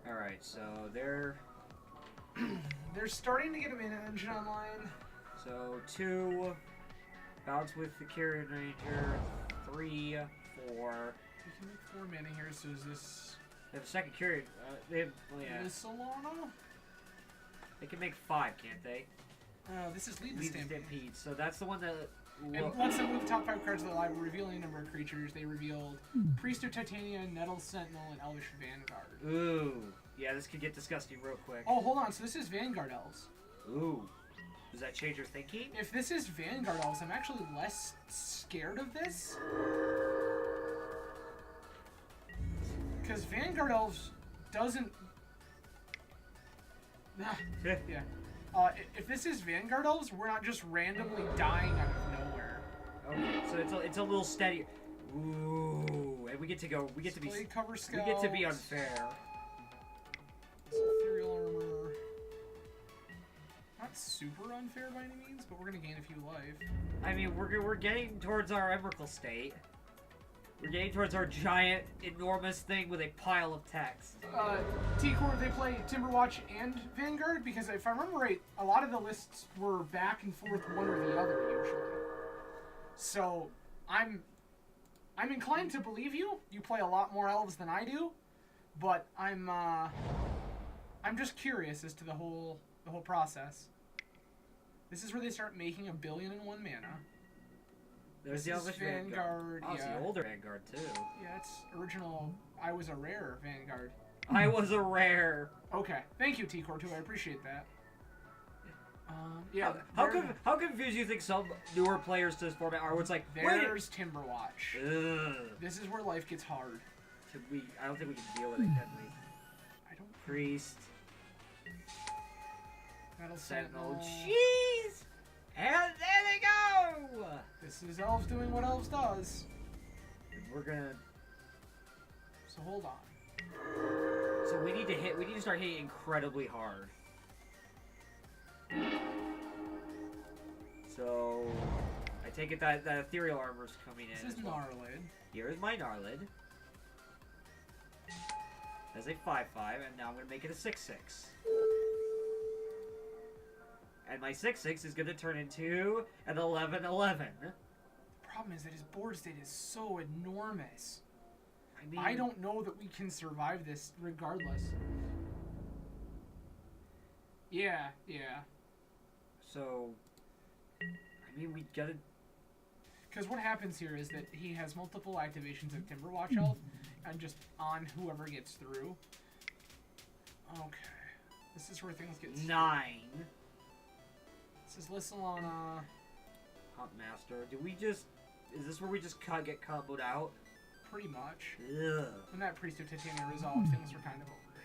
Alright, so they're... They're starting to get a mana engine online. So 2, bounce with the Kyrian Ranger, 3, 4. We can make 4 mana here, so is this... They have a second Kyrian, they have, well, yeah. This Solana? They can make 5, can't they? This is Lead the Stampede. So that's the one that... And once they move the top 5 cards of the library, revealing a number of creatures, they revealed Priest of Titania, Nettle Sentinel, and Elvish Vanguard. Ooh. Yeah, this could get disgusting real quick. Oh, hold on. So this is Vanguard Elves. Ooh. Does that change your thinking? If this is Vanguard Elves, I'm actually less scared of this. Because Vanguard Elves doesn't... yeah. If this is Vanguard Elves, we're not just randomly dying out of nowhere. Okay, so it's a little steadier. Ooh, and we get to go. We get to be. Cover Scouts. We get to be unfair. Ethereal Armor. Not super unfair by any means, but we're gonna gain a few life. I mean, we're getting towards our Emrakul state. We're getting towards our giant, enormous thing with a pile of text. T-Core, they play Timberwatch and Vanguard, because if I remember right, a lot of the lists were back and forth one or the other, usually. So, I'm inclined to believe you. You play a lot more elves than I do, but I'm just curious as to the whole process. This is where they start making 1 billion and 1 mana. There's the Elvish Vanguard. Oh, it's the older Vanguard, too. Yeah, it's original. I was a rare Vanguard. I was a rare. Okay. Thank you, T-Core, too. I appreciate that. Yeah. How confused do you think some newer players to this format are? Where it's like, there's Timberwatch. Ugh. This is where life gets hard. I don't think we can deal with it, can we? I don't. Priest. Metal Sentinel. Jeez! And there they go! This is elves doing what elves does. We're gonna... So hold on. So we need to start hitting incredibly hard. So... I take it that Ethereal Armor's coming in. This is Gnarlid. Here's my Gnarlid. That's a 5/5, and now I'm gonna make it a 6/6. And my 6/6 is going to turn into an 11/11. The problem is that his board state is so enormous. I mean, I don't know that we can survive this regardless. Yeah. So, I mean, we gotta... Because what happens here is that he has multiple activations of Timberwatch Elf, and just on whoever gets through. Okay. This is where things get... 9. This is Lissalana. Hunt Master. Is this where we just get comboed out? Pretty much. Ugh. When that Priest of Titania resolved, things were kind of over.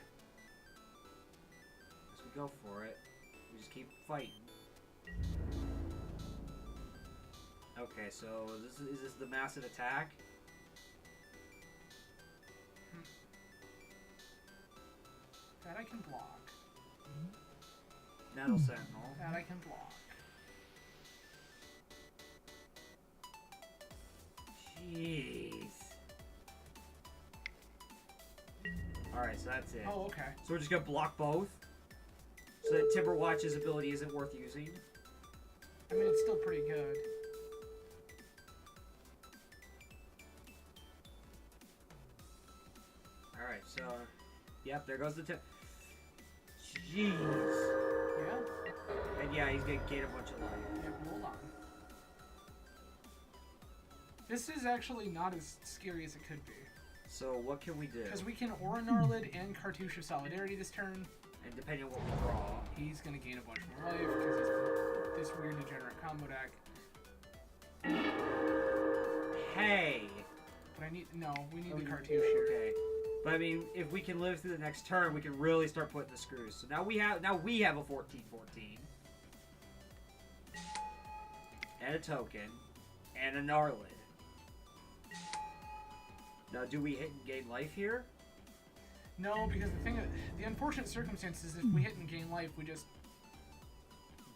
As we go for it, we just keep fighting. Okay, so is this the massive attack? That I can block. Metal Sentinel. That I can block. Jeez. Alright, so that's it. Oh, okay. So we're just gonna block both? So that Timberwatch's ability isn't worth using? I mean, it's still pretty good. Alright, so... Yep, there goes the tip. Jeez. Yeah? And yeah, he's gonna gain a bunch of life. Yeah, hold on. This is actually not as scary as it could be. So what can we do? Because we can Aura Gnarlid and Cartouche of Solidarity this turn. And depending on what we draw... He's gonna gain a bunch more life because he's this weird degenerate combo deck. Hey! But we need the Okay. Cartouche here. Okay. But I mean, if we can live through the next turn, we can really start putting the screws. So now we have a 14/14. And a token. And a Gnarlid. Now, do we hit and gain life here? No, because the unfortunate circumstance is if we hit and gain life, we just...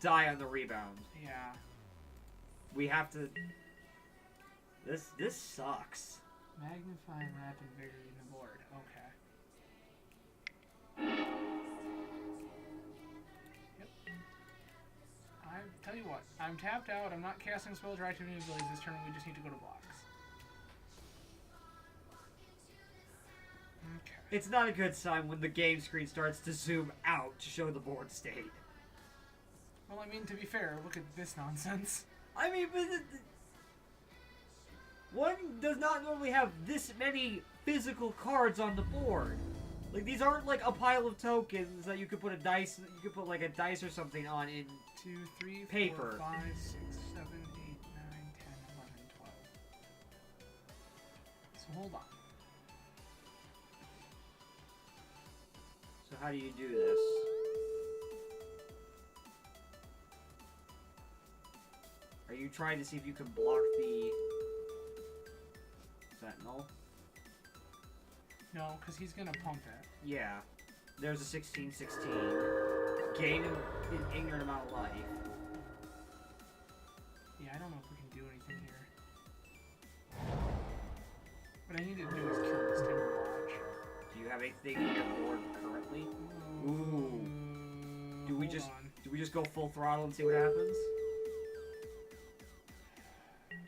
Die on the rebound. Yeah. We have to... This sucks. Magnify, wrap, and invigorate the board. Okay. Yep. I tell you what, I'm tapped out. I'm not casting spells or activating abilities this turn. We just need to go to blocks. Okay. It's not a good sign when the game screen starts to zoom out to show the board state. Well, I mean, to be fair, look at this nonsense. I mean, but one does not normally have this many physical cards on the board. Like, these aren't like a pile of tokens that you could put a dice, you could put like a dice or something on in 2, 3, paper. 4, 5, 6, 7, 8, 9, 10, 11, 12. So hold on. So how do you do this? Are you trying to see if you can block the Sentinel? No, because he's gonna pump it. Yeah. There's a 16/16. Gain an ignorant amount of life. Yeah, I don't know if we can do anything here. What I need to do is kill this Timberwatch. Do you have anything in your board currently? Ooh. Do we just go full throttle and see what happens?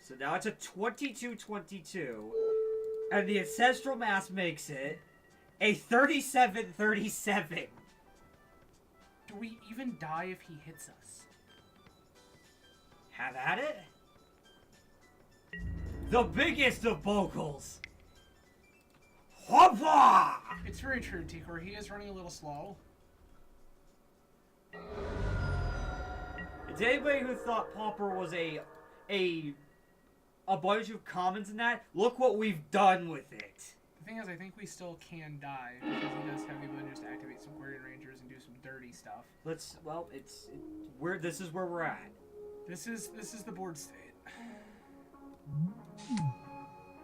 So now it's a 22/22. And the Ancestral Mass makes it a 37/37. Do we even die if he hits us? Have at it. The biggest of Bogles. Hoppa! It's very true, Tikor. He is running a little slow. It's anybody who thought Puaper was a bunch of commons in that, look what we've done with it. The thing is, I think we still can die because he does have the ability just to activate some Guardian Rangers and do some dirty stuff. This is where we're at. This is the board state.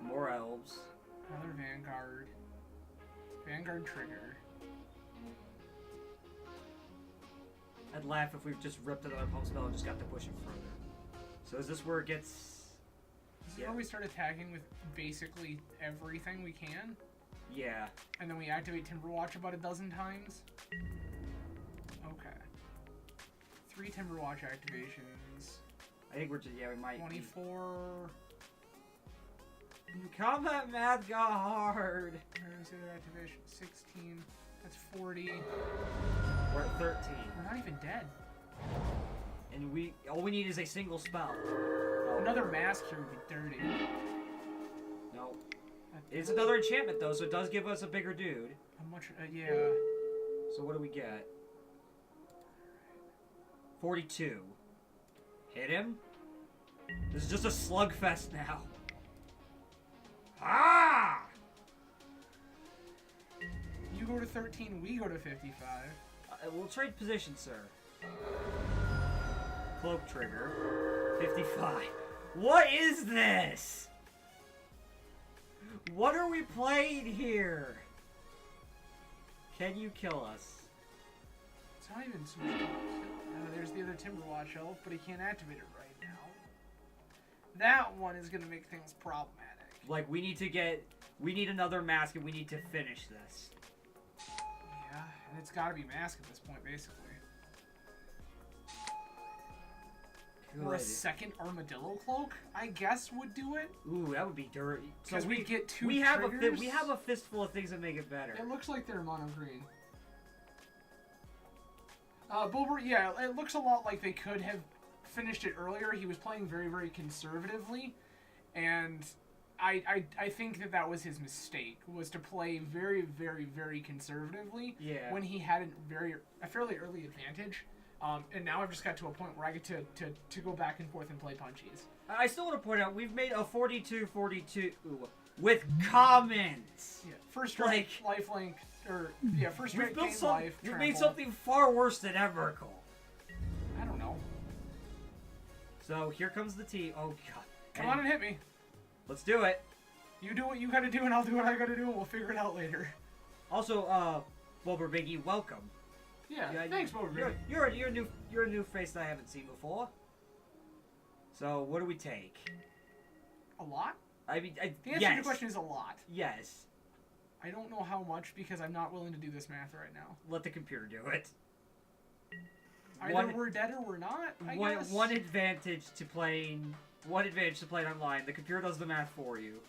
More elves. Another Vanguard. Vanguard trigger. I'd laugh if we've just ripped another pump spell and just got to push it further. So is this where it gets... This is where we start attacking with basically everything we can. Yeah. And then we activate Timberwatch about a dozen times. Okay. 3 Timberwatch activations. I think we're just, yeah, we might... 24... Combat math got hard. Where's the other activation? 16. That's 40. We're at 13. We're not even dead. And all we need is a single spell. Oh. Another mask here would be dirty. No. It's another enchantment though, so it does give us a bigger dude. How much? Yeah. So what do we get? 42. Hit him? This is just a slugfest now. Ah! You go to 13, we go to 55. We'll trade position, sir. Cloak trigger. 55. What is this? What are we playing here? Can you kill us? It's not even so much. There's the other Timberwatch elf, but he can't activate it right now. That one is gonna make things problematic. Like, we need another mask and we need to finish this. Yeah, and it's gotta be mask at this point, basically. Good. Or a second armadillo cloak, I guess, would do it. Ooh, that would be dirty. Because we get two we triggers. have a fistful of things that make it better. It looks like they're mono green. Bulber, yeah, it looks a lot like they could have finished it earlier. He was playing very, very conservatively, and I think that was his mistake, was to play very, very, very conservatively when he had a fairly early advantage. And now I've just got to a point where I get to go back and forth and play punchies. I still want to point out, we've made a 42-42 with commons. Yeah, first strike, lifelink, or yeah, first strike, gain life, We've made something far worse than Evercall. I don't know. So here comes the T. Oh god. Come on and hit me. Let's do it. You do what you gotta do and I'll do what I gotta do and we'll figure it out later. Also, Bulber Biggie, welcome. Yeah, thanks, Bulber Biggie. You're a new face that I haven't seen before. So what do we take? A lot? I mean, the answer to your question is a lot. Yes. I don't know how much because I'm not willing to do this math right now. Let the computer do it. Either we're dead or we're not, I guess. One advantage to playing online. The computer does the math for you.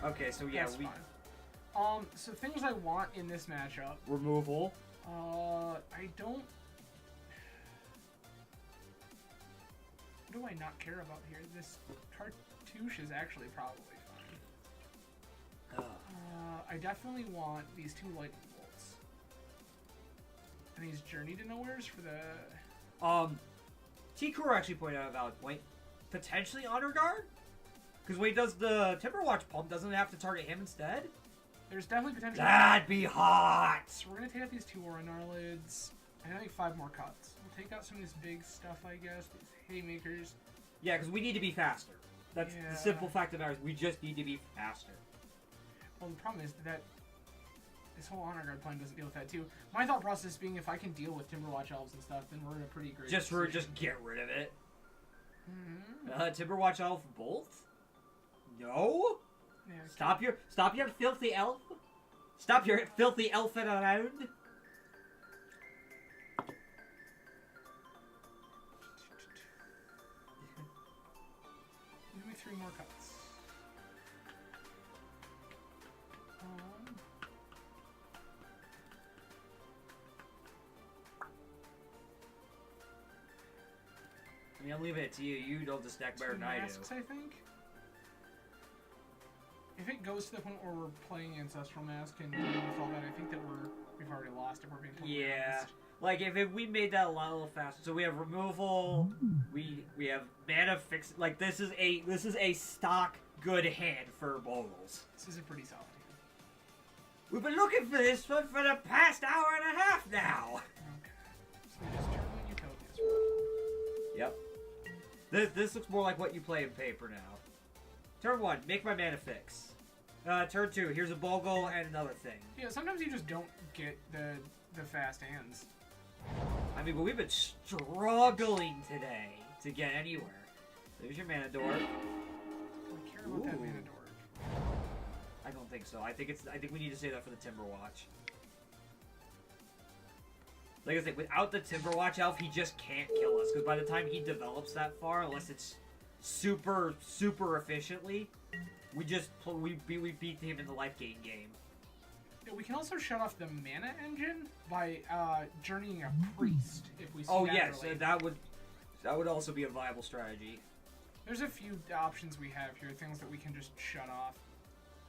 Okay, so yeah, that's fine. So things I want in this matchup. Removal. I don't... What do I not care about here? This cartouche is actually probably fine. I definitely want these two lightning bolts. And these Journey to Nowheres for the... T-Core actually pointed out a valid point. Potentially Honor Guard? Because when he does the Timberwatch pump, doesn't it have to target him instead? There's definitely potential. That'd be hot! So we're going to take out these two Oronar lids. I think 5 more cuts. We'll take out some of this big stuff, I guess. These haymakers. Yeah, because we need to be faster. That's the simple fact of the matter. We just need to be faster. Well, the problem is that this whole Honor Guard plan doesn't deal with that too. My thought process being if I can deal with Timberwatch elves and stuff, then we're in a pretty great position. Just get rid of it. Timberwatch elf bolt? No? Yeah, Stop your filthy elf. Stop your filthy elfing around. Give me 3 more cuts. I mean, I'm leaving it to you. You know this deck better than I do. Masks, I think. If it goes to the point where we're playing Ancestral Mask and dealing with all that, I think that we've already lost if we're being totally honest. Like if we made that a little faster. So we have removal, we have mana fix. Like this is a stock good hand for Bogles. This is a pretty solid hand. We've been looking for this for the past hour and a half now. Okay. So we just turn on Utopias. Yep. This looks more like what you play in paper now. Turn 1, make my mana fix. Turn 2, here's a Bogle and another thing. Yeah, sometimes you just don't get the fast hands. I mean, but we've been struggling today to get anywhere. There's your mana dork. Do I care about that mana dork? I don't think so. I think we need to say that for the Timberwatch. Like I said, without the Timberwatch elf, he just can't kill us. Because by the time he develops that far, unless it's super efficiently, we beat him in the life gain game. Yeah, we can also shut off the mana engine by journeying a priest if we see Oh that yes, early. that would also be a viable strategy. There's a few options we have here, things that we can just shut off.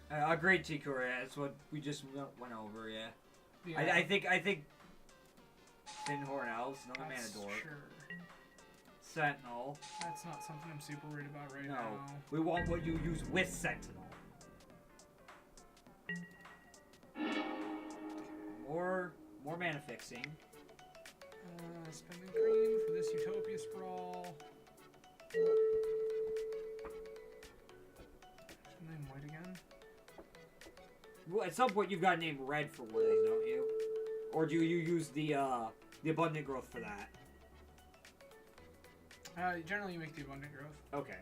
Agreed, T-Core. That's what we just went over. Yeah. Yeah. I think Thin-Horn Elves, another mana dork. Sure. Sentinel. That's not something I'm super worried about right No, now. we want what you use with Sentinel. More mana fixing. Spend the green for this this Utopia Sprawl. Name white again. Well, at some point you've got to name red for one of these, don't you? Or do you use the abundant growth for that? Generally you make the abundant growth. Okay.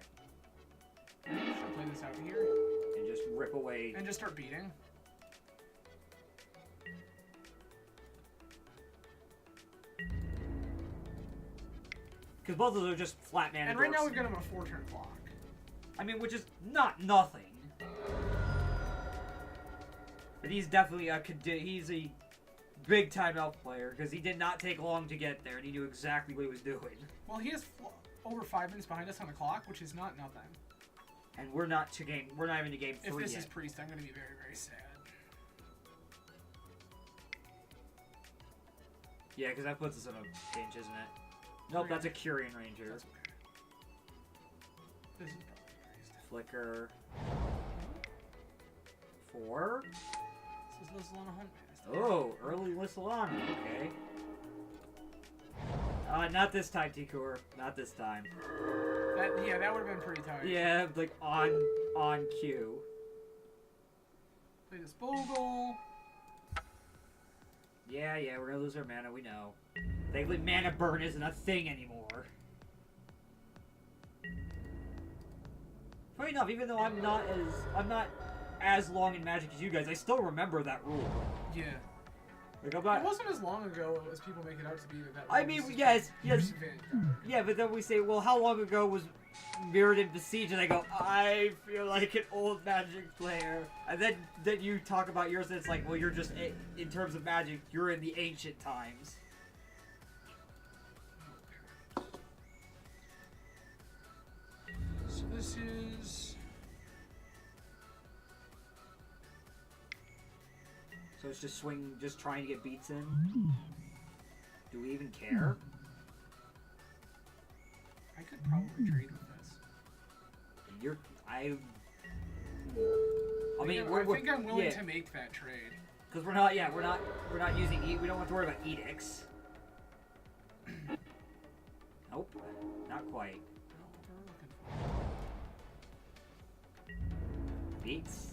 I'm just gonna play this out here. And just rip away. And just start beating. Because both of those are just flat mana. And right now we've got him a 4-turn clock. I mean, which is not nothing. But he's definitely he's a big time elf player because he did not take long to get there and he knew exactly what he was doing. Well, he is over 5 minutes behind us on the clock, which is not nothing. And we're not even to game 3 If this yet. is Priest, I'm going to be very, very sad. Yeah, because that puts us in a pinch, isn't it? Nope, that's a Curian Ranger. That's okay. This is probably Priest. Flicker. 4. This is Lissalana Hunt. Oh, early Lissalana. Okay. Not this time, T-Core. Not this time. Yeah, that would have been pretty tight. Yeah, like on cue. Play this Bogle. Yeah, we're gonna lose our mana, we know. Thankfully, mana burn isn't a thing anymore. Funny enough, even though I'm not as long in Magic as you guys, I still remember that rule. Yeah. Like I'm not. It wasn't as long ago as people make it out to be that. I mean, yes. Disadvantage. Yeah, but then we say, well, how long ago was Mirrored in Besiege? And I go, I feel like an old Magic player. And then you talk about yours, and it's like, well, you're just, in terms of Magic, you're in the ancient times. So this is... So it's just just trying to get beats in. Do we even care? I could probably trade with this. I think I'm willing to make that trade. Because we're not using we don't have to worry about edicts. Nope, not quite. Beats.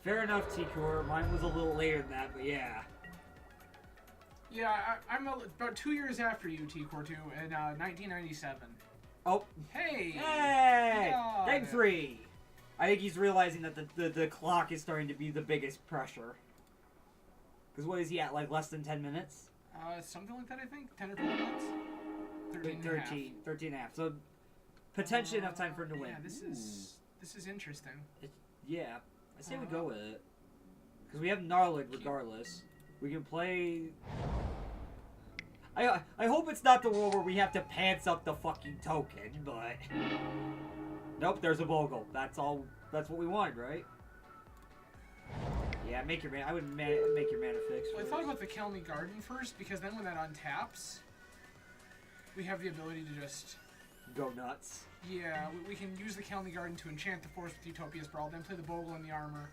Fair enough, T-Core. Mine was a little later than that, but yeah. Yeah, I'm about 2 years after you, T-Core 2, in 1997. Oh. Hey! Hey! God. Game 3! I think he's realizing that the clock is starting to be the biggest pressure. Because what is he at, like less than 10 minutes? Something like that, I think. 10 or 12 minutes? 13 and a half. So, potentially enough time for him to win. Yeah, this is interesting. Yeah. I say we go with it. Because we have Gnarlid regardless. We can play... I hope it's not the world where we have to pants up the fucking token, but... Nope, there's a Bogle. That's all... That's what we wanted, right? Yeah, make your mana... I would make your mana fix. Well, I thought about the Kelny Garden first, because then when that untaps, we have the ability to just... Go nuts. Yeah, we can use the Kelny Garden to enchant the forest with Utopia Sprawl, then play the Bogle and the armor.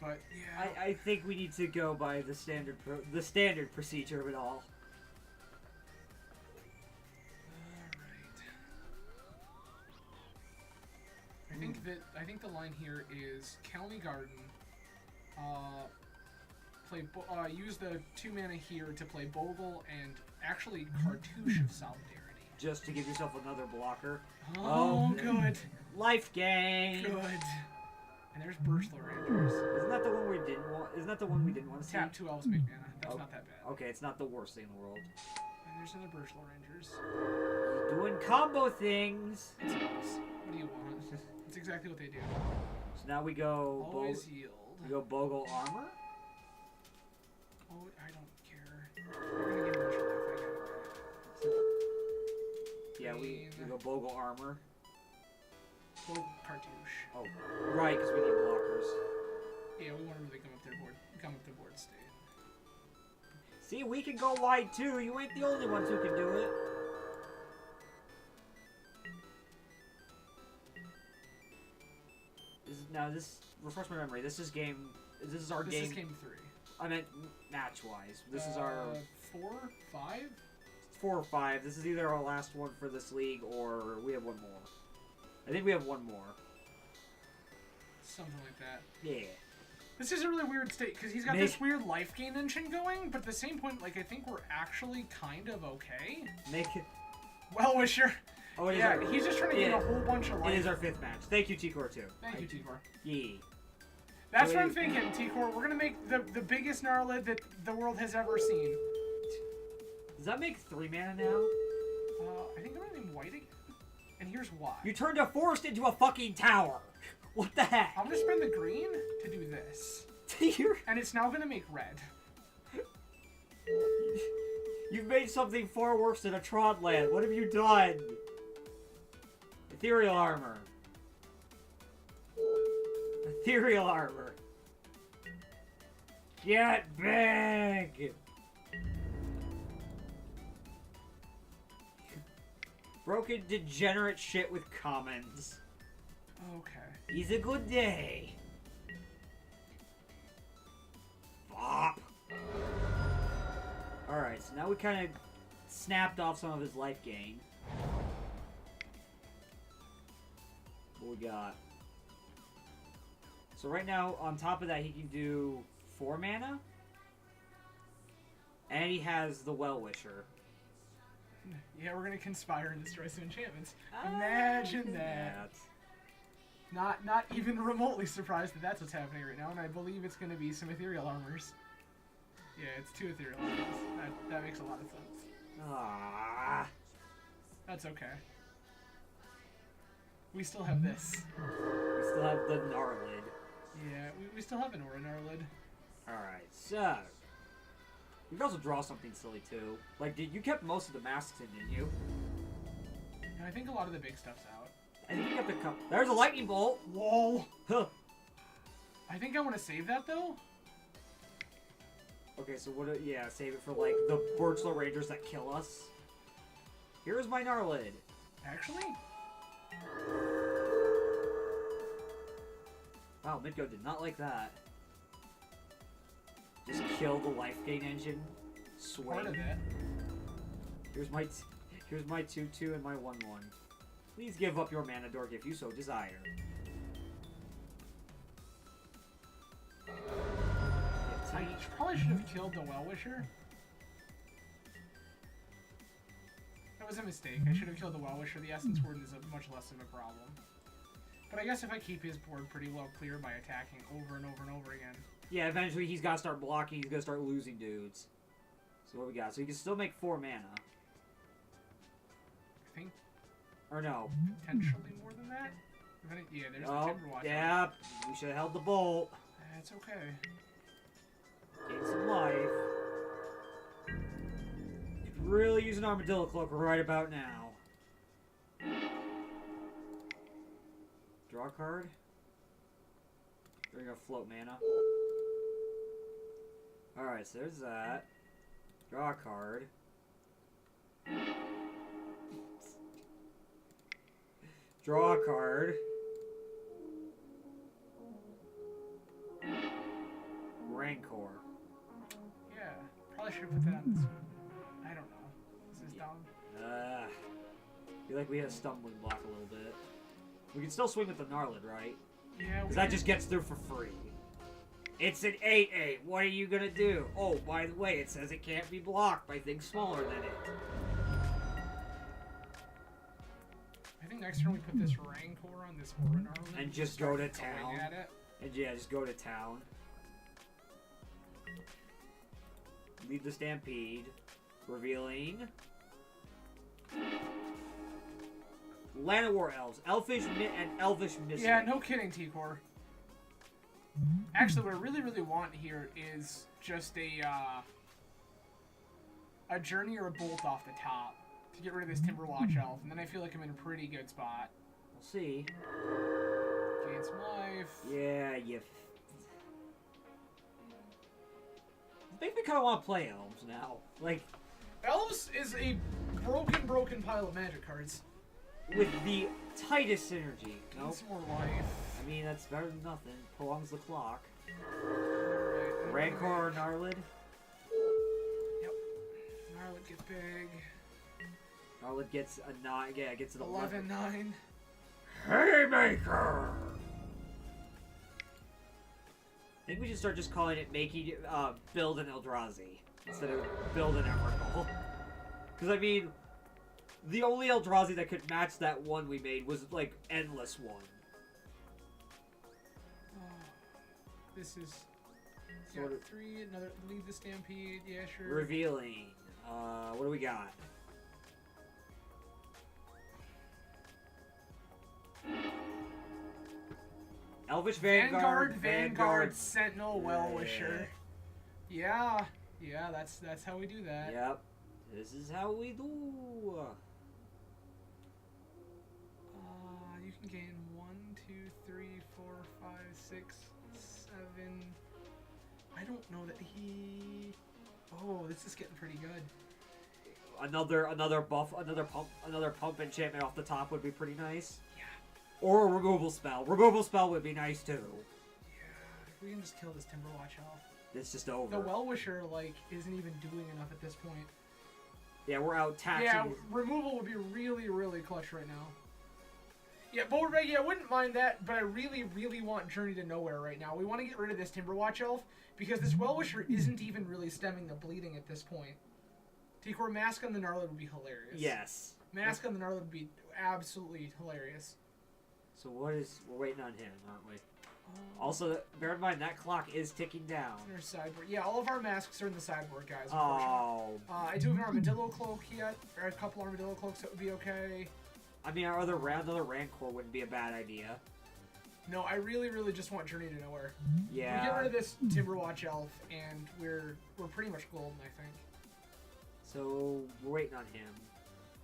But yeah, I think we need to go by the standard procedure of it all. Alright. I think the line here is Kelny Garden. Use the 2 mana here to play Bogle and actually Cartouche of Solidarity. Just to give yourself another blocker. Oh, good. Life gain. Good. And there's Birchler Rangers. Isn't that the one we didn't want? Isn't that the one we didn't want to see? Tap 2 elves, make mana. That's not that bad. Okay, it's not the worst thing in the world. And there's another Birchler Rangers. Doing combo things. It's elves. What do you want? It's exactly what they do. So now we go. Always yield. We go Bogle armor. Oh, I don't care. We're gonna get Birchler life. I get it. Yeah, we go Bogle armor. Bogle Cartouche. Oh, right, because we need blockers. Yeah, we want to really come up the board state. See, we can go wide too. You ain't the only ones who can do it. Now, refresh my memory. This is game This is our game. This is game 3. I meant match-wise. This is our 4, 5. 4 or 5. This is either our last one for this league or we have one more. I think we have one more. Something like that. Yeah. This is a really weird state because he's got this weird life gain engine going, but at the same point, like I think we're actually kind of okay. Make it. Well, wisher. Oh, it is yeah, he's just trying to gain a whole bunch of life. It is our 5th match. Thank you, T-Core, too. Thank you, T-Core. Yeah. That's what I'm thinking, T-Core. We're gonna make the biggest Gnarlid that the world has ever seen. Does that make 3 mana now? I think I'm gonna name White again. And here's why. You turned a forest into a fucking tower. What the heck? I'm gonna spend the green to do this. And it's now gonna make red. You've made something far worse than a Trotland. What have you done? Ethereal armor. Ethereal armor. Get big! Broken degenerate shit with commons. Okay. He's a good day. Bop. Alright, so now we kind of snapped off some of his life gain. What we got? So right now, on top of that, he can do 4 mana. And he has the Well-Wisher. Yeah, we're gonna conspire and destroy some enchantments. Imagine that. Not even remotely surprised that that's what's happening right now, and I believe it's gonna be some ethereal armors. Yeah, it's 2 ethereal armors. That makes a lot of sense. Ah. That's okay. We still have this. We still have the Gnarlid. Yeah, we still have an Aura Gnarlid. Alright, so... You can also draw something silly, too. Like, you kept most of the masks in, didn't you? And I think a lot of the big stuff's out. I think you kept a couple... There's a lightning bolt! Whoa! Huh. I think I want to save that, though. Okay, so what... Yeah, save it for, like, the Birchlow Rangers that kill us. Here's my Gnarlid. Actually? Wow, MTGO did not like that. Just kill the life gain engine. Swing. Part of it. Here's my 2/2 and my 1/1. Please give up your mana dork if you so desire. I probably should have killed the Well-Wisher. That was a mistake. I should have killed the Well-Wisher. The Essence Warden is much less of a problem. But I guess if I keep his board pretty well clear by attacking over and over and over again. Yeah, eventually he's got to start blocking. He's going to start losing dudes. So what we got? So he can still make 4 mana. I think. Or no. Potentially more than that? Yeah, there's the Timberwatch. Yeah, we should have held the bolt. That's okay. Gain some life. Could really use an Armadillo Cloak right about now. Draw a card. We're gonna float mana. Alright, so there's that. Draw a card. Draw a card. Rancor. Yeah, probably should have put that on this one. I don't know. This is dumb. I feel like we had a stumbling block a little bit. We can still swing with the Gnarlid, right? Yeah, because that just gets through for free. It's an 8/8. What are you gonna do? Oh, by the way, it says it can't be blocked by things smaller than it. I think next turn we put this Rancor on this Aura Gnarlid and just go to going town. at it. And yeah, just go to town. Lead the Stampede. Revealing. Land of War Elves. Elfish and Elvish Mystic. Yeah, no kidding, T-Core. Actually, what I really want here is just a Journey or a Bolt off the top to get rid of this Timberwatch Elf, and then I feel like I'm in a pretty good spot. We'll see. Gain some life. Yeah, you... I think we kind of want to play Elves now. Like... Elves is a broken pile of magic cards. With the tightest synergy. Nope. Some more life. I mean, that's better than nothing. Prolongs the clock. Rancor or Gnarlid? Yep. Gnarlid gets big. Gnarlid gets a 9. Yeah, it gets an 11. 11-9. Haymaker! I think we should start just calling it making, build an Eldrazi instead of build an Emrakul. Because, I mean, the only Eldrazi that could match that one we made was, like, Endless One. This is... Sort Yeah, of 3, another... Lead the Stampede, yeah, sure. revealing. What do we got? Elvish Vanguard, Sentinel, Well-Wisher. Yeah, that's how we do that. Yep. This is how we do. You can gain 1, 2, 3, 4, 5, 6, 7. I don't know that he... Oh, this is getting pretty good. Another buff, another pump enchantment off the top would be pretty nice. Yeah. Or a removal spell. Removal spell would be nice too. Yeah, if we can just kill this Timberwatch off. It's just over. The Well-Wisher, like, isn't even doing enough at this point. Yeah, we're out taxing. Yeah, removal would be really, really clutch right now. Yeah, Bold Reggie, I wouldn't mind that, but I really, really want Journey to Nowhere right now. We want to get rid of this Timberwatch Elf, because this Well-Wisher isn't even really stemming the bleeding at this point. Tikor, Mask on the Gnarlid would be hilarious. Yes. Mask on the Gnarlid would be absolutely hilarious. So what is... We're waiting on him, aren't we? Also, bear in mind, that clock is ticking down. In our sideboard. Yeah, all of our masks are in the sideboard, guys. Oh. I do have an Armadillo Cloak yet, or a couple Armadillo Cloaks that would be okay. I mean, our other another Rancor wouldn't be a bad idea. No, I really, really just want Journey to Nowhere. Yeah. We get rid of this Timberwatch Elf, and we're pretty much golden, I think. So, we're waiting on him.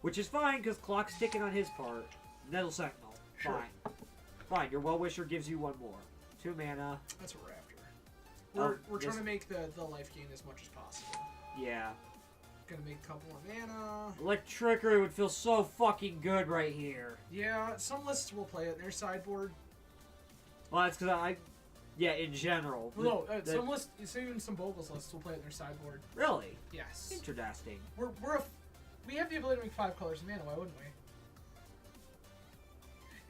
Which is fine, because clock's ticking on his part. Nettle Sentinel. Sure. Fine. Fine, your Well-Wisher gives you 1 more. 2 mana. That's what we're after. We're trying to make the life gain as much as possible. Yeah. Gonna make a couple more mana. Electrickery would feel so fucking good right here. Yeah, some lists will play it in their sideboard. Well, that's because yeah, in general. Well, no, some lists, even some Bogles lists will play it in their sideboard. Really? Yes. Interesting. We have the ability to make 5 colors of mana, why wouldn't we?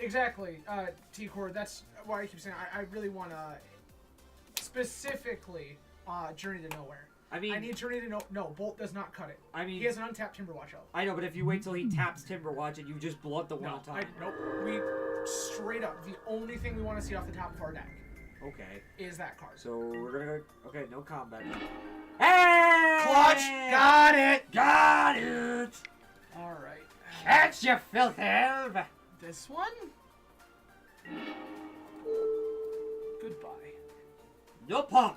Exactly, T-Core, that's why I keep saying I really want to specifically Journey to Nowhere. I mean, I need Journey to No, Bolt does not cut it. I mean, he has an untapped Timberwatch Elf. I know, but if you wait till he taps Timberwatch and you just blunt the one time. Nope. We straight up, the only thing we want to see off the top of our deck. Okay. Is that card. So we're gonna go. Okay, no combat. Hey! Clutch! Got it! Got it! Alright. Catch you, filthy elf! This one? Goodbye. No pump!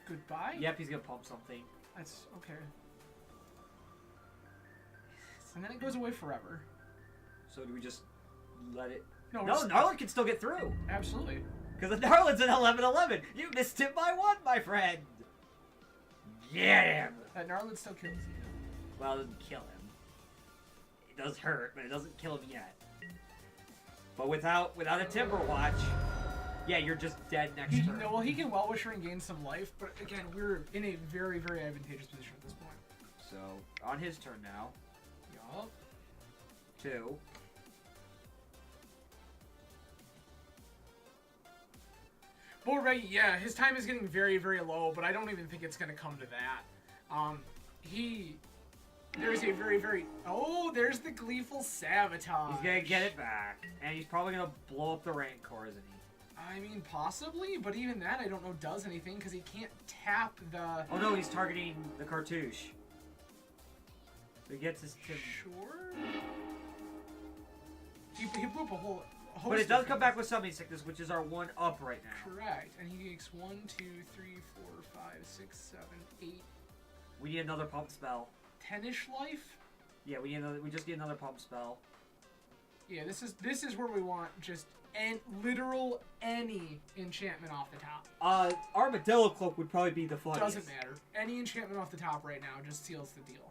Goodbye? Yep, he's gonna pump something. That's okay. And then it goes away forever. So do we just let it... No, Gnarlid can still get through. Absolutely. Because the Gnarlid's an 11-11. You missed him by 1, my friend. Get him. That Gnarlid still kills you. Well, it doesn't kill him. It does hurt, but it doesn't kill him yet. But without a Timberwatch, yeah, you're just dead next turn. No, well, he can Well-Wisher and gain some life, but again, we're in a very, very advantageous position at this point. So, on his turn now. Yup. 2. Bullreggie, yeah, his time is getting very, very low, but I don't even think it's going to come to that. There's a very, very... Oh, there's the Gleeful Sabotage. He's going to get it back, and he's probably going to blow up the Rancor, isn't he? I mean, possibly, but even that I don't know does anything, because he can't tap the... Oh no, he's targeting the Cartouche. So he gets his Tim... Sure? He blew up a whole... But it does come back with Summoning Sickness, which is our 1 up right now. Correct. And he takes 1, 2, 3, 4, 5, 6, 7, 8. We need another pump spell. 10-ish life? Yeah, we just need another pump spell. Yeah, this is where we want just literal any enchantment off the top. Armadillo Cloak would probably be the funniest. Doesn't matter. Any enchantment off the top right now just seals the deal.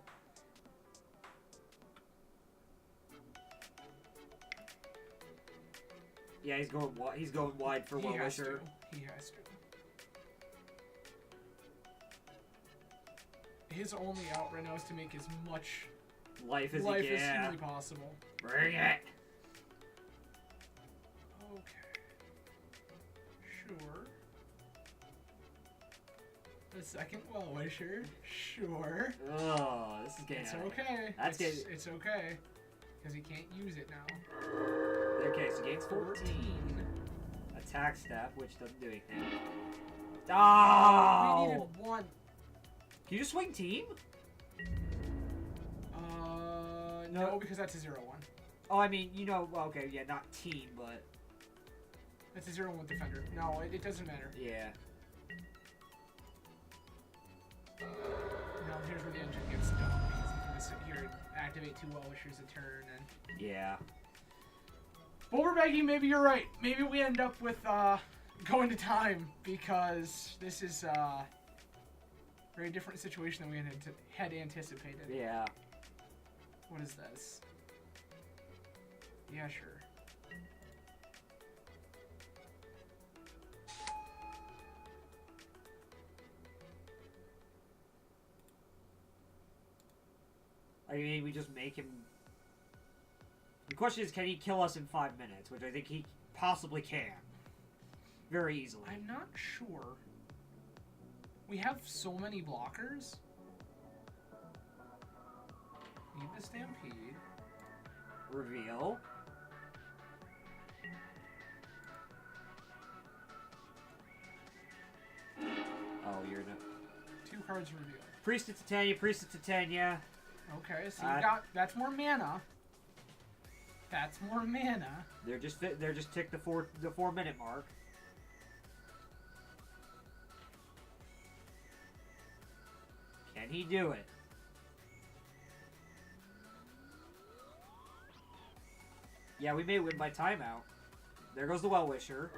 Yeah, he's going wide. He's going wide for Well Wisher. He has to. His only out right now is to make as much life as humanly possible. Bring it. Okay. Sure. The second Well Wisher. Sure. Oh, this is getting. It's okay. It's okay. Because he can't use it now. Okay, so gains 14. Attack step, which doesn't do anything. Oh! We needed one. Can you just swing team? No, because that's a 0-1. Oh, I mean, you know, well, okay, yeah, not team, but... That's a 0-1 with defender. No, it doesn't matter. Yeah. Now, here's where the engine gets dumb, because he can just sit here and activate 2 Well Wishers a turn, and... Yeah. Overbegging, maybe you're right. Maybe we end up with, going to time, because this is, a very different situation than we had anticipated. Yeah. What is this? Yeah, sure. I mean, we just make him... The question is, can he kill us in 5 minutes? Which I think he possibly can. Very easily. I'm not sure. We have so many blockers. Need the Stampede. Reveal. Oh, you're no... 2 cards reveal. Priest it to Titania, Priest it to Titania. Okay, so you got... That's more mana. That's more mana. They're just ticked the 4 minute mark. Can he do it? Yeah, we may win by timeout. There goes the Well Wisher.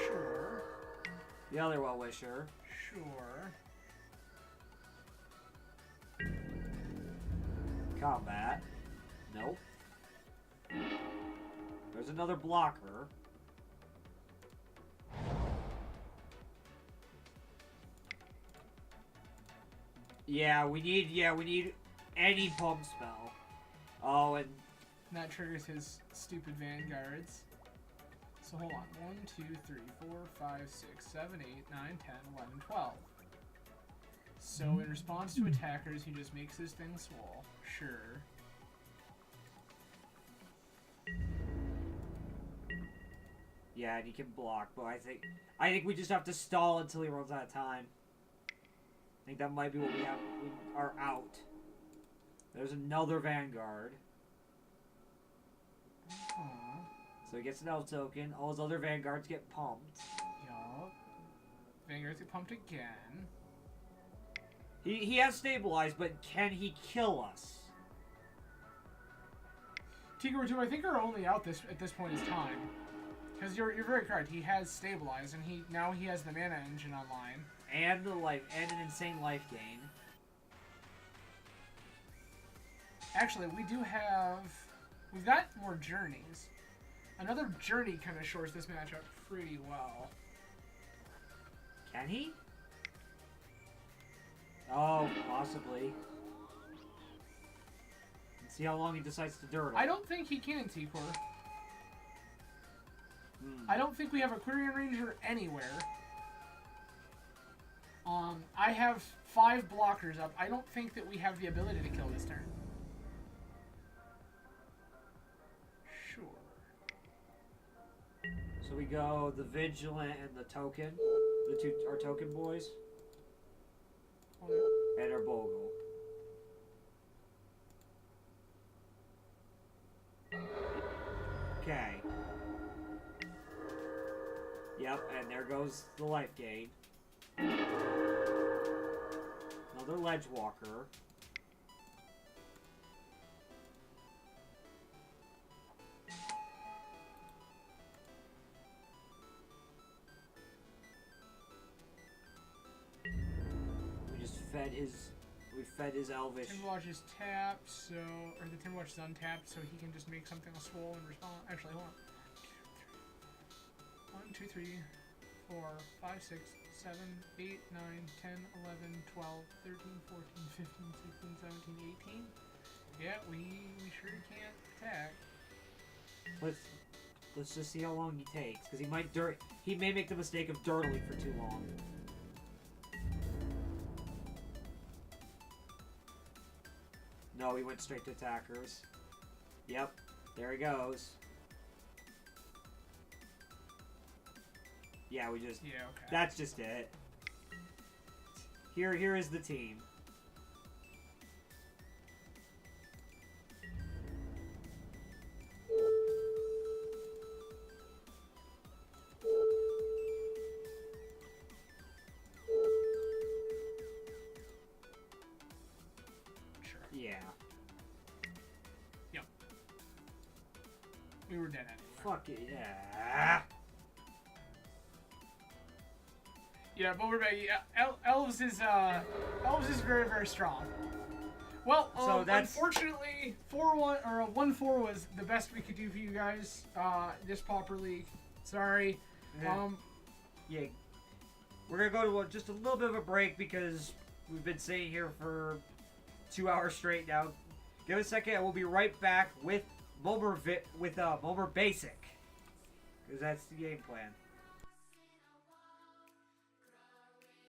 Sure. The other Well Wisher. Sure. Combat. Nope. There's another blocker. Yeah, we need any pump spell. Oh, and that triggers his stupid vanguards. So hold on. 1, 2, 3, 4, 5, 6, 7, 8, 9, 10, 11, 12. So in response to attackers, he just makes his thing swole. Sure. Yeah, and he can block, but I think we just have to stall until he runs out of time. I think that might be what we have. We are out. There's another Vanguard. So he gets an Elf token. All his other Vanguards get pumped. Yup. Vanguards get pumped again. He has stabilized, but can he kill us? Tigor 2, I think our only out at this point is time. Because you're very correct. He has stabilized, and now he has the mana engine online. And and an insane life gain. Actually, we've got more journeys. Another journey kind of shores this match up pretty well. Can he? Oh, possibly. Let's see how long he decides to dirtle. I don't think he can, T-Core. I don't think we have a Quirion Ranger anywhere. I have 5 blockers up. I don't think that we have the ability to kill this turn. Sure. So we go the Vigilant and the Token. Our Token boys. And our Bogle. Okay. Yep, and there goes the life gain. Another Ledge Walker. We fed his Elvish. Timberwatch is tapped, or the Timberwatch is untapped, so he can just make something swole and respond. Actually, hold on. 1, 2, 3, 1, 2, 3, 4, 5, 6, 7, 8, 9, 10, 11, 12, 13, 14, 15, 16, 17, 18. Yeah, we sure can't attack. Let's just see how long he takes, because he may make the mistake of dirtling for too long. No, he went straight to attackers. Yep, there he goes. Yeah, we just... Yeah, okay. That's just it. Here is the team. Sure. Yeah. Yep. We were dead anyway. Fuck it, yeah. Yeah, but we're back. Yeah, Elves is very, very strong. Well, So that's... unfortunately, 4-1 or 1-4 was the best we could do for you guys. This Pauper League. Sorry. Yeah. Yeah. We're gonna go to just a little bit of a break because we've been sitting here for 2 hours straight now. Give us a second, and we'll be right back with Mulber Basic, because that's the game plan.